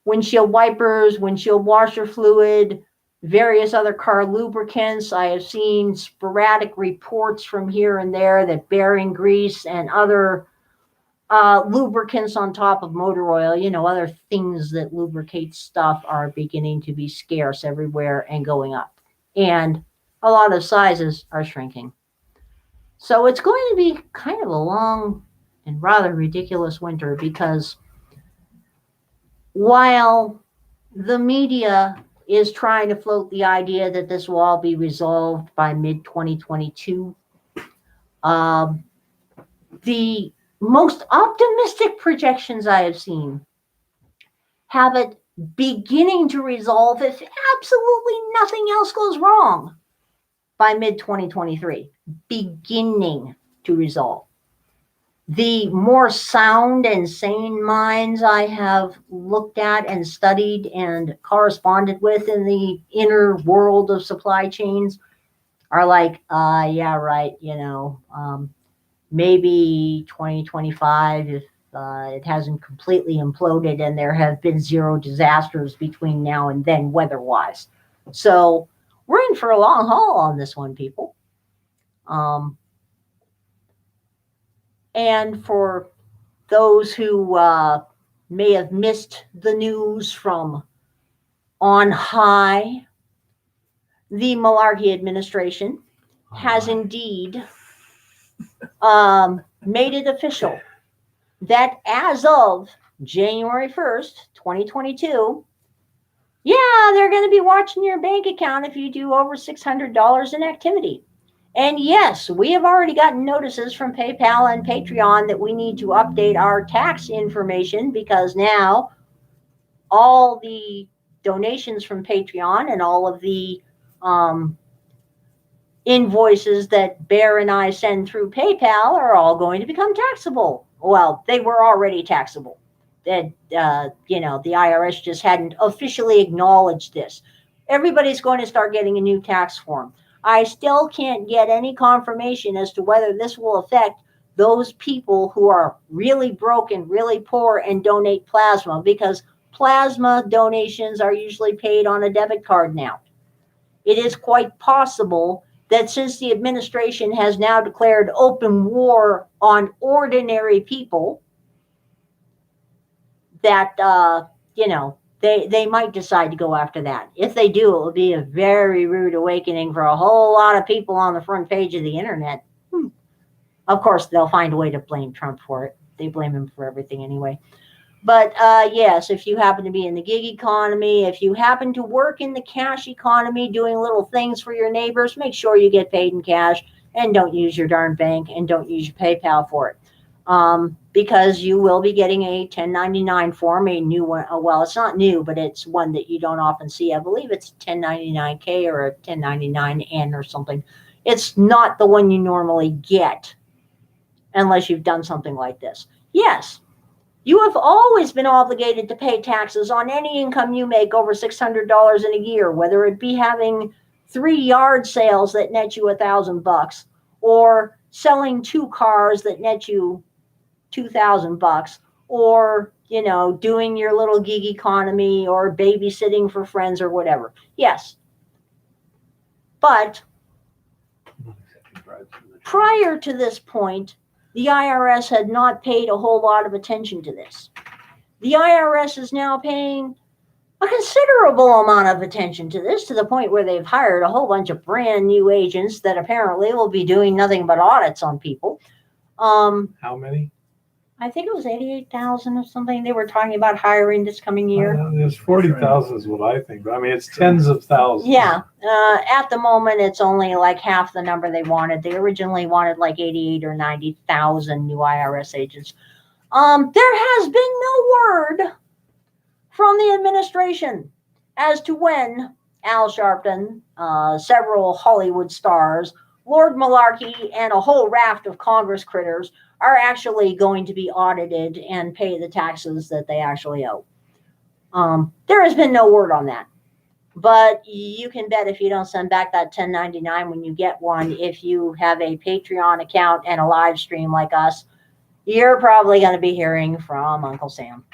windshield wipers, windshield washer fluid, various other car lubricants. I have seen sporadic reports from here and there that bearing grease and other lubricants on top of motor oil, other things that lubricate stuff, are beginning to be scarce everywhere and going up. And a lot of sizes are shrinking. So it's going to be kind of a long and rather ridiculous winter, because while the media is trying to float the idea that this will all be resolved by mid-2022, the most optimistic projections I have seen have it beginning to resolve if absolutely nothing else goes wrong by mid-2023. Beginning to resolve. The more sound and sane minds I have looked at and studied and corresponded with in the inner world of supply chains are like, yeah, right, maybe 2025, if it hasn't completely imploded and there have been zero disasters between now and then weather-wise. So we're in for a long haul on this one, people. And for those who may have missed the news from on high, the Malarkey administration has indeed made it official that as of January 1st, 2022, yeah, they're going to be watching your bank account if you do over $600 in activity. And yes, we have already gotten notices from PayPal and Patreon that we need to update our tax information, because now all the donations from Patreon and all of the invoices that Bear and I send through PayPal are all going to become taxable. Well, they were already taxable. That the IRS just hadn't officially acknowledged this. Everybody's going to start getting a new tax form. I still can't get any confirmation as to whether this will affect those people who are really broken, really poor, and donate plasma, because plasma donations are usually paid on a debit card now. It is quite possible that since the administration has now declared open war on ordinary people, that, they might decide to go after that. If they do, it will be a very rude awakening for a whole lot of people on the front page of the internet. Of course, they'll find a way to blame Trump for it. they blame him for everything anyway. But yes, if you happen to be in the gig economy, if you happen to work in the cash economy, doing little things for your neighbors, make sure you get paid in cash and don't use your darn bank and don't use your PayPal for it. Because you will be getting a 1099 form, a new one. Well, it's not new, but it's one that you don't often see. I believe it's 1099K or a 1099N or something. It's not the one you normally get unless you've done something like this. Yes, you have always been obligated to pay taxes on any income you make over $600 in a year, whether it be having 3 yard sales that net you $1,000 or selling 2 cars that net you $2,000, or, you know, doing your little gig economy or babysitting for friends or whatever. Yes. But prior to this point, the IRS had not paid a whole lot of attention to this. The IRS is now paying a considerable amount of attention to this, to the point where they've hired a whole bunch of brand new agents that apparently will be doing nothing but audits on people. How many? I think it was 88,000 or something. They were talking about hiring this coming year. There's 40,000 is what I think. But I mean, it's tens of thousands. Yeah. At the moment, it's only like half the number they wanted. They originally wanted like 88 or 90,000 new IRS agents. There has been no word from the administration as to when Al Sharpton, several Hollywood stars, Lord Malarkey, and a whole raft of Congress critters are actually going to be audited and pay the taxes that they actually owe. There has been no word on that. But you can bet if you don't send back that 1099 when you get one, if you have a Patreon account and a live stream like us, you're probably going to be hearing from Uncle Sam.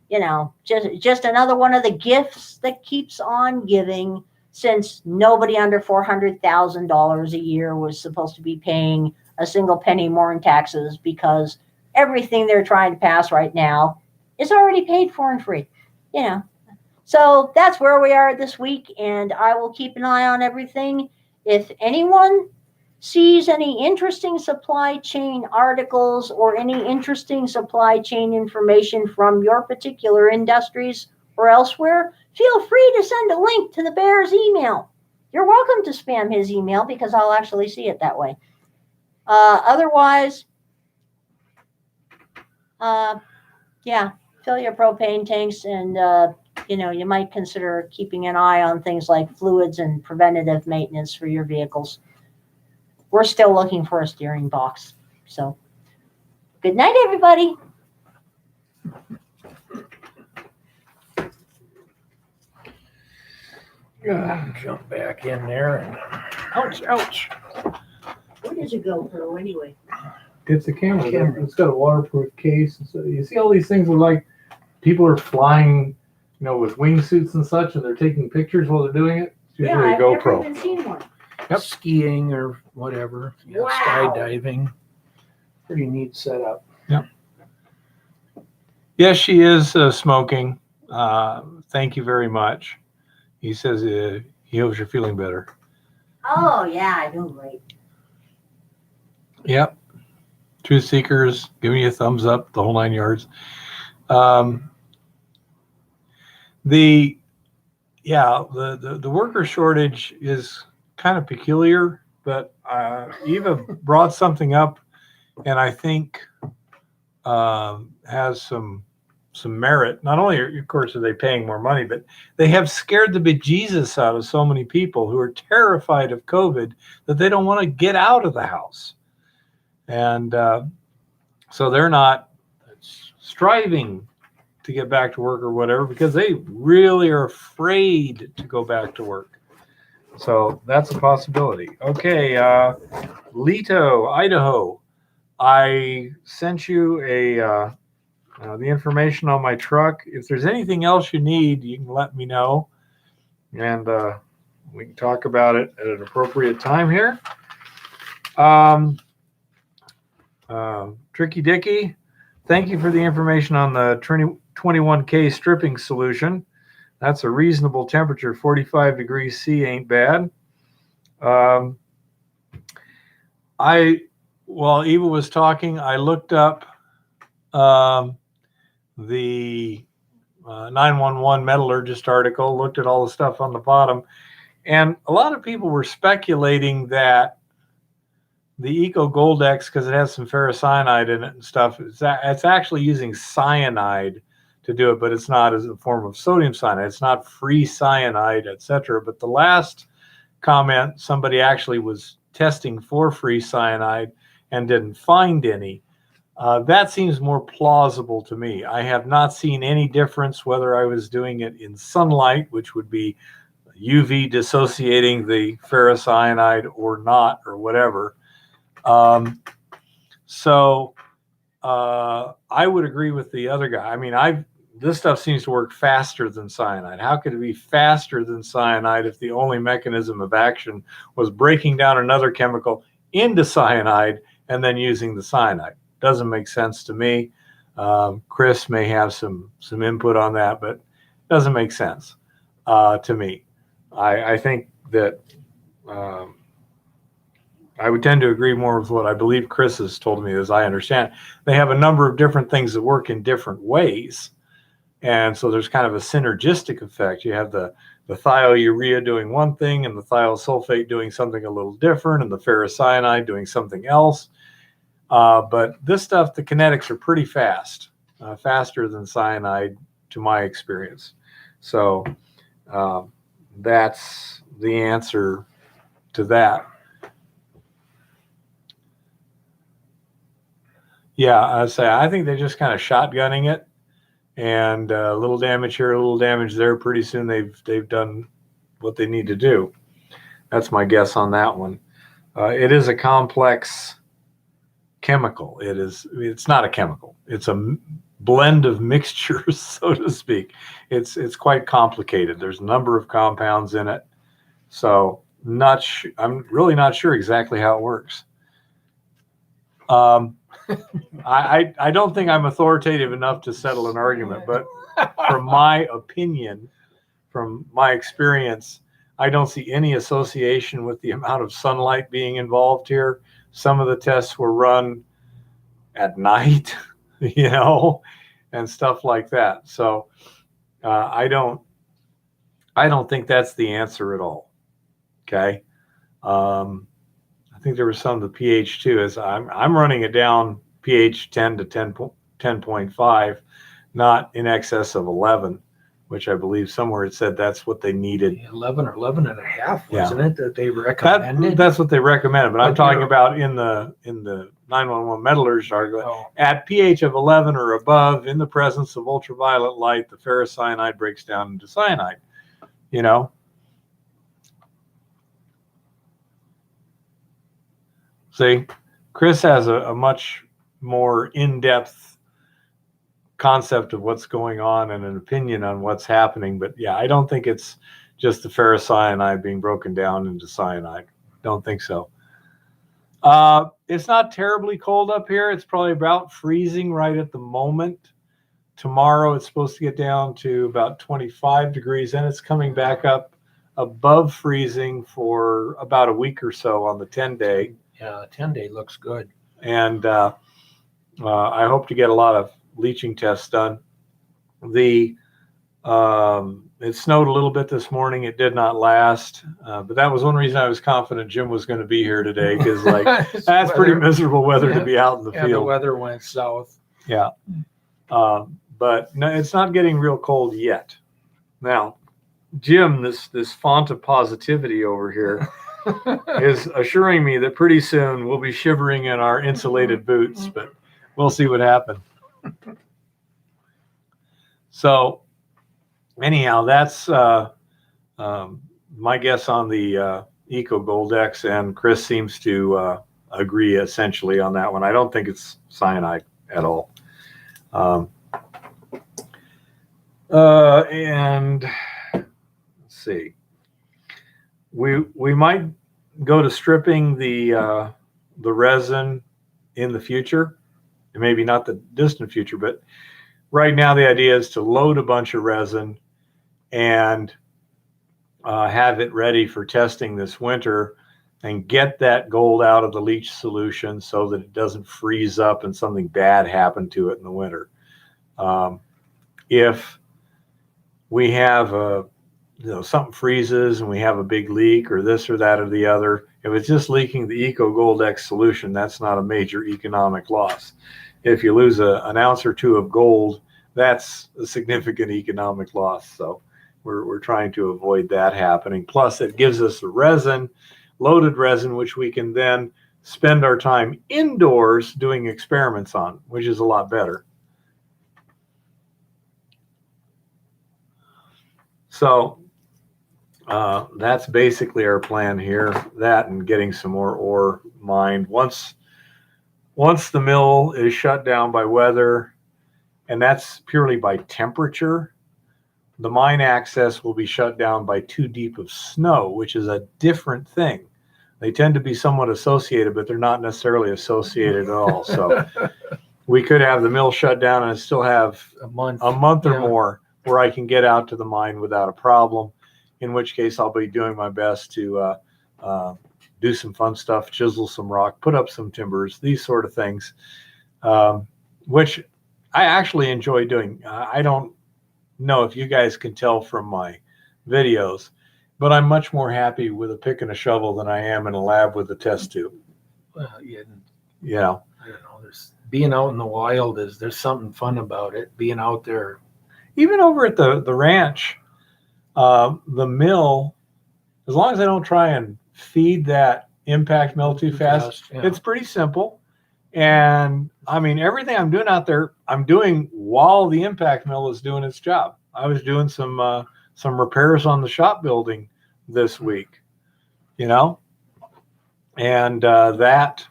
You know, just another one of the gifts that keeps on giving, since nobody under $400,000 a year was supposed to be paying a single penny more in taxes, because everything they're trying to pass right now is already paid for and free. You know, so that's where we are this week, and I will keep an eye on everything. If anyone sees any interesting supply chain articles or any interesting supply chain information from your particular industries or elsewhere, feel free to send a link to the Bear's email. You're welcome to spam his email, because I'll actually see it that way. Otherwise, yeah, fill your propane tanks, and you know, you might consider keeping an eye on things like fluids and preventative maintenance for your vehicles. We're still looking for a steering box. So, good night, everybody. Jump back in there and ouch, ouch. Where does it go, Pearl, anyway? It's a camera. It's got a waterproof case. And so you see all these things where, like, people are flying, you know, with wingsuits and such, and they're taking pictures while they're doing it. It's usually a I've GoPro. never even seen one. Yep. Skiing or whatever. Yeah, Wow. skydiving. Pretty neat setup. Yes, she is smoking. Thank you very much. He says he hopes you're feeling better. Oh, yeah, I do great. Yep. Truth seekers, giving you a thumbs up, the whole 9 yards. The worker shortage is kind of peculiar, but Eva brought something up, and I think has some merit. Not only, of course, are they paying more money, but they have scared the bejesus out of so many people who are terrified of COVID that they don't want to get out of the house. And so they're not striving to get back to work or whatever, because they really are afraid to go back to work. So that's a possibility. Okay, Leto, Idaho. I sent you the information on my truck. If there's anything else you need, you can let me know, and we can talk about it at an appropriate time here. Tricky Dicky, thank you for the information on the 21K stripping solution. That's a reasonable temperature. 45 degrees C ain't bad. While Eva was talking, I looked up The 911 metallurgist article looked at all the stuff on the bottom, and a lot of people were speculating that the Eco Goldex, because it has some ferrocyanide in it and stuff, it's actually using cyanide to do it, but it's not as a form of sodium cyanide. It's not free cyanide, etc. But the last comment, somebody actually was testing for free cyanide and didn't find any. That seems more plausible to me. I have not seen any difference whether I was doing it in sunlight, which would be UV dissociating the ferrocyanide or not, or whatever. So I would agree with the other guy. I mean, this stuff seems to work faster than cyanide. How could it be faster than cyanide if the only mechanism of action was breaking down another chemical into cyanide and then using the cyanide? Doesn't make sense to me. Chris may have some input on that, but it doesn't make sense to me. I think that I would tend to agree more with what I believe Chris has told me, as I understand. They have a number of different things that work in different ways. And so there's kind of a synergistic effect. You have the thiourea doing one thing, and the thiosulfate doing something a little different, and the ferrocyanide doing something else. But this stuff, the kinetics are pretty fast, faster than cyanide, to my experience. So that's the answer to that. Yeah, I think they're just kind of shotgunning it, and a little damage here, a little damage there. Pretty soon they've done what they need to do. That's my guess on that one. It is a complex chemical. It's not a chemical. It's a blend of mixtures, so to speak. It's quite complicated. There's a number of compounds in it. So I'm really not sure exactly how it works. I don't think I'm authoritative enough to settle an argument, but from my opinion, from my experience, I don't see any association with the amount of sunlight being involved here. Some of the tests were run at night, and stuff like that. So I don't think that's the answer at all. Okay. I think there was some of the pH too. As I'm running it down pH 10 to 10.5, not in excess of 11, which I believe somewhere it said that's what they needed. 11 or 11 and a half, wasn't it, that they recommended? That's what they recommended, but I'm talking about in the 911 metallurgist article, at pH of 11 or above, in the presence of ultraviolet light, the ferrocyanide breaks down into cyanide. See, Chris has a much more in-depth concept of what's going on and an opinion on what's happening. But yeah, I don't think it's just the ferrocyanide being broken down into cyanide. Don't think so. It's not terribly cold up here. It's probably about freezing right at the moment. Tomorrow it's supposed to get down to about 25 degrees, and it's coming back up above freezing for about a week or so on the 10-day. Yeah, 10-day looks good. And I hope to get a lot of leaching tests done. It snowed a little bit this morning. It did not last, but that was one reason I was confident Jim was going to be here today, because that's pretty miserable weather to be out in the field. The weather went south. Yeah, but no, it's not getting real cold yet. Now, Jim, this font of positivity over here is assuring me that pretty soon we'll be shivering in our insulated boots, but we'll see what happens. So anyhow, that's my guess on the Eco Goldex, and Chris seems to agree essentially on that one. I don't think it's cyanide at all. And let's see. We might go to stripping the resin in the future, and maybe not the distant future, but right now the idea is to load a bunch of resin and have it ready for testing this winter. and get that gold out of the leach solution so that it doesn't freeze up and something bad happen to it in the winter. If we have something freezes and we have a big leak or this or that or the other, if it's just leaking the Eco Gold X solution, that's not a major economic loss. If you lose an ounce or two of gold, that's a significant economic loss. So we're trying to avoid that happening. Plus, it gives us the resin, loaded resin, which we can then spend our time indoors doing experiments on, which is a lot better. So that's basically our plan here. That and getting some more ore mined. Once the mill is shut down by weather, and that's purely by temperature, the mine access will be shut down by too deep of snow, which is a different thing. They tend to be somewhat associated, but they're not necessarily associated at all. So we could have the mill shut down and still have A month. or Yeah. more where I can get out to the mine without a problem, in which case I'll be doing my best to do some fun stuff, chisel some rock, put up some timbers, these sort of things, which I actually enjoy doing. I don't know if you guys can tell from my videos, but I'm much more happy with a pick and a shovel than I am in a lab with a test tube. Well, yeah, You know, I don't know. Being out in the wild there's something fun about it. Being out there. even over at the ranch, the mill, as long as I don't try and feed that impact mill too fast, Yeah. it's pretty simple. And I mean, everything I'm doing out there, I'm doing while the impact mill is doing its job. I was doing some repairs on the shop building this week, you know, and that,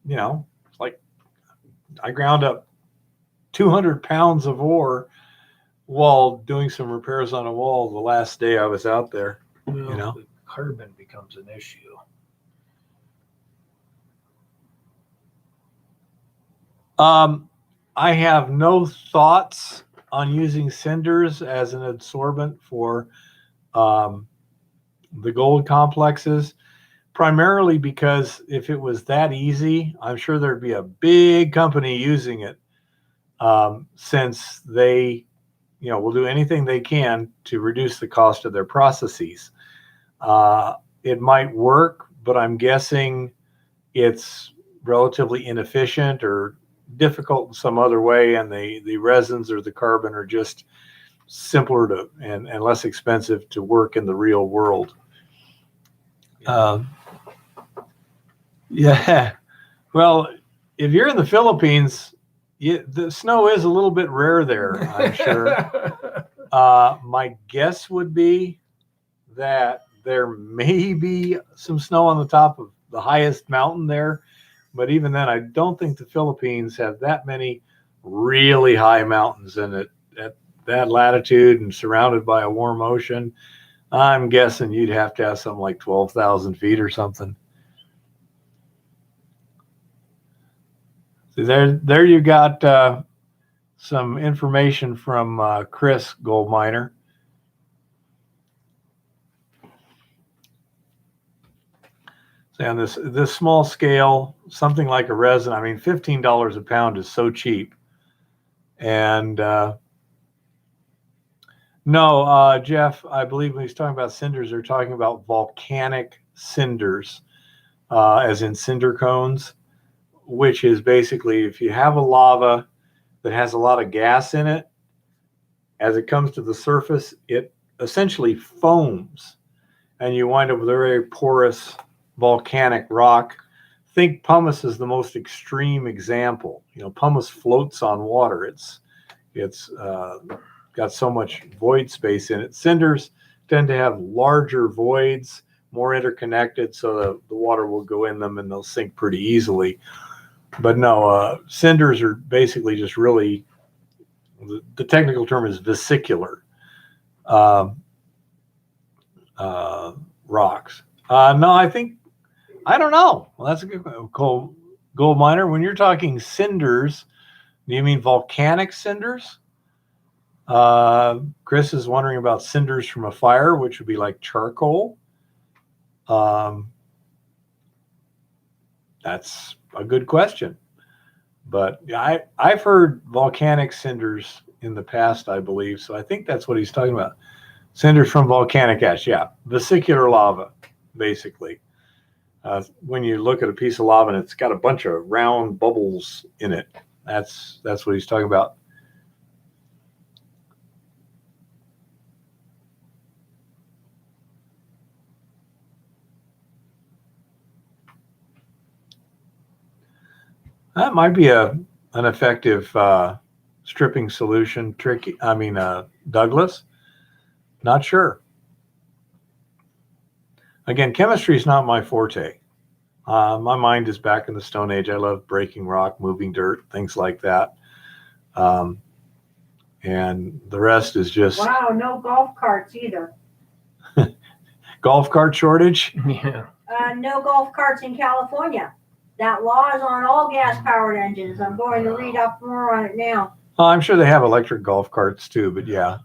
you know, it's like I ground up 200 pounds of ore while doing some repairs on a wall the last day I was out there. Well, You know? the carbon becomes an issue. I have no thoughts on using cinders as an adsorbent for the gold complexes, primarily because if it was that easy, I'm sure there'd be a big company using it, since they, you know, will do anything they can to reduce the cost of their processes. It might work, but I'm guessing it's relatively inefficient or difficult in some other way, and the resins or the carbon are just simpler to and less expensive to work in the real world. Yeah. Well, if you're in the Philippines, the snow is a little bit rare there, I'm sure. My guess would be that there may be some snow on the top of the highest mountain there. But even then, I don't think the Philippines have that many really high mountains in it at that latitude and surrounded by a warm ocean. I'm guessing you'd have to have something like 12,000 feet or something. See, there you got some information from Chris, gold miner. On this small scale, something like a resin, I mean, $15 a pound is so cheap. And no, Jeff, I believe when he's talking about cinders, they're talking about volcanic cinders, as in cinder cones, which is basically if you have a lava that has a lot of gas in it, as it comes to the surface, it essentially foams, and you wind up with a very porous volcanic rock. Think pumice is the most extreme example. You know, pumice floats on water. It's got so much void space in it. Cinders tend to have larger voids, more interconnected, so the water will go in them and they'll sink pretty easily. But no, cinders are basically just really, the technical term is vesicular rocks. No, I don't know. Well, that's a good gold miner. When you're talking cinders, do you mean volcanic cinders? Chris is wondering about cinders from a fire, which would be like charcoal. That's a good question. But I've heard volcanic cinders in the past, I believe. So I think that's what he's talking about. Cinders from volcanic ash. Yeah. Vesicular lava, basically. When you look at a piece of lava and it's got a bunch of round bubbles in it, that's what he's talking about. That might be an effective stripping solution. Douglas. Not sure. Again, chemistry is not my forte. My mind is back in the Stone Age. I love breaking rock, moving dirt, things like that. And the rest is just Wow, no golf carts either. golf cart shortage. Yeah. No golf carts in California. That law is on all gas-powered engines. I'm going to read up more on it now. I'm sure they have electric golf carts too, but yeah.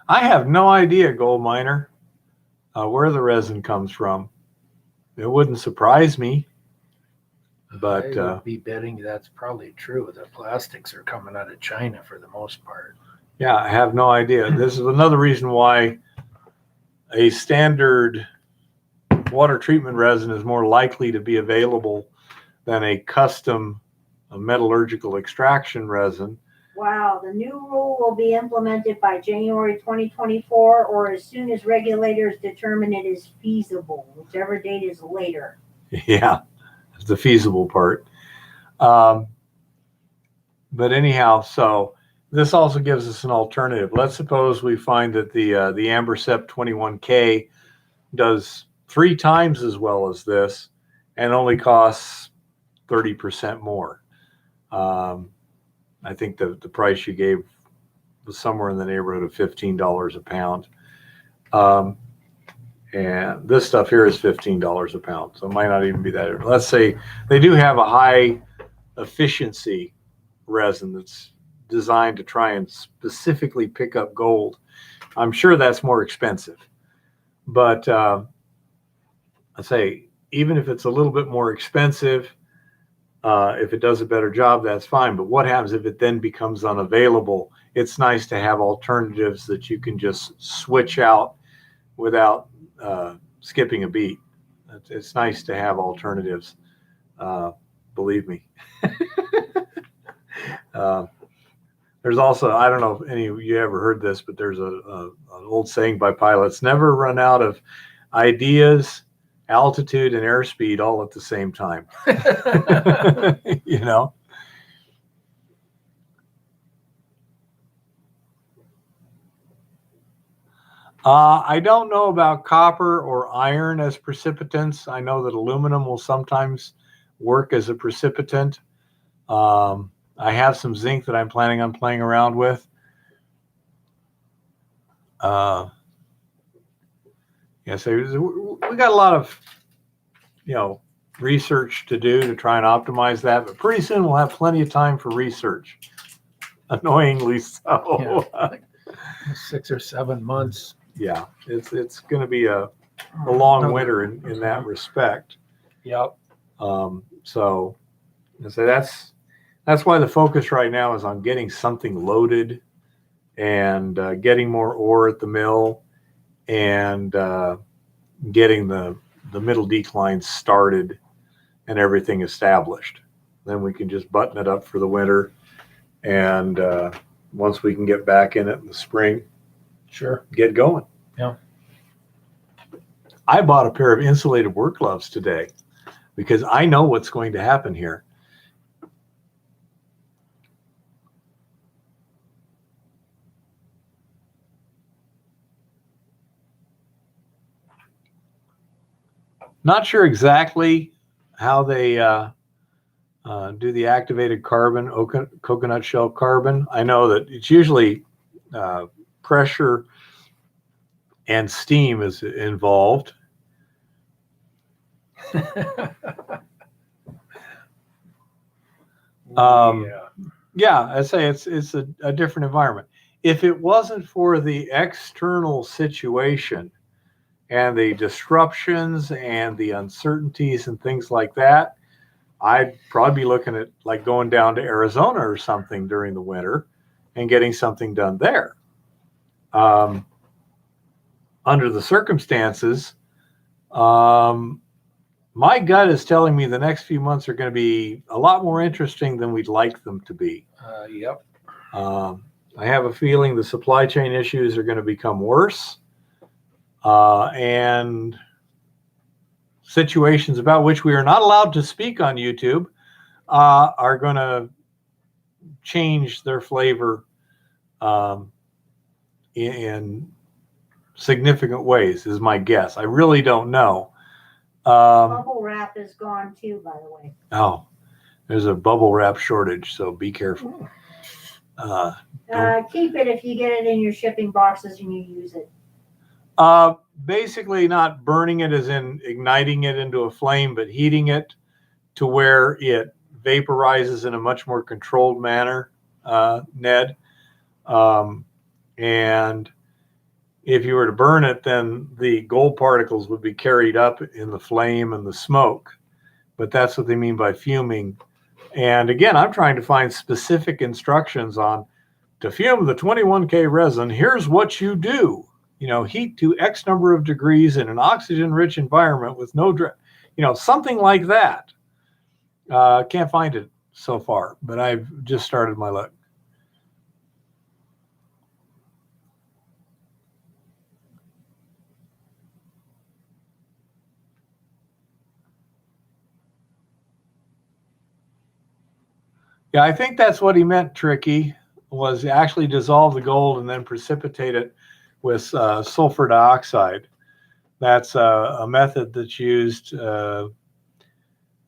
I have no idea, gold miner, where the resin comes from. It wouldn't surprise me, but I would be betting that's probably true. The plastics are coming out of China for the most part. yeah, I have no idea. This is another reason why a standard water treatment resin is more likely to be available than a custom metallurgical extraction resin. Wow, the new rule will be implemented by January 2024 or as soon as regulators determine it is feasible, whichever date is later. Yeah, that's the feasible part. But anyhow, so this also gives us an alternative. Let's suppose we find that the Ambercept 21K does 3 times as well as this and only costs 30% more. I think the price you gave was somewhere in the neighborhood of $15 a pound. And this stuff here is $15 a pound. So it might not even be that. Let's say they do have a high efficiency resin that's designed to try and specifically pick up gold. I'm sure that's more expensive. But I say, even if it's a little bit more expensive, if it does a better job, that's fine. But what happens if it then becomes unavailable? It's nice to have alternatives that you can just switch out without skipping a beat. It's nice to have alternatives. Believe me. There's also, I don't know if any of you ever heard this, but there's an old saying by pilots: never run out of ideas, altitude, and airspeed all at the same time. You know? I don't know about copper or iron as precipitants. I know that aluminum will sometimes work as a precipitant. I have some zinc that I'm planning on playing around with. Yes, we got a lot of, research to do to try and optimize that, but pretty soon we'll have plenty of time for research. Annoyingly so. Yeah, like 6 or 7 months. Yeah, it's going to be a long winter in that respect. Yep. So that's why the focus right now is on getting something loaded and getting more ore at the mill and getting the middle decline started and everything established. Then we can just button it up for the winter. And once we can get back in it in the spring, Sure. get going. Yeah. I bought a pair of insulated work gloves today because I know what's going to happen here. Not sure exactly how they do the activated carbon, coconut shell carbon. I know that it's usually pressure and steam is involved. Yeah, I'd say it's a different environment. If it wasn't for the external situation, and the disruptions and the uncertainties and things like that, I'd probably be looking at like going down to Arizona or something during the winter and getting something done there. Under the circumstances, my gut is telling me the next few months are going to be a lot more interesting than we'd like them to be. Yep. I have a feeling the supply chain issues are going to become worse, and situations about which we are not allowed to speak on YouTube are going to change their flavor in significant ways, is my guess. I really don't know. Bubble wrap is gone too, by the way. Oh, there's a bubble wrap shortage, so be careful. Keep it if you get it in your shipping boxes and you use it. Basically not burning it as in igniting it into a flame, but heating it to where it vaporizes in a much more controlled manner, Ned. And if you were to burn it, then the gold particles would be carried up in the flame and the smoke. But that's what they mean by fuming. And again, I'm trying to find specific instructions on to fume the 21K resin. Here's what you do. You know, heat to X number of degrees in an oxygen-rich environment with no, something like that. Can't find it so far, but I've just started my look. Yeah, I think that's what he meant, Tricky, was actually dissolve the gold and then precipitate it with sulfur dioxide. That's a method that's used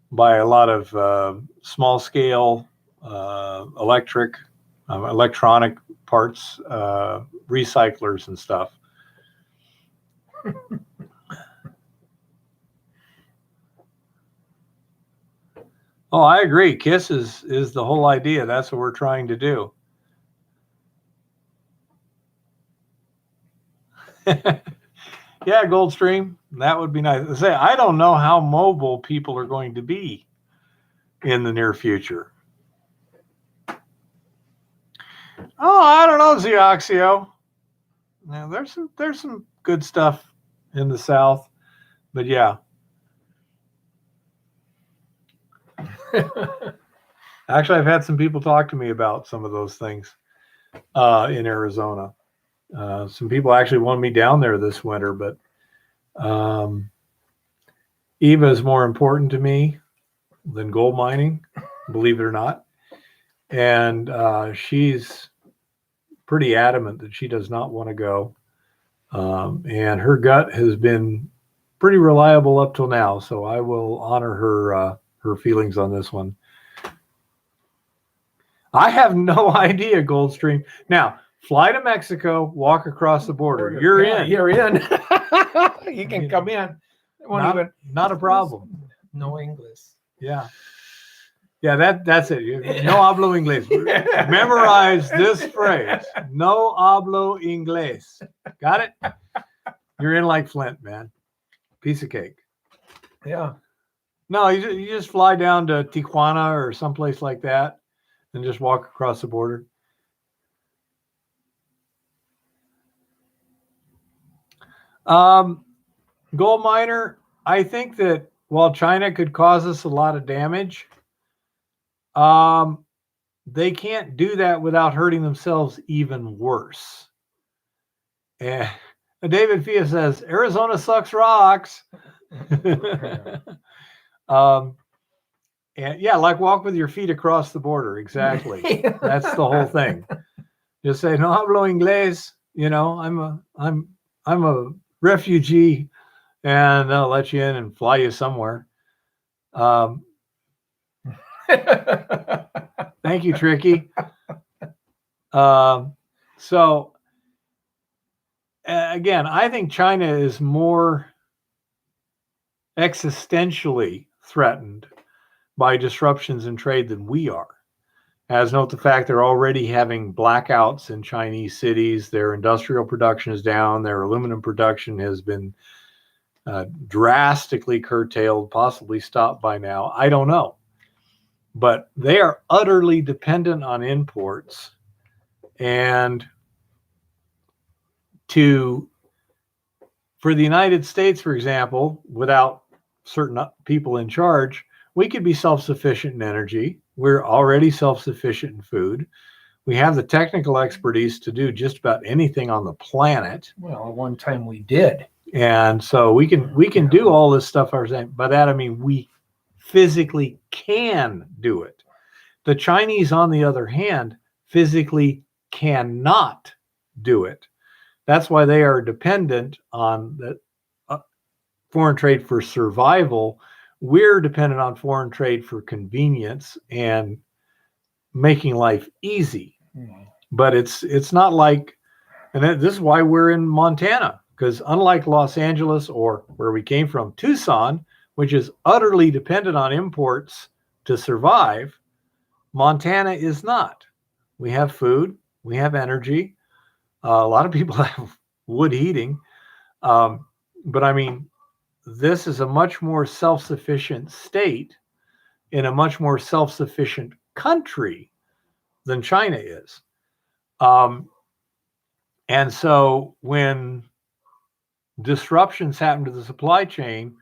by a lot of small-scale electronic parts recyclers and stuff. Oh, I agree. KISS is the whole idea. That's what we're trying to do. Yeah, Goldstream, that would be nice. I don't know how mobile people are going to be in the near future. Oh, I don't know, Zeoxio. Now, there's some good stuff in the South, but yeah. Actually, I've had some people talk to me about some of those things in Arizona. Some people actually wanted me down there this winter, but EVA is more important to me than gold mining, believe it or not. And she's pretty adamant that she does not want to go. And her gut has been pretty reliable up till now, so I will honor her feelings on this one. I have no idea, Goldstream. Now, fly to Mexico, walk across the border. You're in. You're in. You can come in. Not a problem. No English. Yeah. Yeah, that's it. No hablo inglés. Memorize this phrase. No hablo inglés. Got it? You're in like Flint, man. Piece of cake. Yeah. No, you just fly down to Tijuana or someplace like that and just walk across the border. Gold miner, I think that while China could cause us a lot of damage, they can't do that without hurting themselves even worse. And David Fia says, Arizona sucks rocks. And yeah, like walk with your feet across the border. Exactly. That's the whole thing. Just say, no hablo inglés. You know, I'm a refugee, and they'll let you in and fly you somewhere. Thank you, Tricky. So again, I think China is more existentially threatened by disruptions in trade than we are. As note the fact they're already having blackouts in Chinese cities. Their industrial production is down. Their aluminum production has been drastically curtailed, possibly stopped by now. I don't know. But they are utterly dependent on imports. And for the United States, for example, without certain people in charge, we could be self-sufficient in energy. We're already self-sufficient in food. We have the technical expertise to do just about anything on the planet. Well, at one time we did. And so we can do all this stuff ourselves. By that I mean we physically can do it. The Chinese, on the other hand, physically cannot do it. That's why they are dependent on the foreign trade for survival. We're dependent on foreign trade for convenience and making life easy. But it's not like, and this is why we're in Montana, because unlike Los Angeles or where we came from, Tucson, which is utterly dependent on imports to survive, Montana is not. We have food, we have energy. A lot of people have wood heating. But I mean, this is a much more self-sufficient state in a much more self-sufficient country than China is. And so when disruptions happen to the supply chain,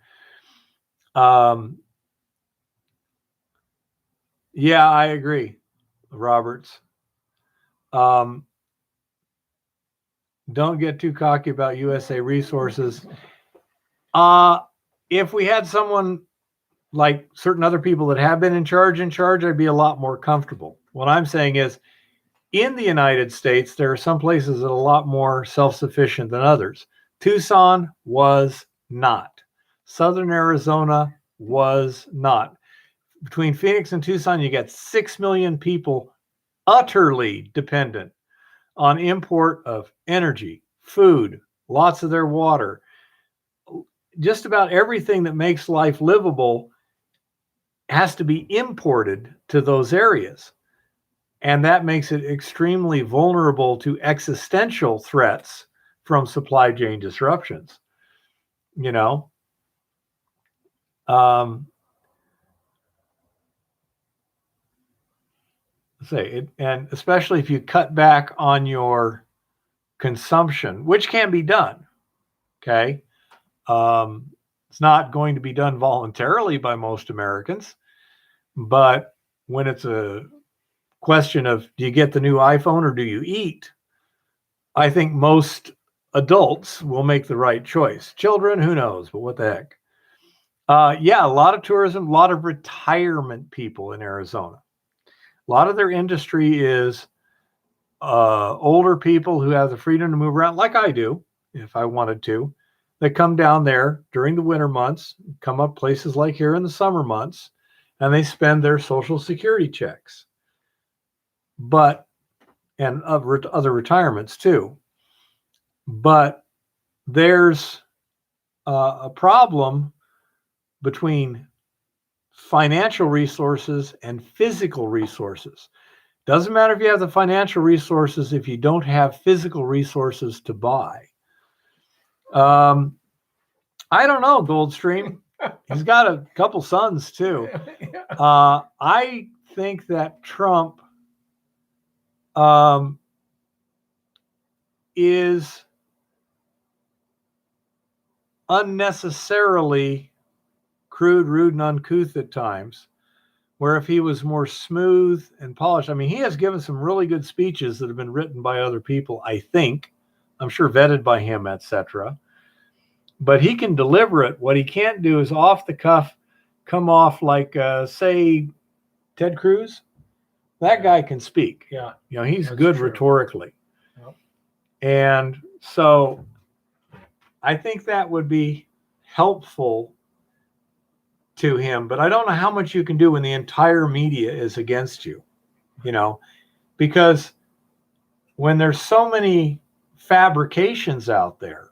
yeah, I agree, Roberts. Don't get too cocky about USA Resources. If we had someone like certain other people that have been in charge, I'd be a lot more comfortable. What I'm saying is, in the United States, there are some places that are a lot more self-sufficient than others. Tucson was not. Southern Arizona was not. Between Phoenix and Tucson, you get 6 million people utterly dependent on import of energy, food, lots of their water. Just about everything that makes life livable has to be imported to those areas. And that makes it extremely vulnerable to existential threats from supply chain disruptions. You know, and especially if you cut back on your consumption, which can be done. Okay. It's not going to be done voluntarily by most Americans, but when it's a question of, do you get the new iPhone or do you eat? I think most adults will make the right choice. Children, who knows, but what the heck? Yeah, a lot of tourism, a lot of retirement people in Arizona. A lot of their industry is older people who have the freedom to move around, like I do, if I wanted to. They come down there during the winter months, come up places like here in the summer months, and they spend their Social Security checks. And other retirements too. But there's a problem between financial resources and physical resources. Doesn't matter if you have the financial resources if you don't have physical resources to buy. I don't know, Goldstream. He's got a couple sons too. I think that Trump is unnecessarily crude, rude, and uncouth at times, where if he was more smooth and polished, I mean, he has given some really good speeches that have been written by other people, I think. I'm sure vetted by him, etc. But he can deliver it. What he can't do is off the cuff come off like, say, Ted Cruz. That guy can speak. Yeah. You know, he's That's good true. rhetorically. Yep. And so I think that would be helpful to him, but I don't know how much you can do when the entire media is against you, you know, because when there's so many fabrications out there,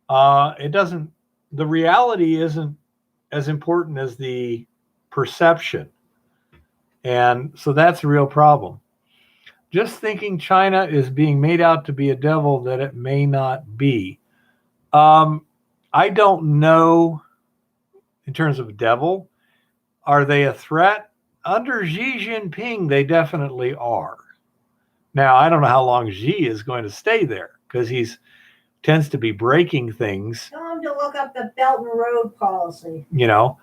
the reality isn't as important as the perception. And so that's a real problem. Just thinking China is being made out to be a devil that it may not be. I don't know in terms of devil. Are they a threat? Under Xi Jinping, they definitely are. Now, I don't know how long Xi is going to stay there because he's tends to be breaking things, Tell him to look up the Belt and Road policy. you know.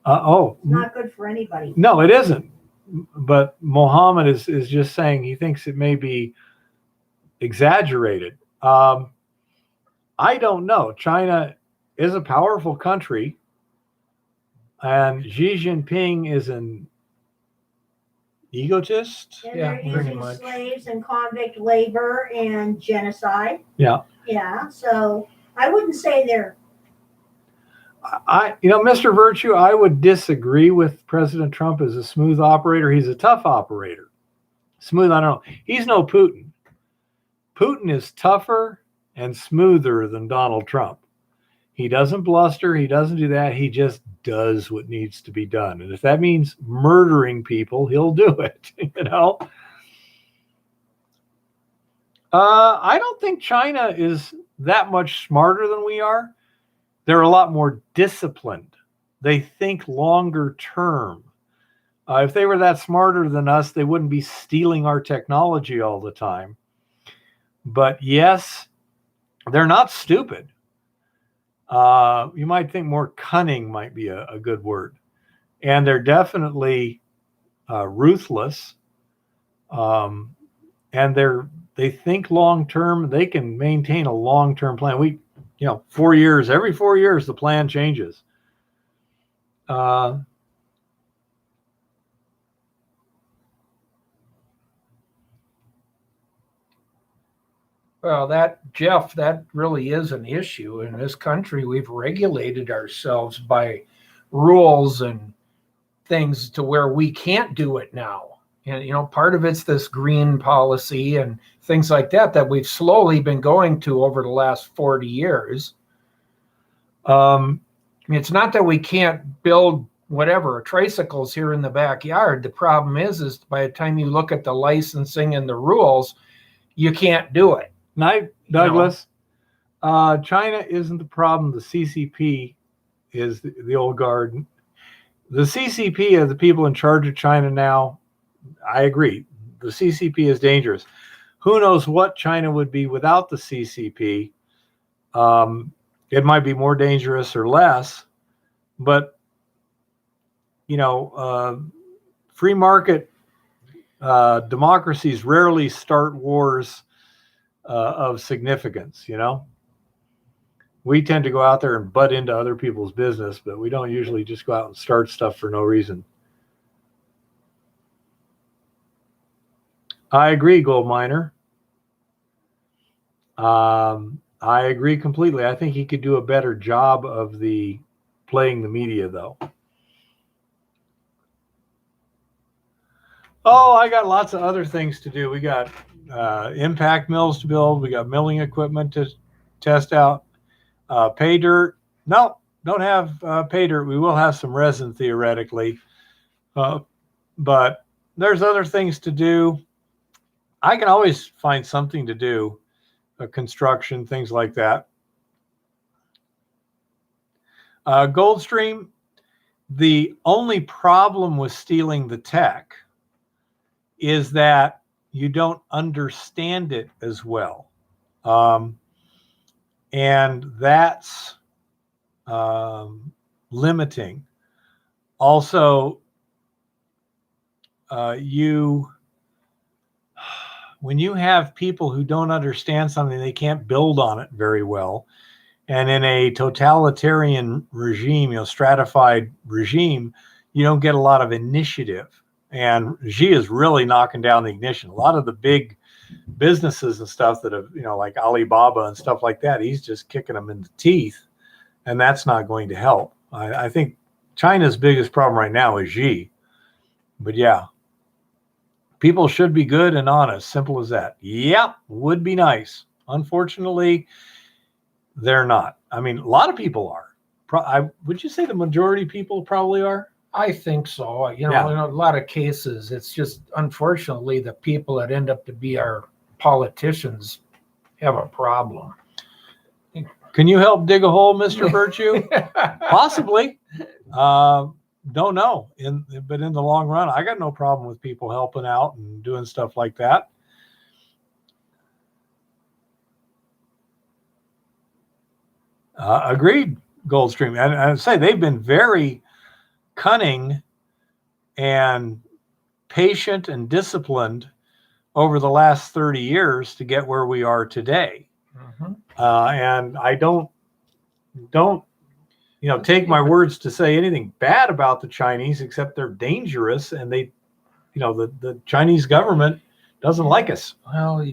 It's not good for anybody. No, it isn't. But Mohammed is just saying he thinks it may be exaggerated. I don't know. China is a powerful country, and Xi Jinping is an egotist. And Yeah, they're pretty using much. slaves and convict labor and genocide. Yeah. Yeah, so I wouldn't say they're Mr. Virtue, I would disagree with President Trump as a smooth operator. He's a tough operator. Smooth, I don't know. He's no Putin. Putin is tougher and smoother than Donald Trump. He doesn't bluster. He doesn't do that. He just does what needs to be done. And if that means murdering people, he'll do it, I don't think China is that much smarter than we are. They're a lot more disciplined. They think longer term. If they were that smarter than us, they wouldn't be stealing our technology all the time. But yes, they're not stupid. You might think more cunning might be a good word. And they're definitely ruthless. And they think long term. They can maintain a long-term plan. 4 years, every 4 years, the plan changes. Well, that really is an issue in this country. We've regulated ourselves by rules and things to where we can't do it now. And, part of it's this green policy and things like that we've slowly been going to over the last 40 years. It's not that we can't build tricycles here in the backyard. The problem is by the time you look at the licensing and the rules, you can't do it. Douglas, China isn't the problem. The CCP is the old guard. The CCP are the people in charge of China now. I agree. The CCP is dangerous. Who knows what China would be without the CCP? It might be more dangerous or less, but free market democracies rarely start wars of significance. We tend to go out there and butt into other people's business, but we don't usually just go out and start stuff for no reason. I agree, Gold Miner. I agree completely. I think he could do a better job of playing the media, though. Oh, I got lots of other things to do. We got impact mills to build. We got milling equipment to test out. Pay dirt. No, don't have pay dirt. We will have some resin theoretically. But there's other things to do. I can always find something to do. Construction, things like that. Goldstream, the only problem with stealing the tech is that you don't understand it as well. And that's limiting. Also, when you have people who don't understand something, they can't build on it very well. And in a totalitarian regime, stratified regime, you don't get a lot of initiative. And Xi is really knocking down the ignition. A lot of the big businesses and stuff that have, like Alibaba and stuff like that, he's just kicking them in the teeth. And that's not going to help. I think China's biggest problem right now is Xi. But yeah, people should be good and honest. Simple as that. Yeah, would be nice. Unfortunately, they're not. I mean, a lot of people are. Would you say the majority of people probably are? I think so. In a lot of cases, it's just, unfortunately, the people that end up to be our politicians have a problem. Can you help dig a hole, Mr. Virtue? Possibly. Don't know. But in the long run, I got no problem with people helping out and doing stuff like that. Agreed, Goldstream. And I say they've been very cunning and patient and disciplined over the last 30 years to get where we are today. Mhm. And I don't take my words to say anything bad about the Chinese, except they're dangerous, and they, the Chinese government doesn't like us. Well,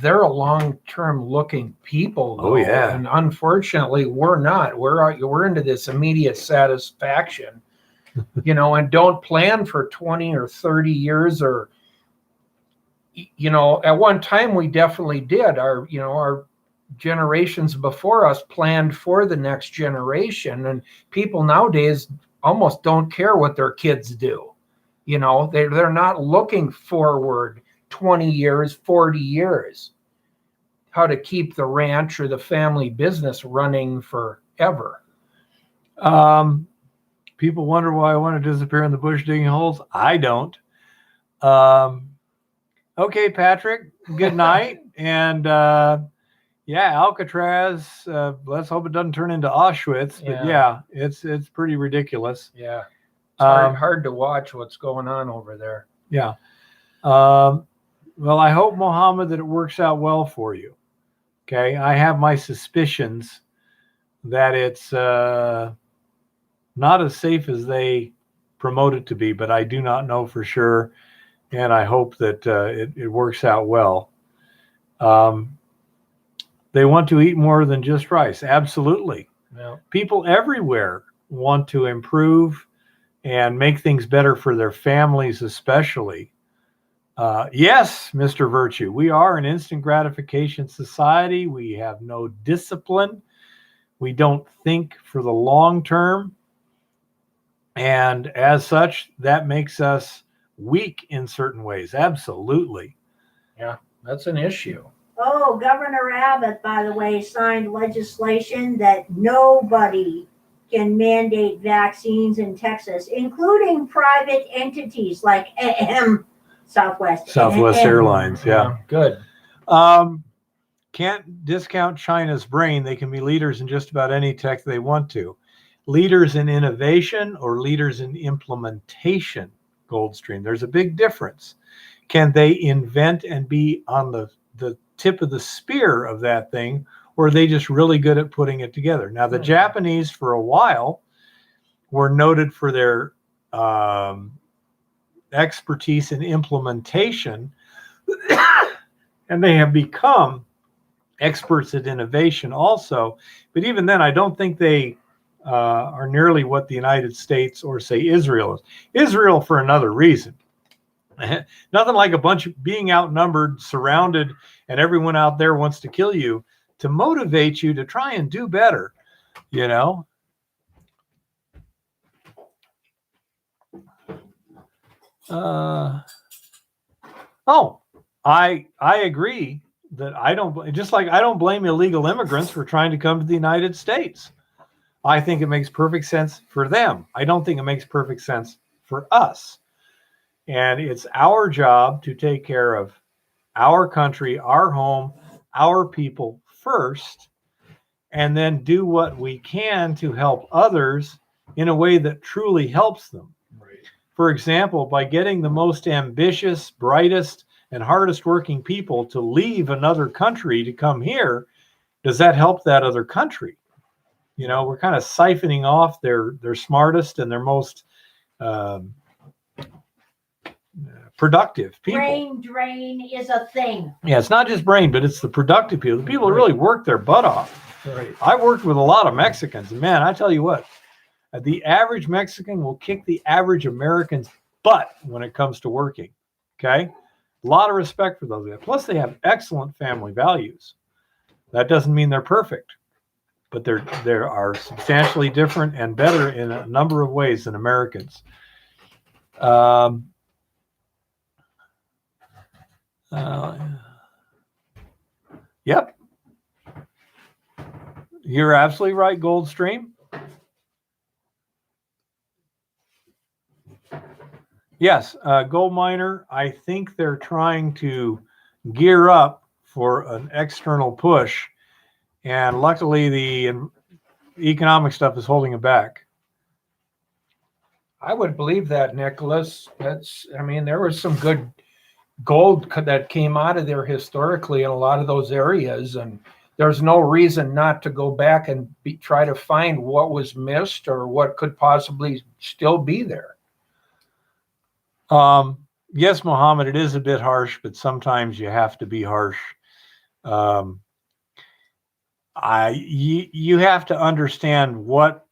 they're a long-term looking people. Oh, though, yeah. And unfortunately, we're not. We're into this immediate satisfaction, and don't plan for 20 or 30 years or, at one time we definitely did. Our generations before us planned for the next generation, and people nowadays almost don't care what their kids do. They're not looking forward 20 years, 40 years, how to keep the ranch or the family business running forever. People wonder why I want to disappear in the bush digging holes. I don't. Okay, Patrick, good night. And Alcatraz, let's hope it doesn't turn into Auschwitz. But it's pretty ridiculous. Yeah. It's hard to watch what's going on over there. Yeah. Well, I hope, Mohammed, that it works out well for you. Okay. I have my suspicions that it's not as safe as they promote it to be, but I do not know for sure. And I hope that it works out well. They want to eat more than just rice. Absolutely. Yeah. People everywhere want to improve and make things better for their families, especially. Yes, Mr. Virtue, we are an instant gratification society. We have no discipline. We don't think for the long term. And as such, that makes us weak in certain ways. Absolutely. Yeah, that's an issue. Oh, Governor Abbott, by the way, signed legislation that nobody can mandate vaccines in Texas, including private entities like Southwest Airlines. Yeah. Good. Can't discount China's brain. They can be leaders in just about any tech they want to. Leaders in innovation or leaders in implementation, Goldstream. There's a big difference. Can they invent and be on the tip of the spear of that thing, or are they just really good at putting it together? Now, the Japanese, for a while, were noted for their expertise in implementation, and they have become experts at innovation also. But even then, I don't think they are nearly what the United States or, say, Israel is. Israel for another reason. Nothing like a bunch of being outnumbered, surrounded, and everyone out there wants to kill you to motivate you to try and do better, I agree that I don't blame illegal immigrants for trying to come to the United States. I think it makes perfect sense for them. I don't think it makes perfect sense for us. And it's our job to take care of our country, our home, our people first, and then do what we can to help others in a way that truly helps them. Right. For example, by getting the most ambitious, brightest, and hardest working people to leave another country to come here, does that help that other country? We're kind of siphoning off their smartest and their most productive people. Brain drain is a thing. Yeah, it's not just brain, but it's the productive people. The people who really work their butt off. Right. I worked with a lot of Mexicans, and man, I tell you what, the average Mexican will kick the average American's butt when it comes to working. Okay? A lot of respect for those guys. Plus, they have excellent family values. That doesn't mean they're perfect, but they are substantially different and better in a number of ways than Americans. Yep. You're absolutely right, Goldstream. Yes, Gold Miner, I think they're trying to gear up for an external push, and luckily the economic stuff is holding it back. I would believe that, Nicholas. I mean, there was some good gold that came out of there historically in a lot of those areas, and there's no reason not to go back and try to find what was missed or what could possibly still be there. Yes, Mohammed, it is a bit harsh, but sometimes you have to be harsh. You have to understand what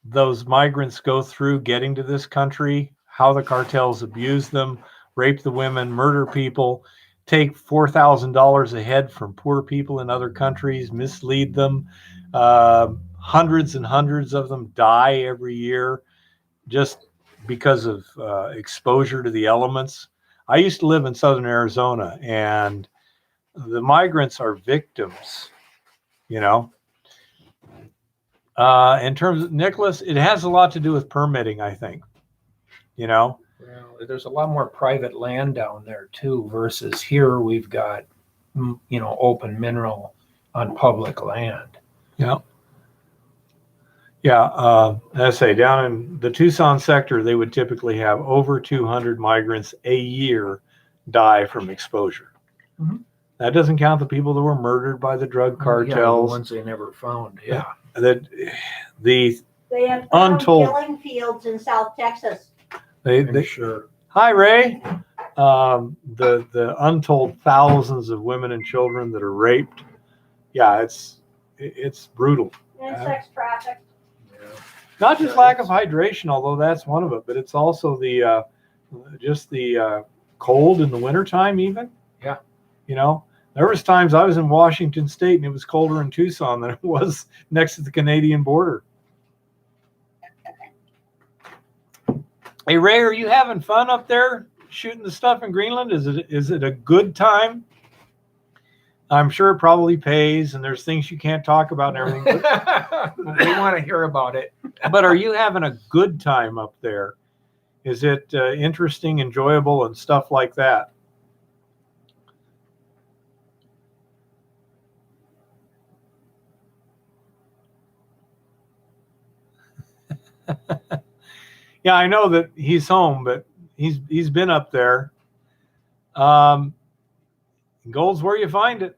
those migrants go through getting to this country, how the cartels abuse them, rape the women, murder people, take $4,000 a head from poor people in other countries, mislead them. Hundreds and hundreds of them die every year just because of exposure to the elements. I used to live in southern Arizona, and the migrants are victims, you know. In terms of Nicholas, it has a lot to do with permitting, I think. You know, Well, there's a lot more private land down there too, versus here we've got, open mineral on public land. yeah. Yeah, as I say, down in the Tucson sector, they would typically have over 200 migrants a year die from exposure. Mhm. That doesn't count the people that were murdered by the drug Yeah, the cartels. ones they never found. Yeah. That the They have found Untold- killing fields in South Texas. I'm sure. Hi Ray, the untold thousands of women and children that are raped. Yeah, it's brutal. And sex trafficked. Not just lack of hydration, although that's one of it, but it's also the cold in the wintertime even. Yeah. You know, there was times I was in Washington State and it was colder in Tucson than it was next to the Canadian border. Hey Ray, are you having fun up there shooting the stuff in Greenland? Is it a good time? I'm sure it probably pays, and there's things you can't talk about and everything. We want to hear about it. But are you having a good time up there? Is it interesting, enjoyable, and stuff like that? Yeah, I know that he's home, but he's been up there. Gold's where you find it.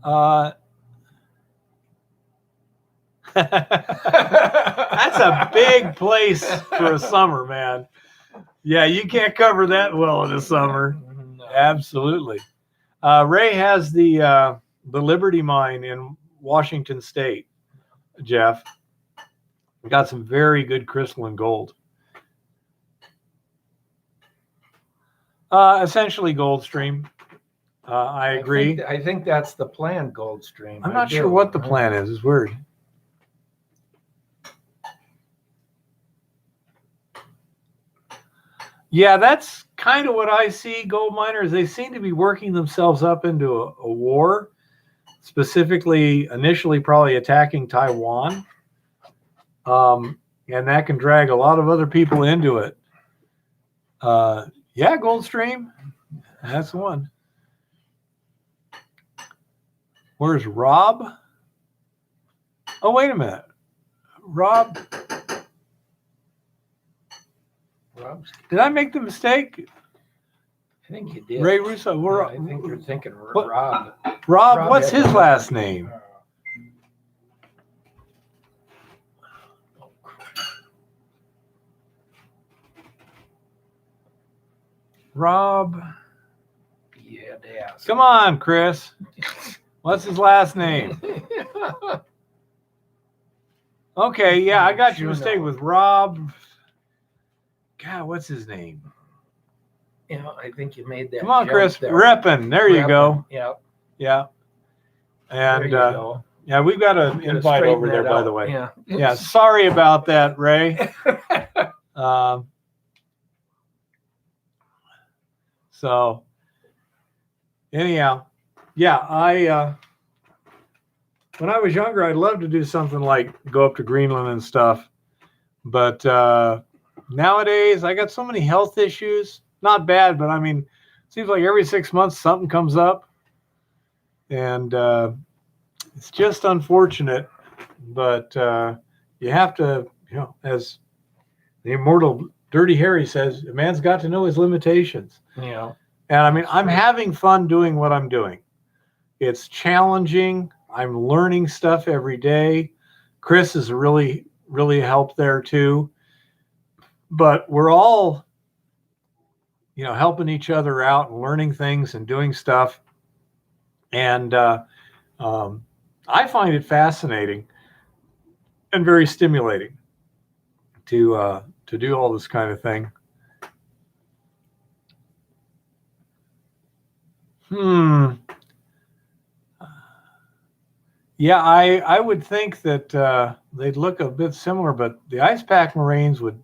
That's a big place for a summer, man. Yeah, you can't cover that well in the summer. No. Absolutely. Ray has the Liberty Mine in Washington State, Jeff. We got some very good crystalline gold. Essentially gold stream. I agree. I think that's the plan, Goldstream. I'm not sure what the plan is. It's weird. Yeah, that's kind of what I see. Gold miners, they seem to be working themselves up into a war, specifically, initially probably attacking Taiwan. And that can drag a lot of other people into it. Yeah, Goldstream. That's the one. Where's Rob? Oh, wait a minute. Rob, Rob's, did I make the mistake? I think you did. Ray Russo. Yeah, I think you're thinking What? Rob. Rob, what's had his the- last name? Rob. Yeah, they asked. Come on, Chris. What's his last name? Okay, yeah, I got your mistake with Rob. God, what's his name? Yeah, I think you made that. Come on, jump Chris. there. Reppin. There you go. Yep. Yeah. There And you go. yeah, we've got an Gotta invite straighten over there, that by out. the way. Yeah. Yeah, sorry about that, Ray. So anyhow, yeah, when I was younger, I'd love to do something like go up to Greenland and stuff. But nowadays, I got so many health issues. Not bad, but I mean, it seems like every 6 months something comes up. And it's just unfortunate. But you have to, as the immortal Dirty Harry says, a man's got to know his limitations. Yeah. And I mean, I'm having fun doing what I'm doing. It's challenging. I'm learning stuff every day. Chris has really, really helped there too. But we're all, helping each other out and learning things and doing stuff. And I find it fascinating and very stimulating to do all this kind of thing. Yeah, I would think that they'd look a bit similar, but the ice pack moraines wouldn't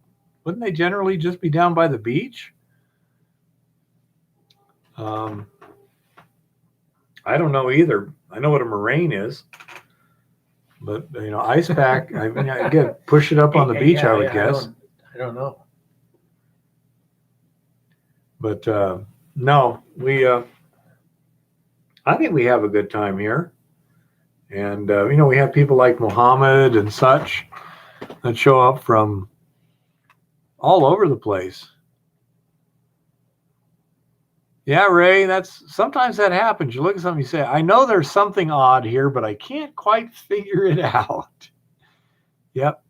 they generally just be down by the beach? I don't know either. I know what a moraine is, but ice pack. I mean, again, push it up on the beach. I would guess. I don't know. But no, I think we have a good time here. And, we have people like Muhammad and such that show up from all over the place. Yeah, Ray, sometimes that happens. You look at something, you say, I know there's something odd here, but I can't quite figure it out. Yep.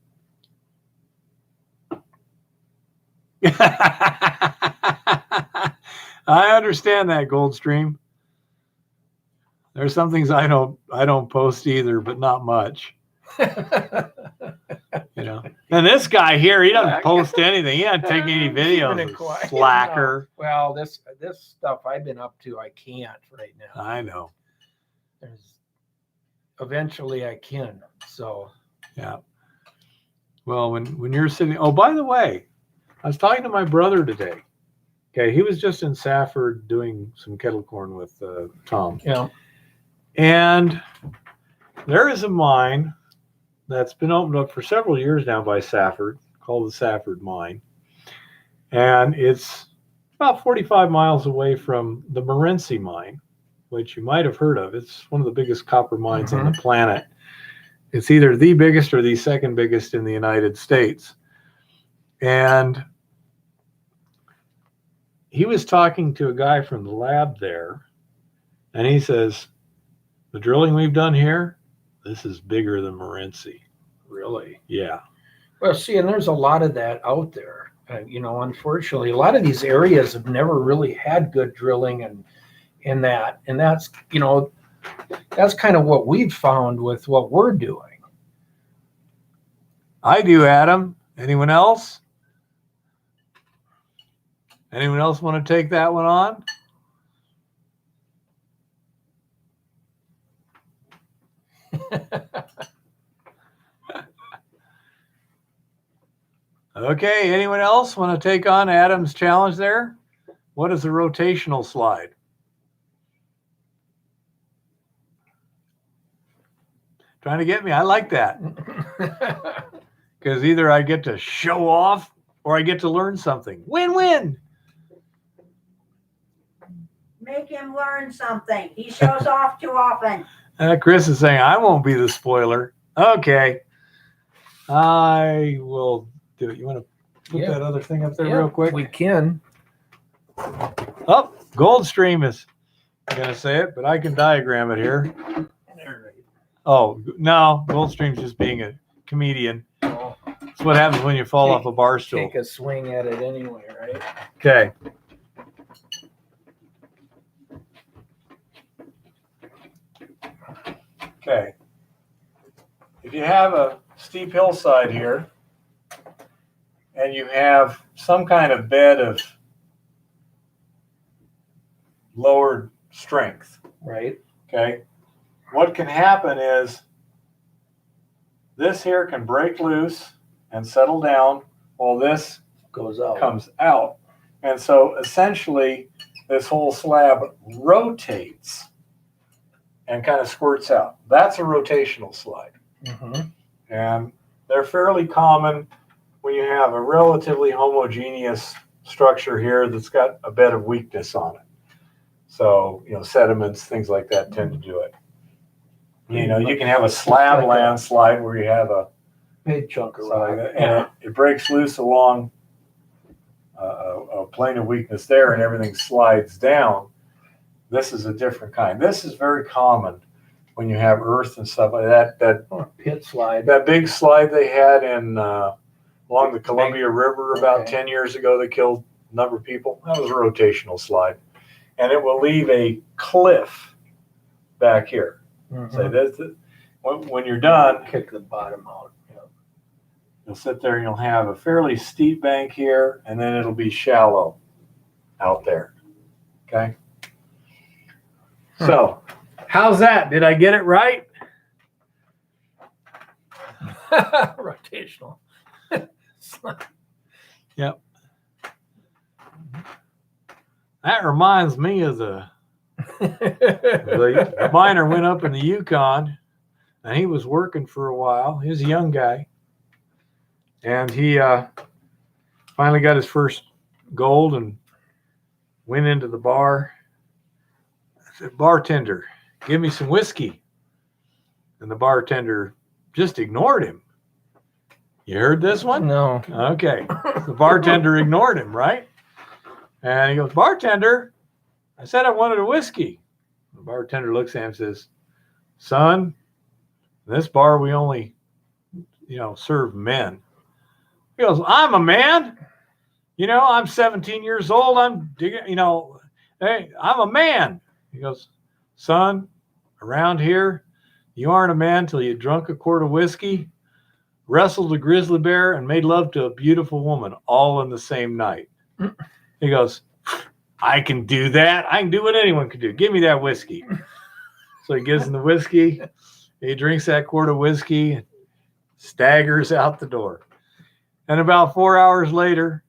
I understand that, Goldstream. There's some things I don't post either, but not much. And this guy here, he doesn't post anything. He doesn't take any videos. Slacker. No. Well, this stuff I've been up to, I can't right now. I know. Eventually I can. So yeah. Well, when you're sitting, oh, by the way, I was talking to my brother today. Okay, he was just in Safford doing some kettle corn with Tom. Yeah. And there is a mine that's been opened up for several years now by Safford, called the Safford Mine. And it's about 45 miles away from the Morenci Mine, which you might have heard of. It's one of the biggest copper mines on the planet. It's either the biggest or the second biggest in the United States. And he was talking to a guy from the lab there, and he says, the drilling we've done here, this is bigger than Morenci. Really? Yeah. Well, see, and there's a lot of that out there. Unfortunately, a lot of these areas have never really had good drilling and that's that's kind of what we've found with what we're doing. I do, Adam. Anyone else? Anyone else want to take that one on? Okay, anyone else want to take on Adam's challenge there? What is a rotational slide? Trying to get me? I like that. Because either I get to show off or I get to learn something. Win-win. Make him learn something. He shows off too often. Chris is saying, I won't be the spoiler. Okay. I will do it. You want to put that other thing up there real quick? We can. Oh, Goldstream is going to say it, but I can diagram it here. Oh, no, Goldstream's just being a comedian. Oh. That's what happens when you fall off a bar stool. Take a swing at it anyway, right? Okay. Okay. If you have a steep hillside here and you have some kind of bed of lowered strength, Right. okay, what can happen is this here can break loose and settle down while this Goes out. comes out. And so essentially this whole slab rotates and kind of squirts out. That's a rotational slide. Mhm. And they're fairly common when you have a relatively homogeneous structure here that's got a bed of weakness on it. So, sediments, things like that tend to do it. You can have a slab Like a- landslide where you have a Big chunk of slide, rock. and it breaks loose along a plane of weakness there, and everything slides down. This is a different kind. This is very common when you have earth and stuff like that. Pit slide. That big slide they had in along the Columbia River about Okay. 10 years ago that killed a number of people. That was a rotational slide. And it will leave a cliff back here. Mhm. So when you're done, Kick the bottom out. Yeah. you'll sit there and you'll have a fairly steep bank here, and then it'll be shallow out there. Okay? So, how's that? Did I get it right? Rotational. slide. That reminds me of the miner went up in the Yukon, and he was working for a while. He was a young guy, and he finally got his first gold and went into the bar. I said, "Bartender, give me some whiskey." And the bartender just ignored him. You heard this one? No. Okay. The bartender ignored him, right? And he goes, "Bartender, I said I wanted a whiskey." The bartender looks at him and says, "Son, in this bar we only, serve men." He goes, "I'm a man. I'm 17 years old. Hey, I'm a man." He goes, "Son, around here, you aren't a man till you drunk a quart of whiskey, wrestled a grizzly bear, and made love to a beautiful woman all in the same night." He goes, "I can do that. I can do what anyone can do. Give me that whiskey." So he gives him the whiskey. He drinks that quart of whiskey and staggers out the door. And about 4 hours later,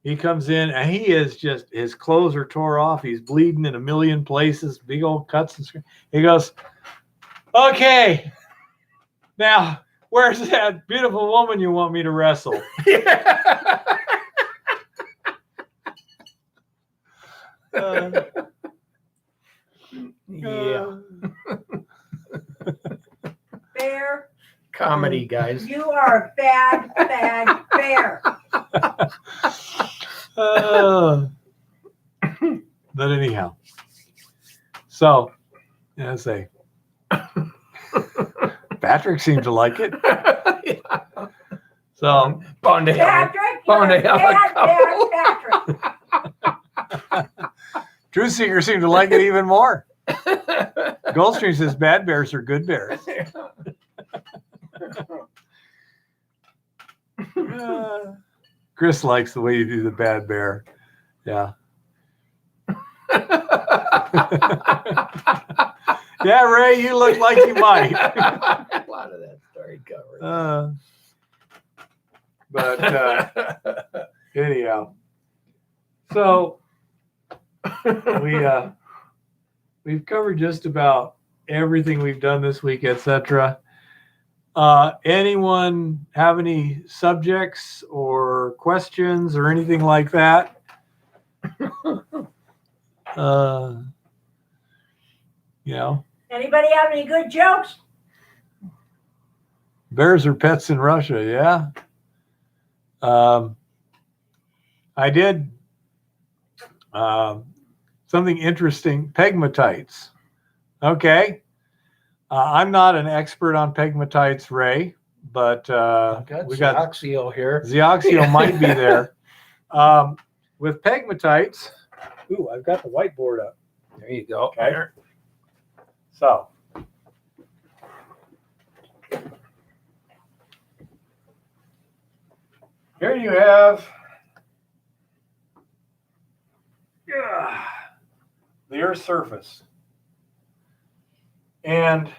he comes in and he is just, his clothes are tore off. He's bleeding in a million places, big old cuts and scratches. He goes, "Okay, now where's that beautiful woman you want me to wrestle?" Yeah. Bear, Comedy, guys. you are a bad bear. But anyhow, so I say, Patrick seemed to like it. So Bound to have. Patrick, Bound you're to a have a bad Patrick. Truth Seeker seemed to like it even more. Goldstream says bad bears are good bears. Chris likes the way you do the bad bear. Yeah. Yeah, Ray, you look like you might. A lot of that story covered. But anyhow, so we've covered just about everything we've done this week, etc. Anyone have any subjects or questions or anything like that? Anybody have any good jokes? Bears are pets in Russia, yeah. I did something interesting, pegmatites. Okay. I'm not an expert on pegmatites, Ray, but we got Oxio here. Zeoxio might be there. With pegmatites, ooh, I've got the whiteboard up. There you go. Okay. So, here you have the Earth's surface. And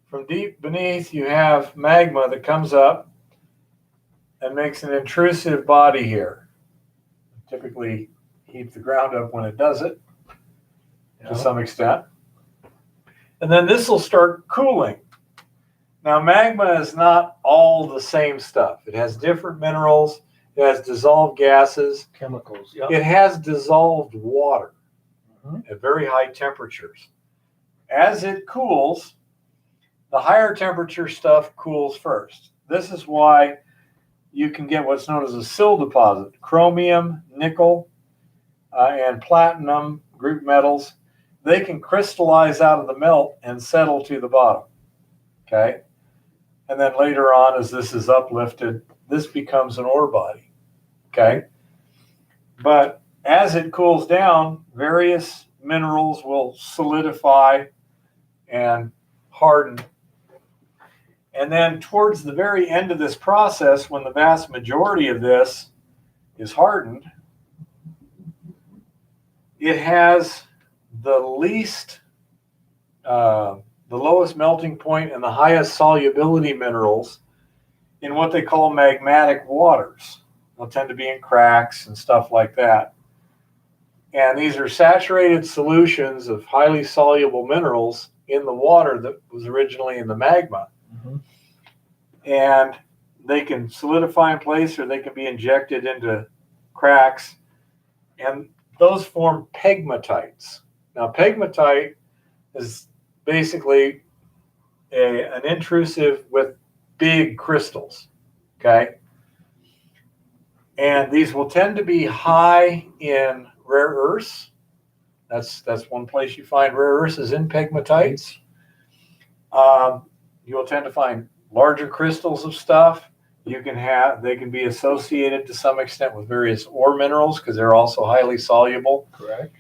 from deep beneath, you have magma that comes up and makes an intrusive body here. Typically, heat the ground up when it does it, to some extent. And then this will start cooling. Now, magma is not all the same stuff. It has different minerals. It has dissolved gases. Chemicals. Yep. It has dissolved water Mhm. at very high temperatures. As it cools, the higher temperature stuff cools first. This is why you can get what's known as a sill deposit. Chromium, nickel, and platinum group metals, they can crystallize out of the melt and settle to the bottom. Okay? And then later on, as this is uplifted, this becomes an ore body. Okay? But as it cools down, various minerals will solidify and harden. And then towards the very end of this process, when the vast majority of this is hardened, it has the least, the lowest melting point and the highest solubility minerals in what they call magmatic waters. They'll tend to be in cracks and stuff like that. And these are saturated solutions of highly soluble minerals in the water that was originally in the magma. Mhm. And they can solidify in place or they can be injected into cracks. And those form pegmatites. Now, pegmatite is basically an intrusive with big crystals, okay? And these will tend to be high in rare earths. That's one place you find rare earths is in pegmatites. You will tend to find larger crystals of stuff. They can be associated to some extent with various ore minerals because they're also highly soluble. Correct.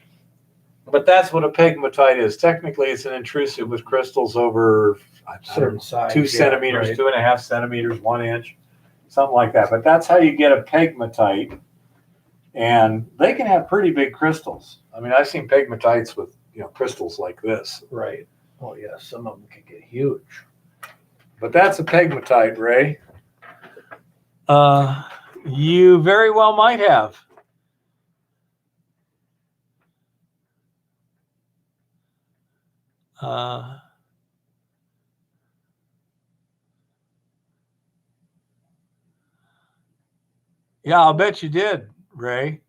But that's what a pegmatite is. Technically, it's an intrusive with crystals over Certain size. 2 yeah, centimeters, right. 2.5 centimeters, 1 inch, something like that. But that's how you get a pegmatite. And they can have pretty big crystals. I mean, I've seen pegmatites with crystals like this. Right. Oh yeah, some of them can get huge. But that's a pegmatite, Ray. You very well might have. Yeah, I'll bet you did, Ray.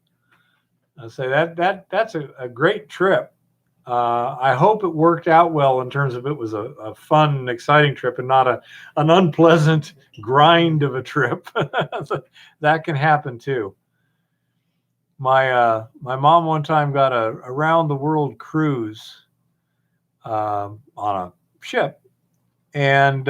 I say that's a great trip. I hope it worked out well in terms of it was a fun and exciting trip and not an unpleasant grind of a trip. That can happen too. My mom one time got a around the world cruise on a ship, and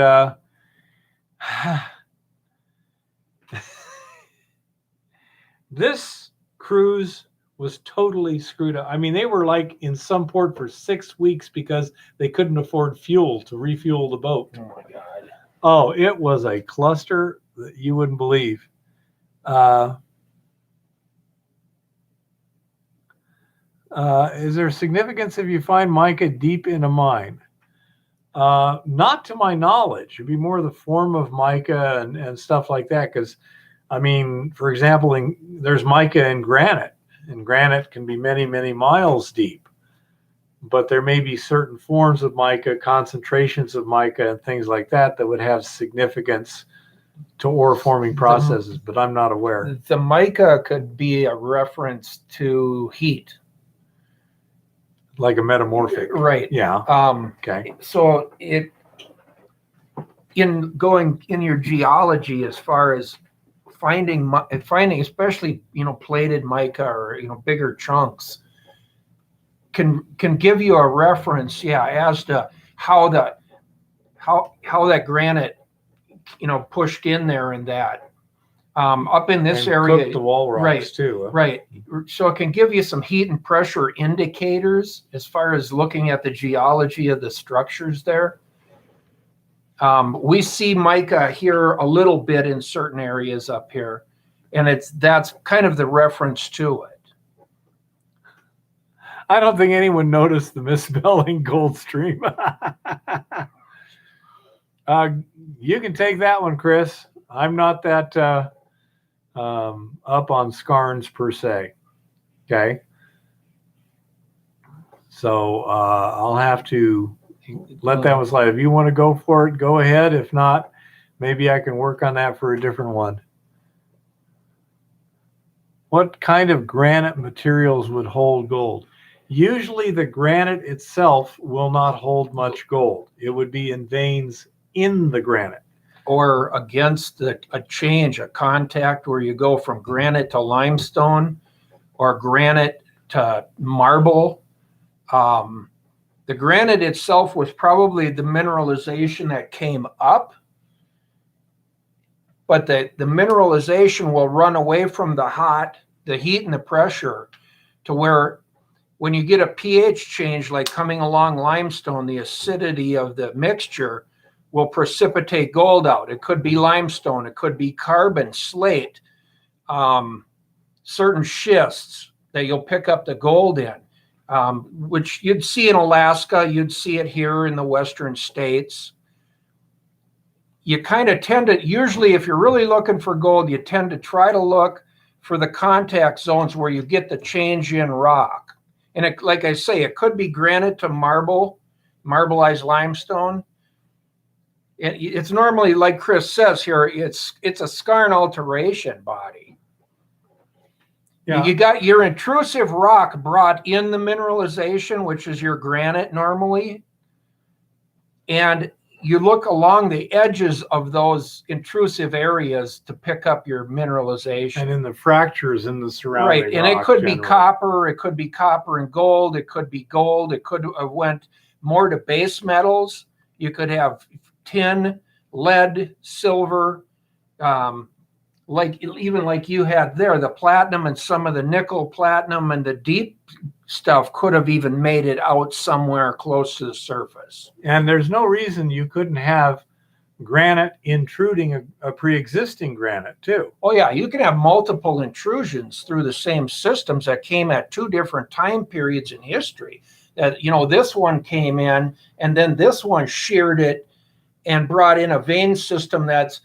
this cruise was totally screwed up. I mean, they were like in some port for 6 weeks because they couldn't afford fuel to refuel the boat. Oh my God. Oh, it was a cluster that you wouldn't believe. Is there significance if you find mica deep in a mine? Not to my knowledge. It'd be more the form of mica and stuff like that. Because, I mean, for example, there's mica in granite, and granite can be many, many miles deep. But there may be certain forms of mica, concentrations of mica, and things like that would have significance to ore forming processes, but I'm not aware. The mica could be a reference to heat. Like a metamorphic. Right. Yeah. Okay. So in your geology, as far as finding especially plated mica or bigger chunks, can give you a reference, as to how that granite pushed in there and that up in this And area, cooked the wall rocks right, too. right. So it can give you some heat and pressure indicators as far as looking at the geology of the structures there. We see mica here a little bit in certain areas up here, and that's kind of the reference to it. I don't think anyone noticed the misspelling Goldstream. You can take that one, Chris. I'm not that up on skarns per se. Okay. So I'll have to let that one slide. If you want to go for it, go ahead. If not, maybe I can work on that for a different one. What kind of granite materials would hold gold? Usually the granite itself will not hold much gold. It would be in veins in the granite. Or against a change, a contact where you go from granite to limestone or granite to marble. The granite itself was probably the mineralization that came up, but the mineralization will run away from the heat and the pressure to where when you get a pH change, like coming along limestone, the acidity of the mixture will precipitate gold out. It could be limestone, it could be carbon, slate, certain schists that you'll pick up the gold in, which you'd see in Alaska, you'd see it here in the western states. You kind of tend to, usually if you're really looking for gold, you tend to try to look for the contact zones where you get the change in rock. And it, like I say, it could be granite to marble, marbleized limestone. It's normally, like Chris says here, it's a skarn alteration body. Yeah. You got your intrusive rock brought in the mineralization, which is your granite normally. And you look along the edges of those intrusive areas to pick up your mineralization. And in the fractures in the surrounding right, and it could be copper, it could be copper and gold, it could be gold, it could have went more to base metals. You could have tin, lead, silver, like you had there, the platinum and some of the nickel, platinum, and the deep stuff could have even made it out somewhere close to the surface. And there's no reason you couldn't have granite intruding a pre-existing granite too. Oh yeah, you can have multiple intrusions through the same systems that came at two different time periods in history. That, this one came in and then this one sheared it and brought in a vein system that's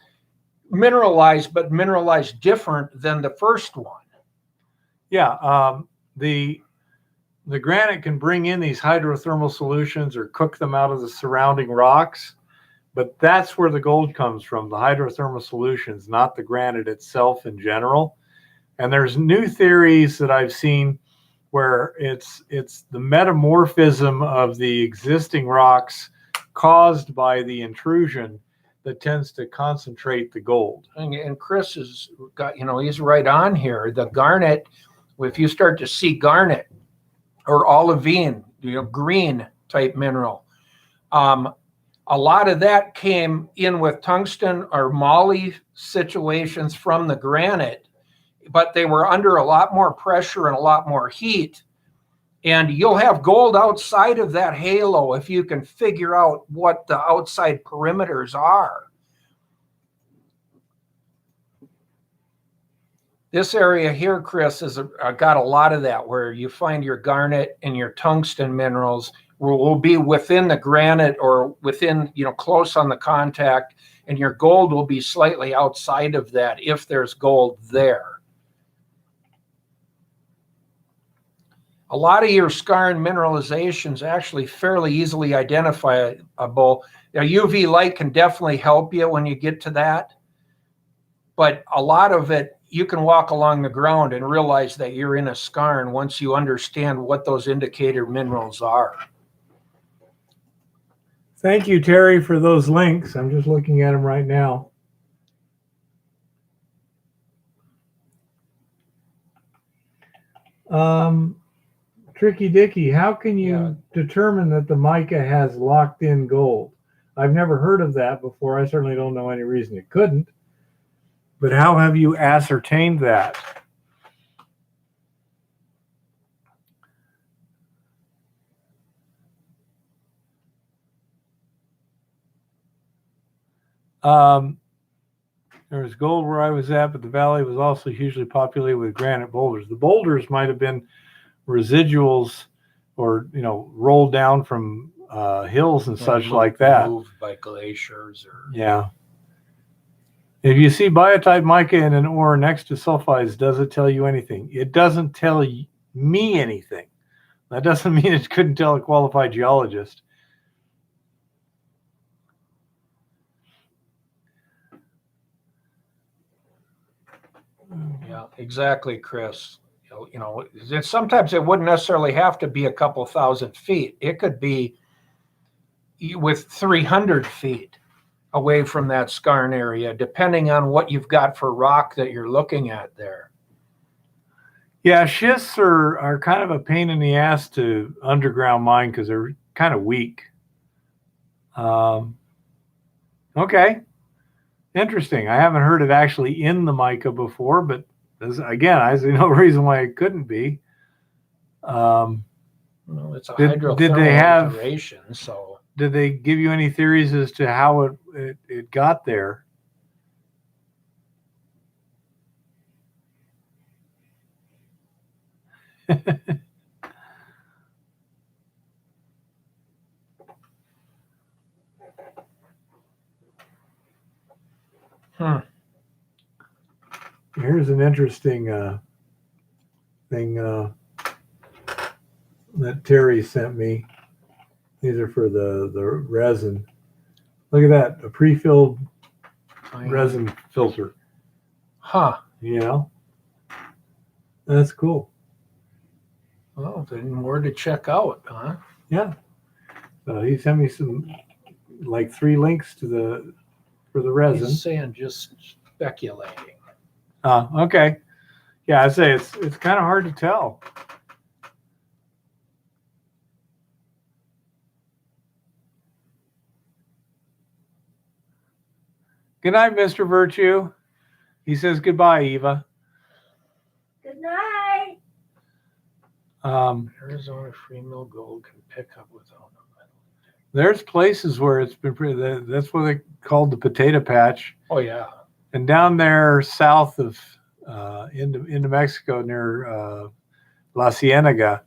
mineralized, but mineralized different than the first one. Yeah, the granite can bring in these hydrothermal solutions or cook them out of the surrounding rocks, but that's where the gold comes from, the hydrothermal solutions, not the granite itself in general. And there's new theories that I've seen where it's the metamorphism of the existing rocks caused by the intrusion that tends to concentrate the gold. And Chris has got, he's right on here. The garnet, if you start to see garnet or olivine, green type mineral, a lot of that came in with tungsten or moly situations from the granite, but they were under a lot more pressure and a lot more heat. And you'll have gold outside of that halo if you can figure out what the outside perimeters are. This area here, Chris, has got a lot of that, where you find your garnet and your tungsten minerals will be within the granite or within, close on the contact, and your gold will be slightly outside of that if there's gold there. A lot of your skarn mineralization is actually fairly easily identifiable. UV light can definitely help you when you get to that, but a lot of it, you can walk along the ground and realize that you're in a skarn once you understand what those indicator minerals are. Thank you, Terry, for those links. I'm just looking at them right now. Tricky Dicky, how can you determine that the mica has locked in gold? I've never heard of that before. I certainly don't know any reason it couldn't. But how have you ascertained that? There was gold where I was at, but the valley was also hugely populated with granite boulders. The boulders might have been residuals or, rolled down from hills and such like that. Moved by glaciers or... Yeah. If you see biotite mica in an ore next to sulfides, does it tell you anything? It doesn't tell me anything. That doesn't mean it couldn't tell a qualified geologist. Yeah, exactly, Chris. Sometimes it wouldn't necessarily have to be a couple thousand feet. It could be with 300 feet away from that skarn area, depending on what you've got for rock that you're looking at there. Yeah, schists are kind of a pain in the ass to underground mine because they're kind of weak. Okay, interesting. I haven't heard it actually in the mica before, but again, I see no reason why it couldn't be. It's a Did hydrothermal they have- alteration, so Did they give you any theories as to how it got there? Here's an interesting thing that Terry sent me. These are for the resin. Look at that, a pre-filled resin filter. Huh. You know, that's cool. Well, then more to check out, huh? Yeah. He sent me some, like 3 links for the resin. He's saying just speculating. Okay. Yeah, I say it's kind of hard to tell. Good night, Mr. Virtue. He says goodbye, Eva. Good night. Arizona Free Mill Gold can pick up without a metal. There's places where it's been pretty. That's what they called the potato patch. Oh yeah. And down there south of into Mexico near La Cienega,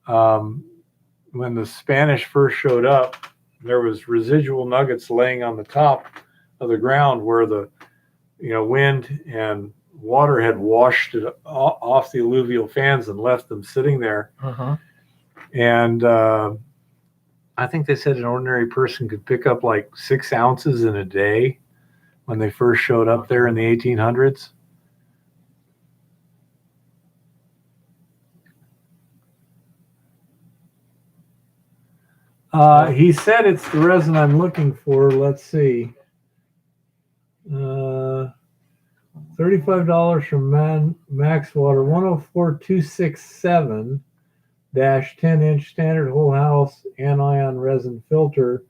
when the Spanish first showed up, there was residual nuggets laying on the top of the ground where the wind and water had washed it off the alluvial fans and left them sitting there. Uh-huh. And I think they said an ordinary person could pick up like 6 ounces in a day when they first showed up there in the 1800s. He said it's the resin I'm looking for. Let's see. $35 from Max Water, 104267 10-inch standard whole house anion resin filter.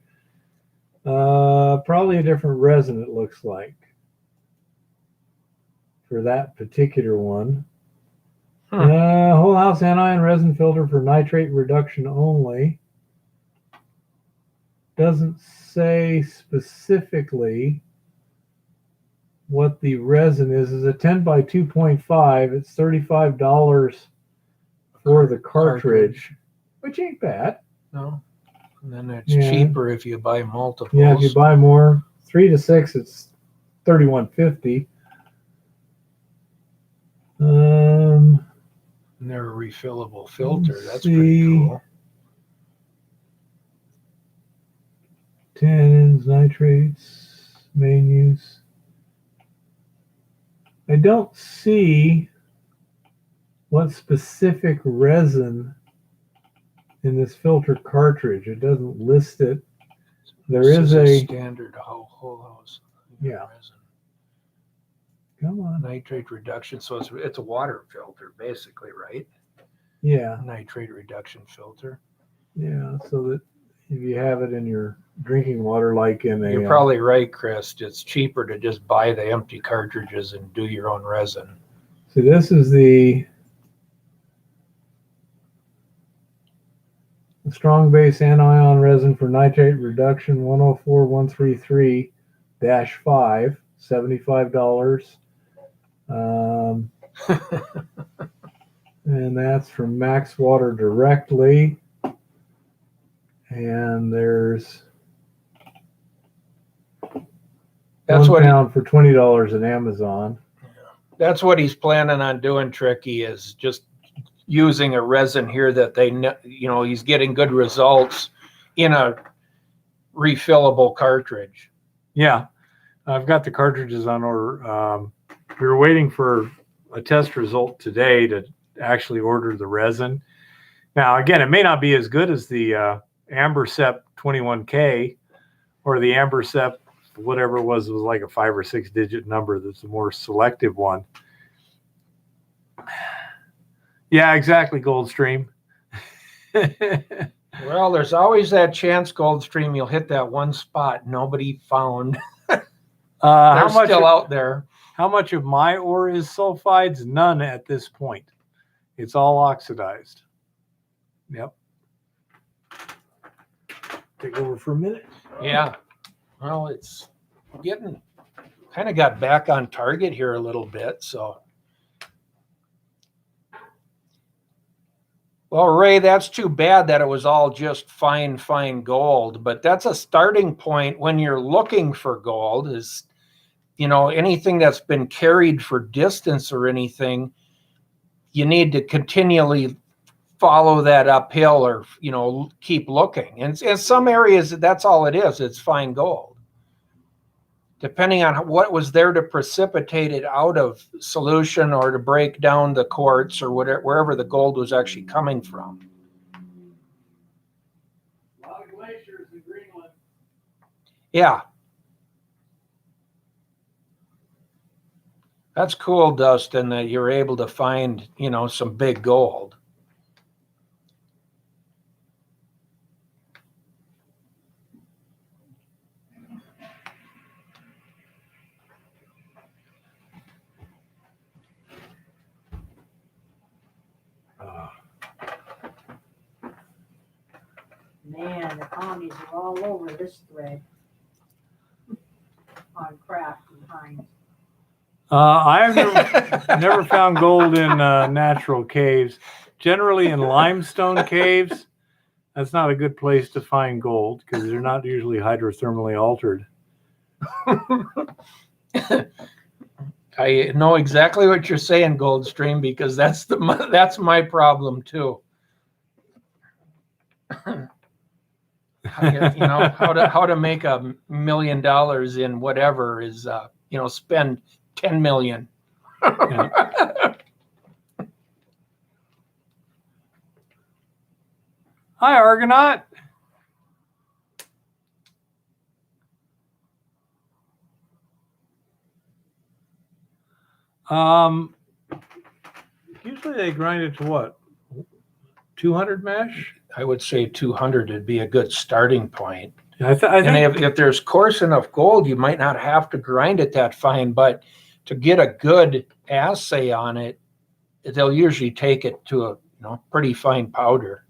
Probably a different resin, it looks like, for that particular one. Whole house anion resin filter for nitrate reduction only. Doesn't say specifically what the resin is. Is a 10 by 2.5. It's $35 for the cartridge, which ain't bad. No. And then it's Yeah. cheaper if you buy multiples. Yeah, if you buy more, 3 to 6, it's $31.50. And they're a refillable filter. Let's That's see. pretty cool. Tannins, nitrates, main use. I don't see what specific resin in this filter cartridge. It doesn't list it. There This is a a standard whole house. Yeah. resin. come on. Nitrate reduction. So it's a water filter, basically, right? Yeah, Nitrate reduction filter. yeah. So that if you have it in your drinking water, like in a You're probably right, Chris. It's cheaper to just buy the empty cartridges and do your own resin. so this is the strong base anion resin for nitrate reduction 104133-5, $75. And that's from Max Water directly. And there's That's one what pound for $20 at Amazon. that's what he's planning on doing, Tricky, is just using a resin here that they know, he's getting good results in a refillable cartridge. Yeah, I've got the cartridges on order. We were waiting for a test result today to actually order the resin. Now, again, it may not be as good as the Ambercept 21K or the Ambercept, whatever it was like a 5 or 6 digit number. That's a more selective one. Yeah, exactly, Goldstream. Well, there's always that chance, Goldstream, you'll hit that one spot nobody found. How They're much? still out there. How much of my ore is sulfides? None at this point. It's all oxidized. Yep. Take over for a minute. Yeah. Well, it's getting kind of got back on target here a little bit. So, well, Ray, that's too bad that it was all just fine gold. But that's a starting point when you're looking for gold. Is, you know, anything that's been carried for distance or anything, you need to continually follow that uphill or, you know, keep looking. And in some areas, that's all it is. It's fine gold. Depending on what was there to precipitate it out of solution or to break down the quartz or whatever, wherever the gold was actually coming from. A lot of glaciers in Greenland. Yeah. That's cool, Dustin, that you're able to find, you know, some big gold. Man, the commies are all over this thread on Kraft and Heinz. I've never found gold in natural caves. Generally in limestone caves, that's not a good place to find gold because they're not usually hydrothermally altered. I know exactly what you're saying, Goldstream, because that's my problem too. You know, how to make $1 million in whatever is, you know, spend 10 million. Yeah. Hi, Argonaut. Usually they grind it to what? 200 mesh? I would say 200 would be a good starting point. I think And if there's coarse enough gold, you might not have to grind it that fine, but to get a good assay on it, they'll usually take it to a, you know, pretty fine powder.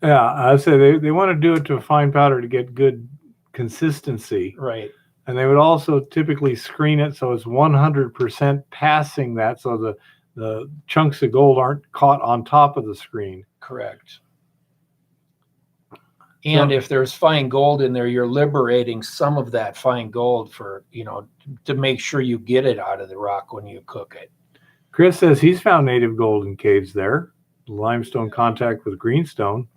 yeah, I say they want to do it to a fine powder to get good consistency. Right. And they would also typically screen it so it's 100% passing that, so the chunks of gold aren't caught on top of the screen. Correct. And if there's fine gold in there, you're liberating some of that fine gold for, you know, to make sure you get it out of the rock when you cook it. Chris says he's found native gold in caves there. Limestone contact with greenstone.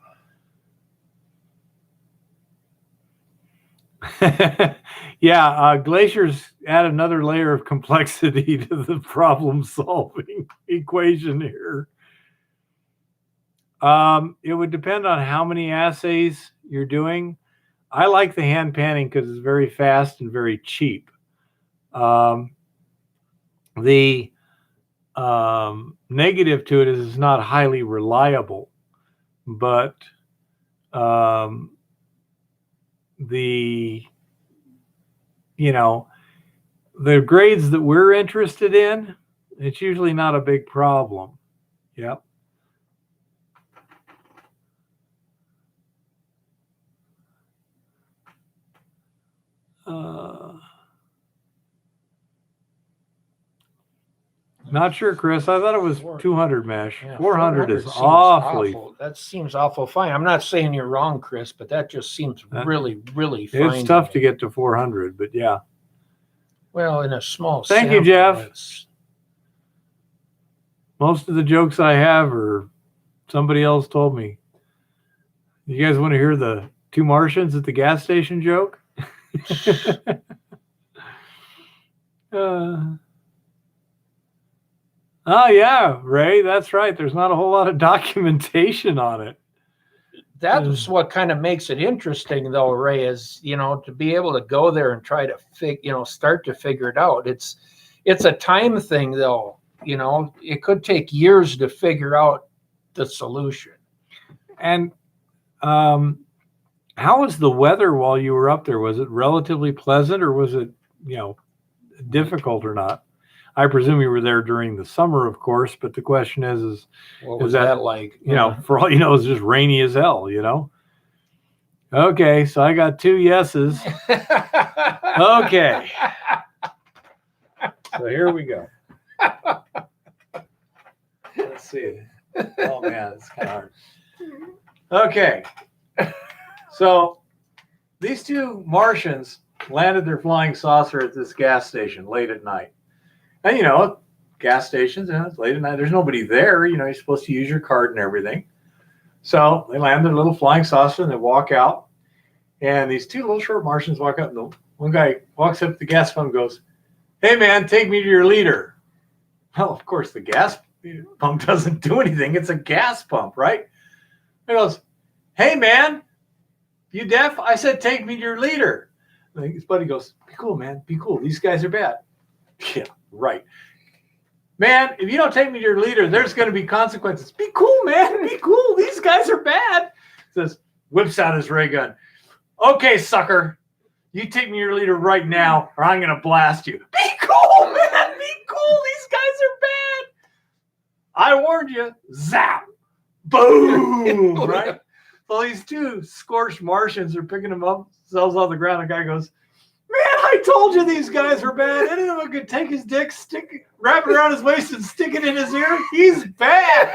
Yeah, glaciers add another layer of complexity to the problem-solving equation here. It would depend on how many assays you're doing. I like the hand panning because it's very fast and very cheap. The negative to it is it's not highly reliable, but the grades that we're interested in, it's usually not a big problem. Yep. Not sure, Chris. I thought it was 200 mesh. Yeah, 400 is seems awfully. awful. That seems awful fine. I'm not saying you're wrong, Chris, but that just seems really, really fine. It's tough to get to 400, but yeah. Well, in a small Thank you, sample, Jeff. it's- Most of the jokes I have are somebody else told me. You guys want to hear the two Martians at the gas station joke? Oh yeah, Ray, that's right. There's not a whole lot of documentation on it. That's what kind of makes it interesting, though, Ray, is, to be able to go there and try to start to figure it out. It's a time thing, though. It could take years to figure out the solution. And how was the weather while you were up there? Was it relatively pleasant, or was it, difficult or not? I presume you were there during the summer, of course, but the question is What was that like? for all you know, it's just rainy as hell, Okay, so I got 2 yeses. Okay. So here we go. Let's see. Oh man, it's kind of hard. Okay. So these 2 Martians landed their flying saucer at this gas station late at night. And gas stations, it's late at night. There's nobody there. You're supposed to use your card and everything. So they land their little flying saucer and they walk out. And these 2 little short Martians walk up, and the one guy walks up to the gas pump and goes, "Hey man, take me to your leader." Well, of course, the gas pump doesn't do anything. It's a gas pump, right? He goes, "Hey man, you deaf? I said take me to your leader." And his buddy goes, "Be cool, man. Be cool. These guys are bad." Yeah, right. "Man, if you don't take me to your leader, there's going to be consequences." "Be cool, man. Be cool. These guys are bad." Says, whips out his ray gun. "Okay, sucker. You take me to your leader right now, or I'm going to blast you." "Be cool, man. Be cool. These guys are bad." "I warned you." Zap. Boom. Right? So these 2 scorched Martians are picking them up, themselves off the ground. The guy goes, "Man, I told you these guys were bad. Any of them could take his dick, wrap it around his waist, and stick it in his ear. He's bad."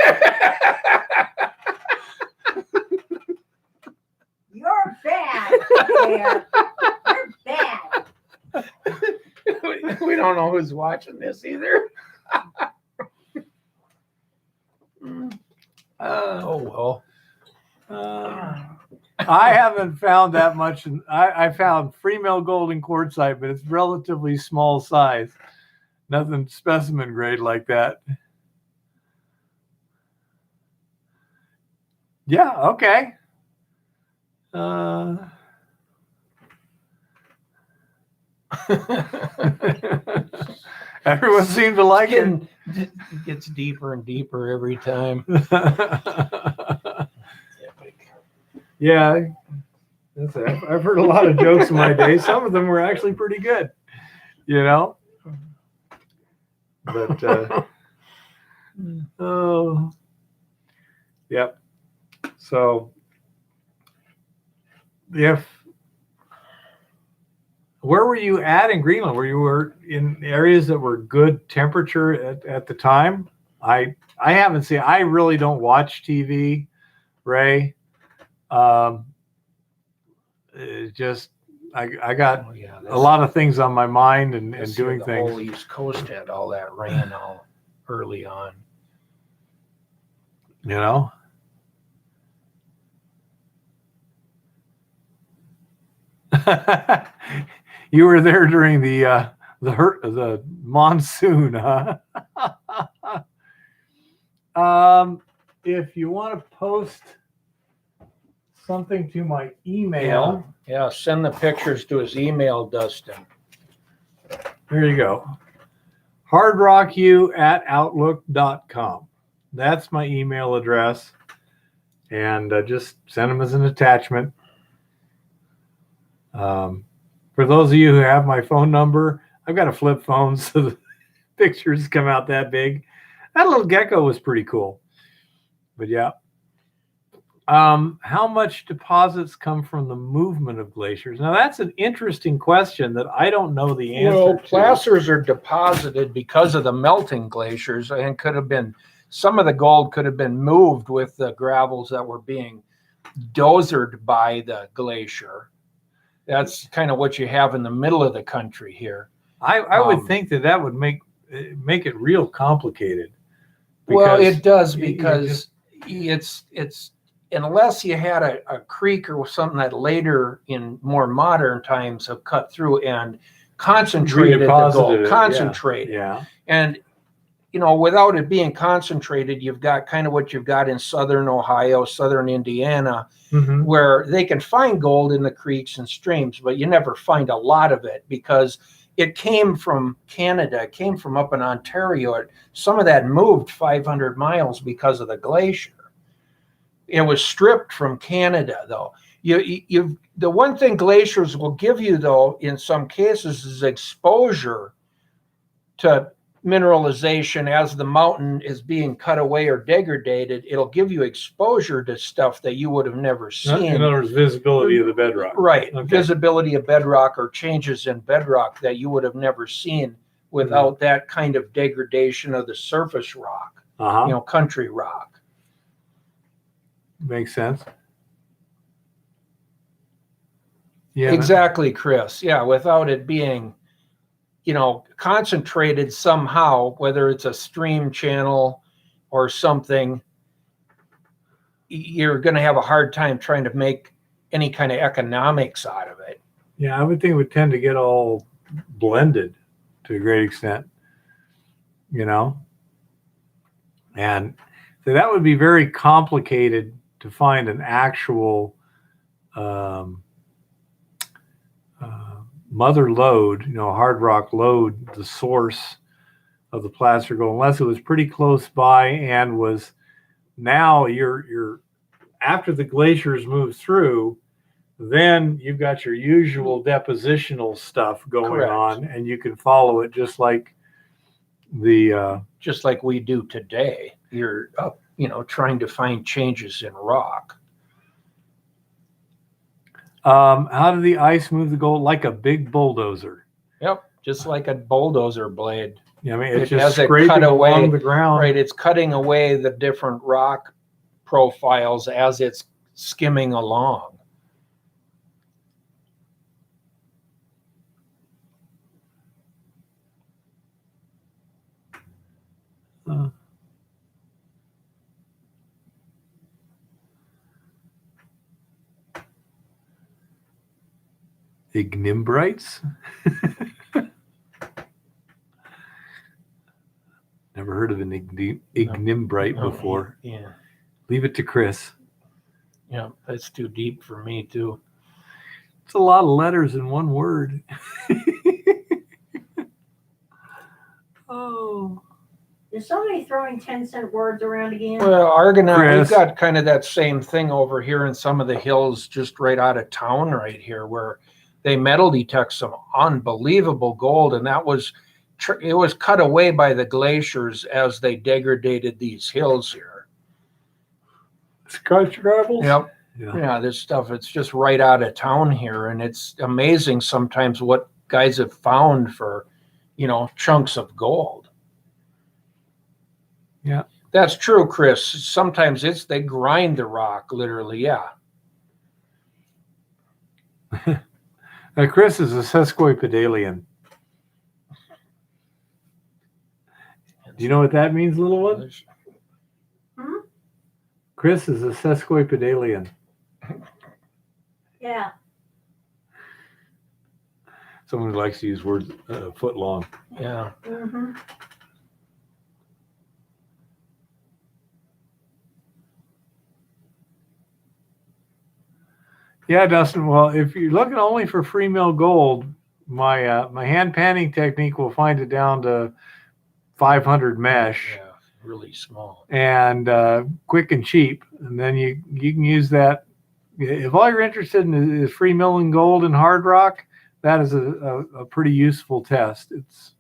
You're bad. Claire. You're bad. We don't know who's watching this either. Oh, well. I haven't found that much. I found free mill gold in quartzite, but it's relatively small size. Nothing specimen grade like that. Yeah, okay. Everyone seemed to like it. It gets deeper and deeper every time. Yeah, I've heard a lot of jokes in my day. Some of them were actually pretty good, But oh, yep. So, where were you at in Greenland? Were in areas that were good temperature at the time? I haven't seen. I really don't watch TV, Ray. Just I got a lot of things on my mind and doing the things. whole East Coast had all that rain all early on. You were there during the monsoon, huh? If you want to post something to my email, Yeah, send the pictures to his email, Dustin. here you go. hardrocku@outlook.com. That's my email address, and just send them as an attachment. For those of you who have my phone number, I've got a flip phone, so the pictures come out that big. That little gecko was pretty cool. But yeah. How much deposits come from the movement of glaciers? Now, that's an interesting question that I don't know the answer Well, to. placers are deposited because of the melting glaciers, and some of the gold could have been moved with the gravels that were being dozered by the glacier. That's kind of what you have in the middle of the country here. I would think that would make it real complicated. Well, it does, you because it's unless you had a creek or something that later in more modern times have cut through and concentrated the gold, Redeposited it, concentrated. Yeah. And without it being concentrated, you've got kind of what you've got in southern Ohio, southern Indiana, Mhm. where they can find gold in the creeks and streams, but you never find a lot of it because it came from Canada, it came from up in Ontario. Some of that moved 500 miles because of the glacier. It was stripped from Canada, though. The one thing glaciers will give you, though, in some cases, is exposure to mineralization as the mountain is being cut away or degraded. It'll give you exposure to stuff that you would have never seen. In other words, visibility of the bedrock. Right. Okay. Visibility of bedrock or changes in bedrock that you would have never seen without that kind of degradation of the surface rock, Uh-huh. country rock. Makes sense. Yeah. Exactly, Chris. Yeah, without it being, concentrated somehow, whether it's a stream channel or something, you're going to have a hard time trying to make any kind of economics out of it. Yeah, I would think it would tend to get all blended to a great extent, and so that would be very complicated to find an actual mother lode, hard rock lode, the source of the placer gold, unless it was pretty close by and was now you're after the glaciers move through, then you've got your usual depositional stuff going Correct. on, and you can follow it just like just like we do today. You're up, trying to find changes in rock. how did the ice move the gold? Like a big bulldozer. Yep, just like a bulldozer blade. I mean, It it's just has it scraping cut away, along the ground. Right, it's cutting away the different rock profiles as it's skimming along. Ignimbrites? Never heard of an ignimbrite No, before. Yeah, Leave it to Chris. yeah, that's too deep for me too. It's a lot of letters in one word. Oh. Is somebody throwing 10-cent words around again? Well, Argonaut, Chris. we've got kind of that same thing over here in some of the hills just right out of town right here where they metal detect some unbelievable gold, and that was it was cut away by the glaciers as they degraded these hills here. Scotch gravels? Yep. Yeah. Yeah, this stuff, it's just right out of town here, and it's amazing sometimes what guys have found for, chunks of gold. Yeah. That's true, Chris. Sometimes they grind the rock, literally, yeah. Chris is a sesquipedalian. Do you know what that means, little one? Chris is a sesquipedalian. Yeah. Someone who likes to use words a foot long. Yeah. Mm-hmm. Yeah, Dustin. Well, if you're looking only for free mill gold, my my hand panning technique will find it down to 500 mesh. Yeah, really small. And quick and cheap. And then you can use that. If all you're interested in is free milling gold and hard rock, that is a pretty useful test. It's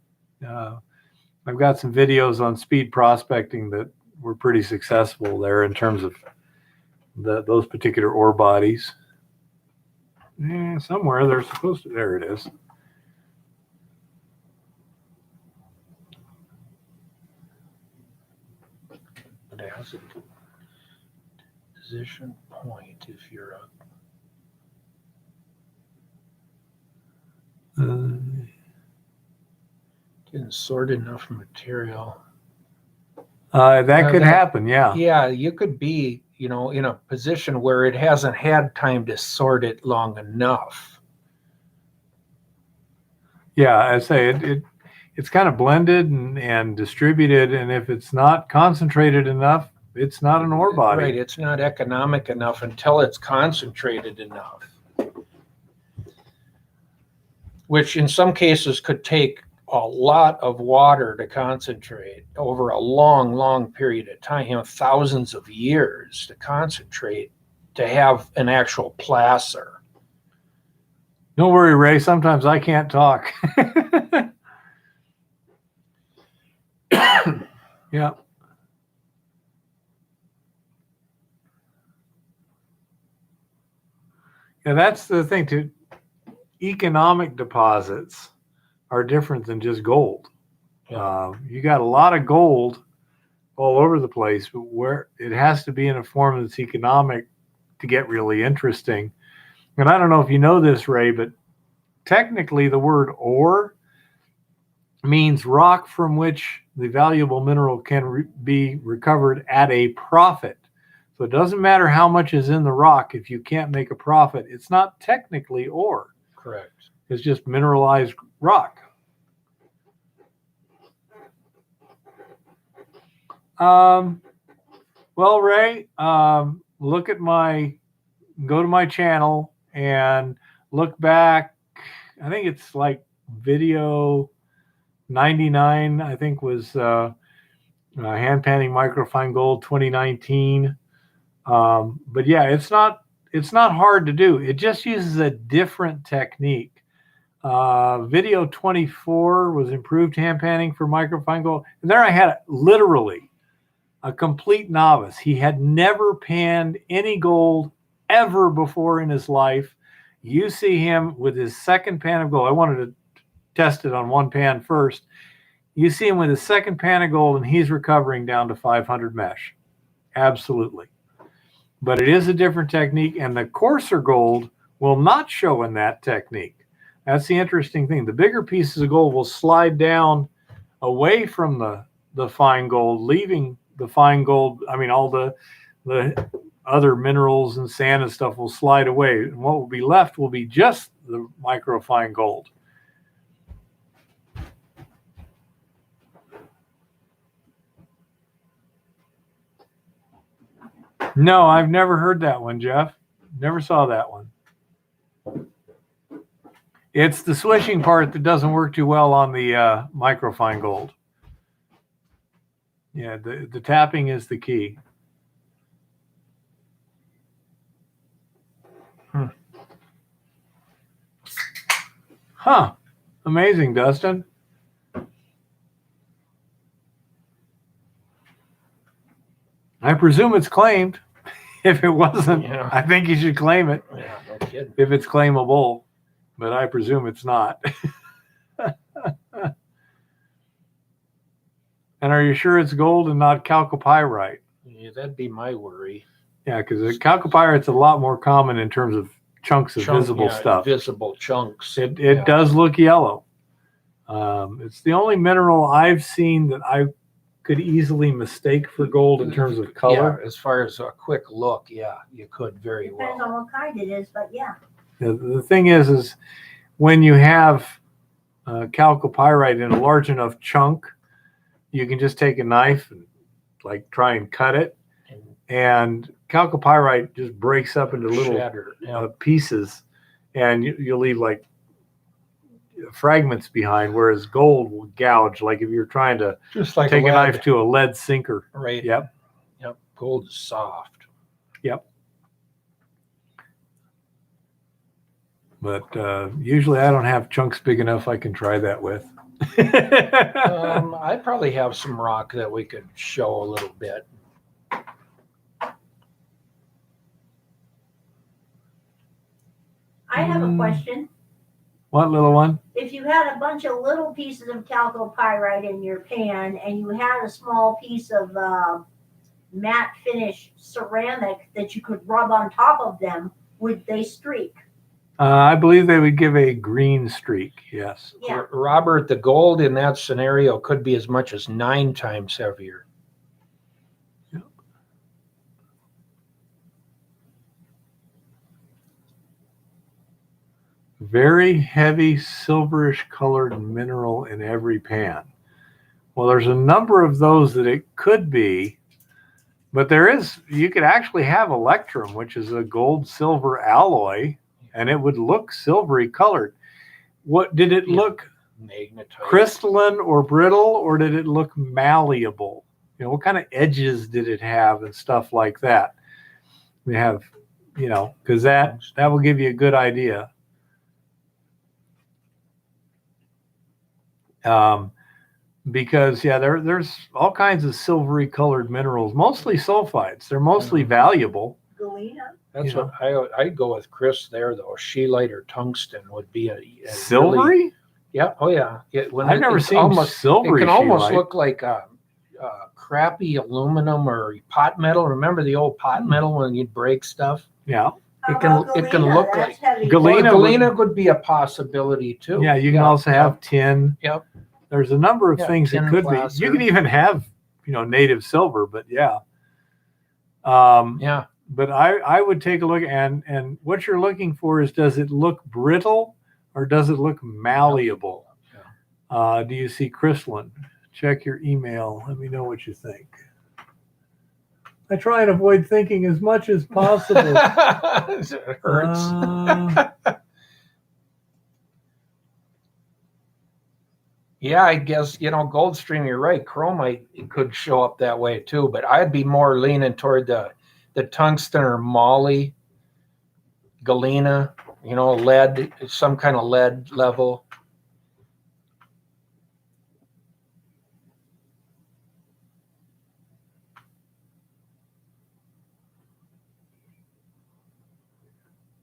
I've got some videos on speed prospecting that were pretty successful there in terms of those particular ore bodies. Yeah, somewhere they're supposed to. There it is. But it has a position point if you're a didn't sort enough material. That could happen. Yeah. Yeah, you could be, in a position where it hasn't had time to sort it long enough. Yeah, I say it it's kind of blended and distributed, and if it's not concentrated enough, it's not an ore body. Right, it's not economic enough until it's concentrated enough. Which in some cases could take a lot of water to concentrate over a long, long period of time, thousands of years to concentrate to have an actual placer. Don't worry, Ray. Sometimes I can't talk. Yeah. Yeah, that's the thing too. Economic deposits are different than just gold. Yeah. You got a lot of gold all over the place, but where it has to be in a form that's economic to get really interesting. And I don't know if you know this, Ray, but technically the word ore means rock from which the valuable mineral can be recovered at a profit. So it doesn't matter how much is in the rock. If you can't make a profit, it's not technically ore. Correct. It's just mineralized rock. Well, Ray, go to my channel and look back. I think it's like video 99, I think was hand panning microfine gold 2019. But yeah, it's not hard to do. It just uses a different technique. Video 24 was improved hand panning for microfine gold. And there I had literally a complete novice. He had never panned any gold ever before in his life. You see him with his second pan of gold. I wanted to test it on one pan first. You see him with his second pan of gold, and he's recovering down to 500 mesh. Absolutely. But it is a different technique, and the coarser gold will not show in that technique. That's the interesting thing. The bigger pieces of gold will slide down away from the fine gold, leaving the fine gold. I mean, all the other minerals and sand and stuff will slide away. And what will be left will be just the microfine gold. No, I've never heard that one, Jeff. Never saw that one. It's the swishing part that doesn't work too well on the microfine gold. Yeah, the tapping is the key. Huh. Amazing, Dustin. I presume it's claimed. If it wasn't, Yeah. I think you should claim it Yeah, no kidding. if it's claimable, but I presume it's not. And are you sure it's gold and not chalcopyrite? Yeah, that'd be my worry. Yeah, because chalcopyrite's a lot more common in terms of chunks of visible stuff. Visible chunks. It does look yellow. It's the only mineral I've seen that I could easily mistake for gold in terms of color. Yeah, as far as a quick look, yeah, you could very Depends well. on what kind it is, but yeah. The thing is when you have chalcopyrite in a large enough chunk, you can just take a knife and like try and cut it, and chalcopyrite just breaks up into little Shatter. Yeah. pieces, and you'll leave like fragments behind, whereas gold will gouge. Like if you're trying to Just like take a lead. knife to a lead sinker. Right. Yep. Yep. Gold is soft. Yep. But usually I don't have chunks big enough I can try that with. I probably have some rock that we could show a little bit. I have a question. What little one? If you had a bunch of little pieces of chalcopyrite in your pan and you had a small piece of matte finish ceramic that you could rub on top of them, would they streak? I believe they would give a green streak. Yes. Yeah. Robert, the gold in that scenario could be as much as 9 times heavier. very heavy silverish colored mineral in every pan. Well, there's a number of those that it could be, but you could actually have electrum, which is a gold silver alloy, and it would look silvery colored. What did it look? Magnetite. Crystalline or brittle, or did it look malleable? What kind of edges did it have and stuff like that? We have, because that will give you a good idea. Because there's all kinds of silvery colored minerals, mostly sulfides. They're mostly valuable. Galena. That's what I'd go with Chris there though. Scheelite or tungsten would be a Silvery? really, yeah. Oh yeah. I've never seen silvery. It can almost scheelite. look like a crappy aluminum or pot metal. Remember the old pot metal when you'd break stuff? Yeah. It can look like Galena Galena would be a possibility too. Yeah, you can also have tin. Yep. There's a number of things it tin could placer. be. You can even have, native silver, but yeah. Yeah. But I would take a look, and what you're looking for is, does it look brittle or does it look malleable? Yeah. Do you see crystalline? Check your email. Let me know what you think. I try and avoid thinking as much as possible. It hurts. Yeah, I guess, Goldstream, you're right. Chromite, it could show up that way too, but I'd be more leaning toward the tungsten or moly, galena, lead, some kind of lead level.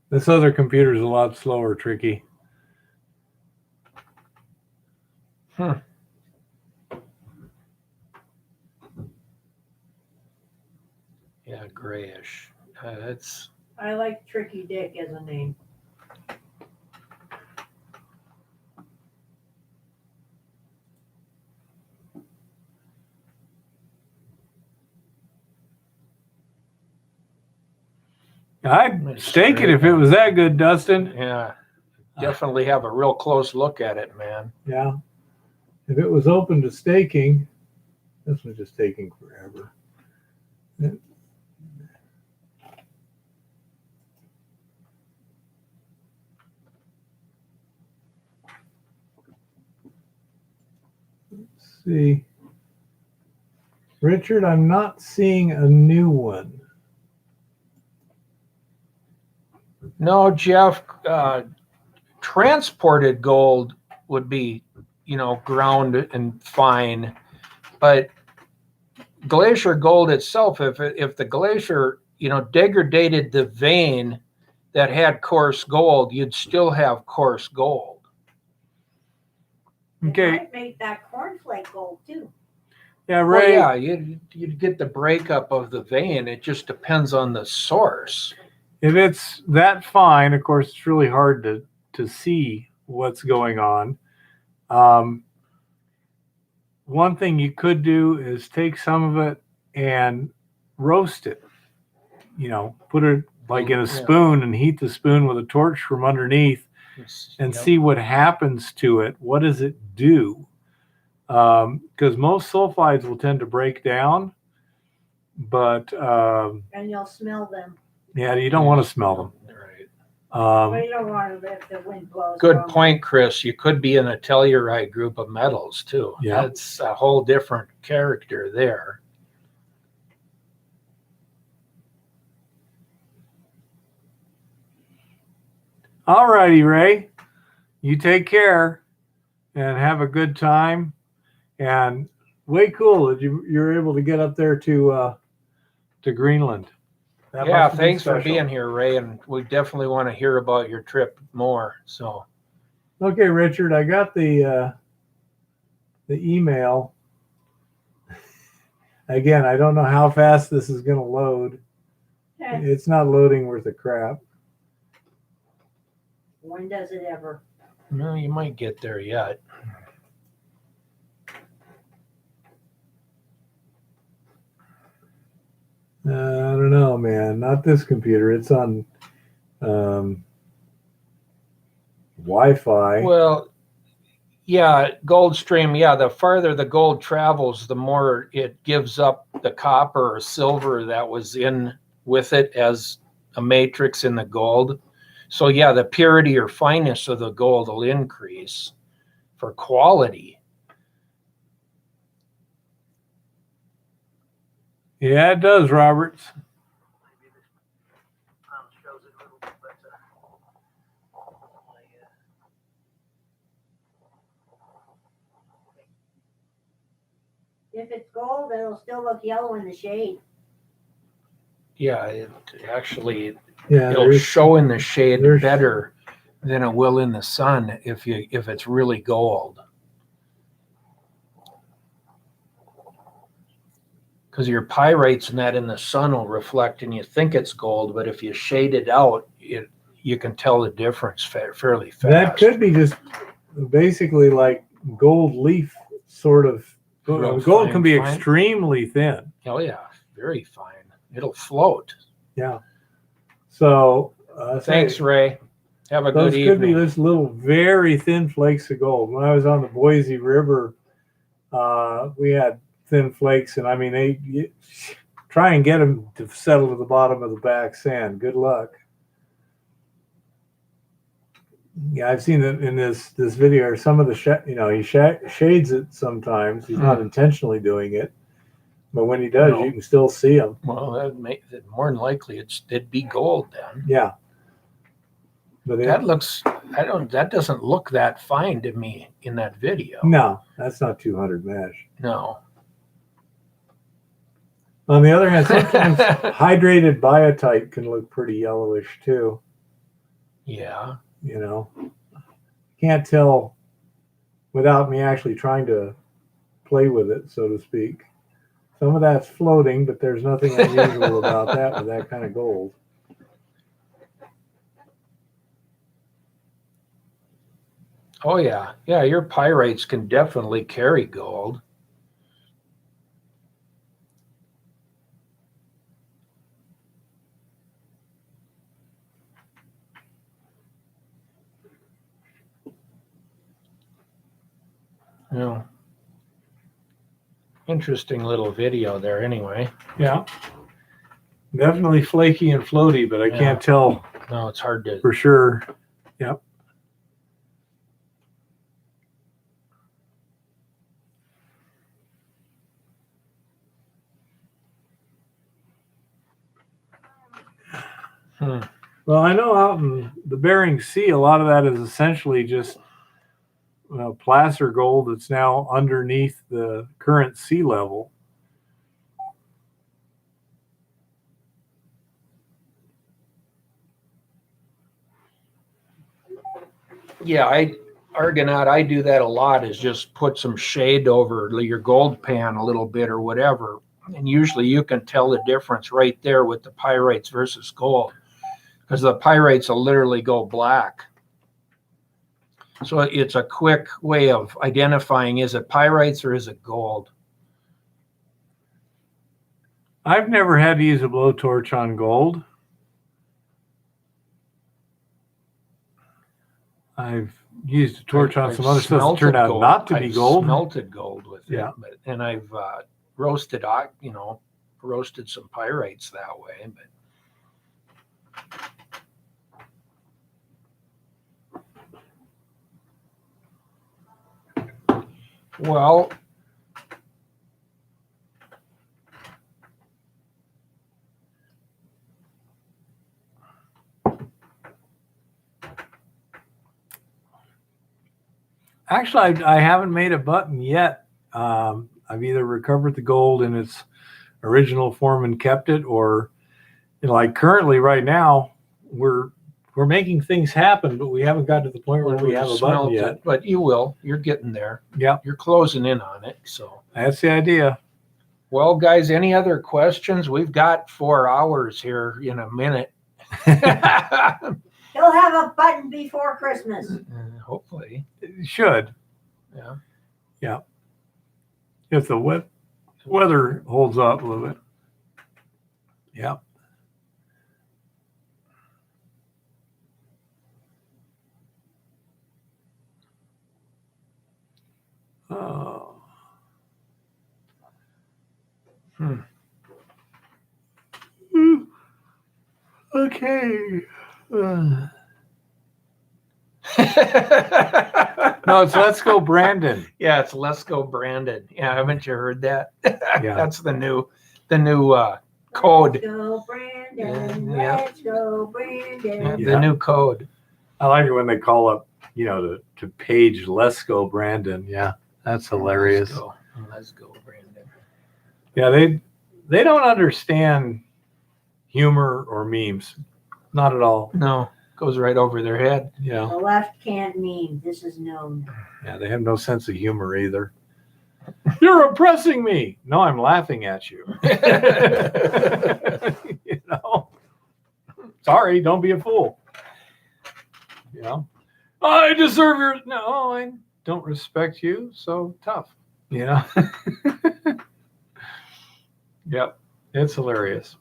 This other computer is a lot slower, Tricky. Yeah, grayish. That's. I like Tricky Dick as a name. I'd stake it if it was that good, Dustin. Yeah, definitely have a real close look at it, man. Yeah. If it was open to staking, this one's just taking forever. Let's see. Richard, I'm not seeing a new one. No, Jeff, transported gold would be, ground and fine, but glacier gold itself, if the glacier, degraded the vein that had coarse gold, you'd still have coarse gold. Okay. Might make that cornflake gold too. Yeah, Well, Ray. yeah, you'd get the breakup of the vein. It just depends on the source. If it's that fine, of course, it's really hard to see what's going on. One thing you could do is take some of it and roast it. Put it like in a spoon and heat the spoon with a torch from underneath and see what happens to it. What does it do? Because most sulfides will tend to break down, but And you'll smell them. yeah, you don't want to smell them. Right. But you don't want to if the wind blows. Good from point, Chris. You could be in a telluride group of metals too. Yeah. That's a whole different character there. All righty, Ray. You take care and have a good time. And way cool that you're able to get up there to Greenland. That Yeah, must have been thanks for special. being here, Ray. And we definitely want to hear about your trip more. So, Okay, Richard, I got the email. Again, I don't know how fast this is going to load. Okay. It's not loading worth a crap. When does it ever? no, you might get there yet. I don't know, man. Not this computer. It's on Wi-Fi. Well, yeah, gold stream. Yeah, the farther the gold travels, the more it gives up the copper or silver that was in with it as a matrix in the gold. So yeah, the purity or fineness of the gold will increase for quality. Yeah, it does, Roberts. Shows it a little bit, but If it's gold, it'll still look yellow in the shade. Yeah, it actually Yeah, it'll there's, show in the shade there's- better than it will in the sun if it's really gold. Because your pyrites and that in the sun will reflect and you think it's gold, but if you shade it out, you can tell the difference fairly fast. that could be just basically like gold leaf sort of. Real Gold can be fine. extremely thin. Oh yeah, very fine. It'll float. Yeah. So Thanks, Ray. Have a those good could be evening. just little very thin flakes of gold. When I was on the Boise River, we had thin flakes, and I mean, you try and get them to settle to the bottom of the back sand. Good luck. Yeah, I've seen that in this video. Some of the he shades it sometimes. He's not intentionally doing it, but when he does, No. you can still see them. Well, that'd make it more than likely it'd be gold then. Yeah. But That doesn't look that fine to me in that video. no, that's not 200 mesh. No. On the other hand, sometimes hydrated biotite can look pretty yellowish too. Yeah. You know, can't tell without me actually trying to play with it, so to speak. Some of that's floating, but there's nothing unusual about that with that kind of gold. Oh yeah. Yeah, your pyrites can definitely carry gold. Yeah. Interesting little video there anyway. Yeah. Definitely flaky and floaty, but I Yeah. can't tell No, it's hard to for sure. Yep. Well, I know out in the Bering Sea, a lot of that is essentially just placer gold that's now underneath the current sea level. Yeah, Argonaut, I do that a lot, is just put some shade over your gold pan a little bit or whatever. And usually you can tell the difference right there with the pyrites versus gold, because the pyrites will literally go black. So it's a quick way of identifying, is it pyrites or is it gold? I've never had to use a blowtorch on gold. I've used a torch on I've some other stuff that smelted turned out gold. not to be I've gold. Smelted gold with Yeah. it, and I've roasted some pyrites that way. But well, Actually, I haven't made a button yet. I've either recovered the gold in its original form and kept it, or like currently right now, we're making things happen, but we haven't got to the point where we have a button smelt yet. it, but you will. You're getting there. Yeah, You're closing in on it. So, that's the idea. well, guys, any other questions? We've got 4 hours here in a minute. He'll have a button before Christmas. Hopefully. It should. Yeah. Yeah. If the weather holds up a little bit. Yeah. Oh. Okay. No, it's Let's Go Brandon. Yeah, it's Let's Go Brandon. Yeah, haven't you heard that? Yeah. That's the new code. Let's go, Brandon. Yeah. Let's go, Brandon. The new code. I like it when they call up, to page Let's Go Brandon. Yeah, that's hilarious. Let's go, Brandon. Yeah, they don't understand humor or memes. Not at all. No, goes right over their head. Yeah. The left can't meme. This is known. Yeah, they have no sense of humor either. You're oppressing me. No, I'm laughing at you. Sorry, don't be a fool. I deserve your. No, I don't respect you. So tough. Yep, it's hilarious.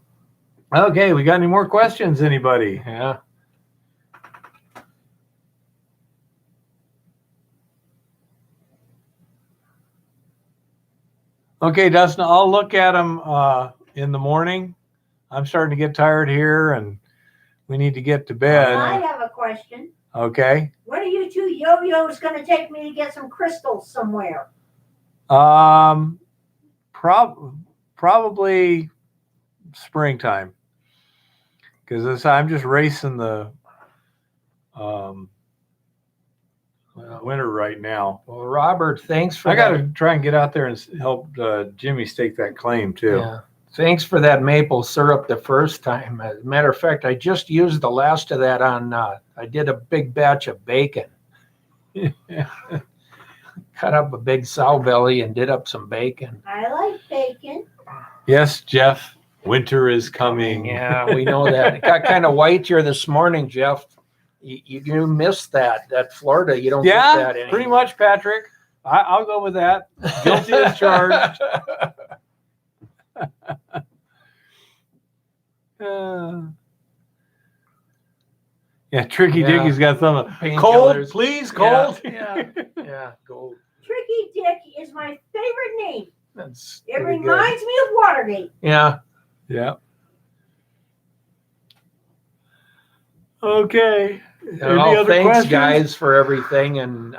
Okay, we got any more questions? Anybody? Yeah. Okay, Dustin, I'll look at them in the morning. I'm starting to get tired here, and we need to get to I bed. have a question. Okay. When are you two yo-yos going to take me to get some crystals somewhere? Probably springtime, because I'm just racing the winter right now. Well, Robert, thanks for I got that. to try and get out there and help Jimmy stake that claim too. Yeah. Thanks for that maple syrup the first time. As a matter of fact, I just used the last of that on, I did a big batch of bacon. Cut up a big sow belly and did up some bacon. I like bacon. Yes, Jeff, winter is coming. Yeah, we know that. It got kind of white here this morning, Jeff. You missed that Florida. You don't get that Yeah, anymore. pretty much, Patrick. I'll go with that. Guilty as charged. Yeah, Tricky Yeah. Dicky's got some Painkillers. cold, please, cold. Yeah, gold. Tricky Dick is my favorite name. That's It pretty good. reminds me of Watergate. Yeah. Yeah. Okay. Any Well, other thanks, questions? guys, for everything. And,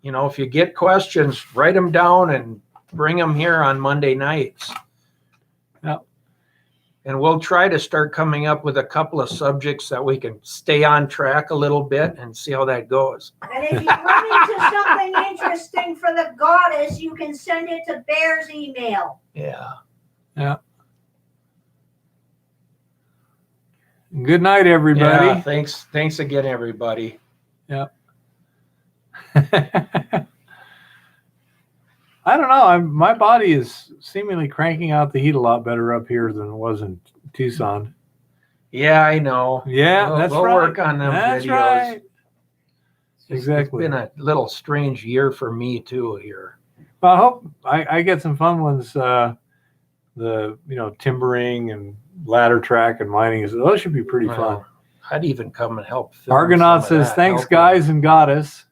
if you get questions, write them down and bring them here on Monday nights. Yep. And we'll try to start coming up with a couple of subjects that we can stay on track a little bit and see how that goes. And if you run into something interesting for the goddess, you can send it to Bear's email. Yeah. Good night, everybody. Yeah, thanks again, everybody. I don't know. My body is seemingly cranking out the heat a lot better up here than it was in Tucson. Yeah, I know. Yeah, We'll- that's we'll right. work on them That's videos. right. It's Exactly. been a little strange year for me too here. Well, I hope I get some fun ones. The timbering and ladder track and mining, those should be pretty fun. Well, I'd even come and help. film Argonaut some of says, that, "Thanks, help you." guys and goddess."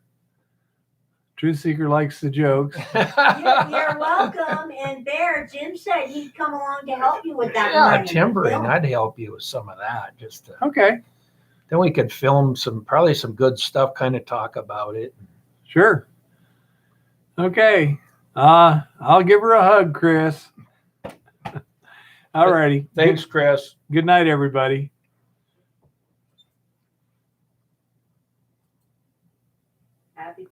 Truth Seeker likes the jokes. You're welcome. And Bear, Jim said he'd come along to help you with that. Yeah, mining. timbering. Yeah. I'd help you with some of that. Just to, Okay, then we could film probably some good stuff. Kind of talk about it. sure. Okay, I'll give her a hug, Chris. All righty. Thanks, Chris. Good night, everybody.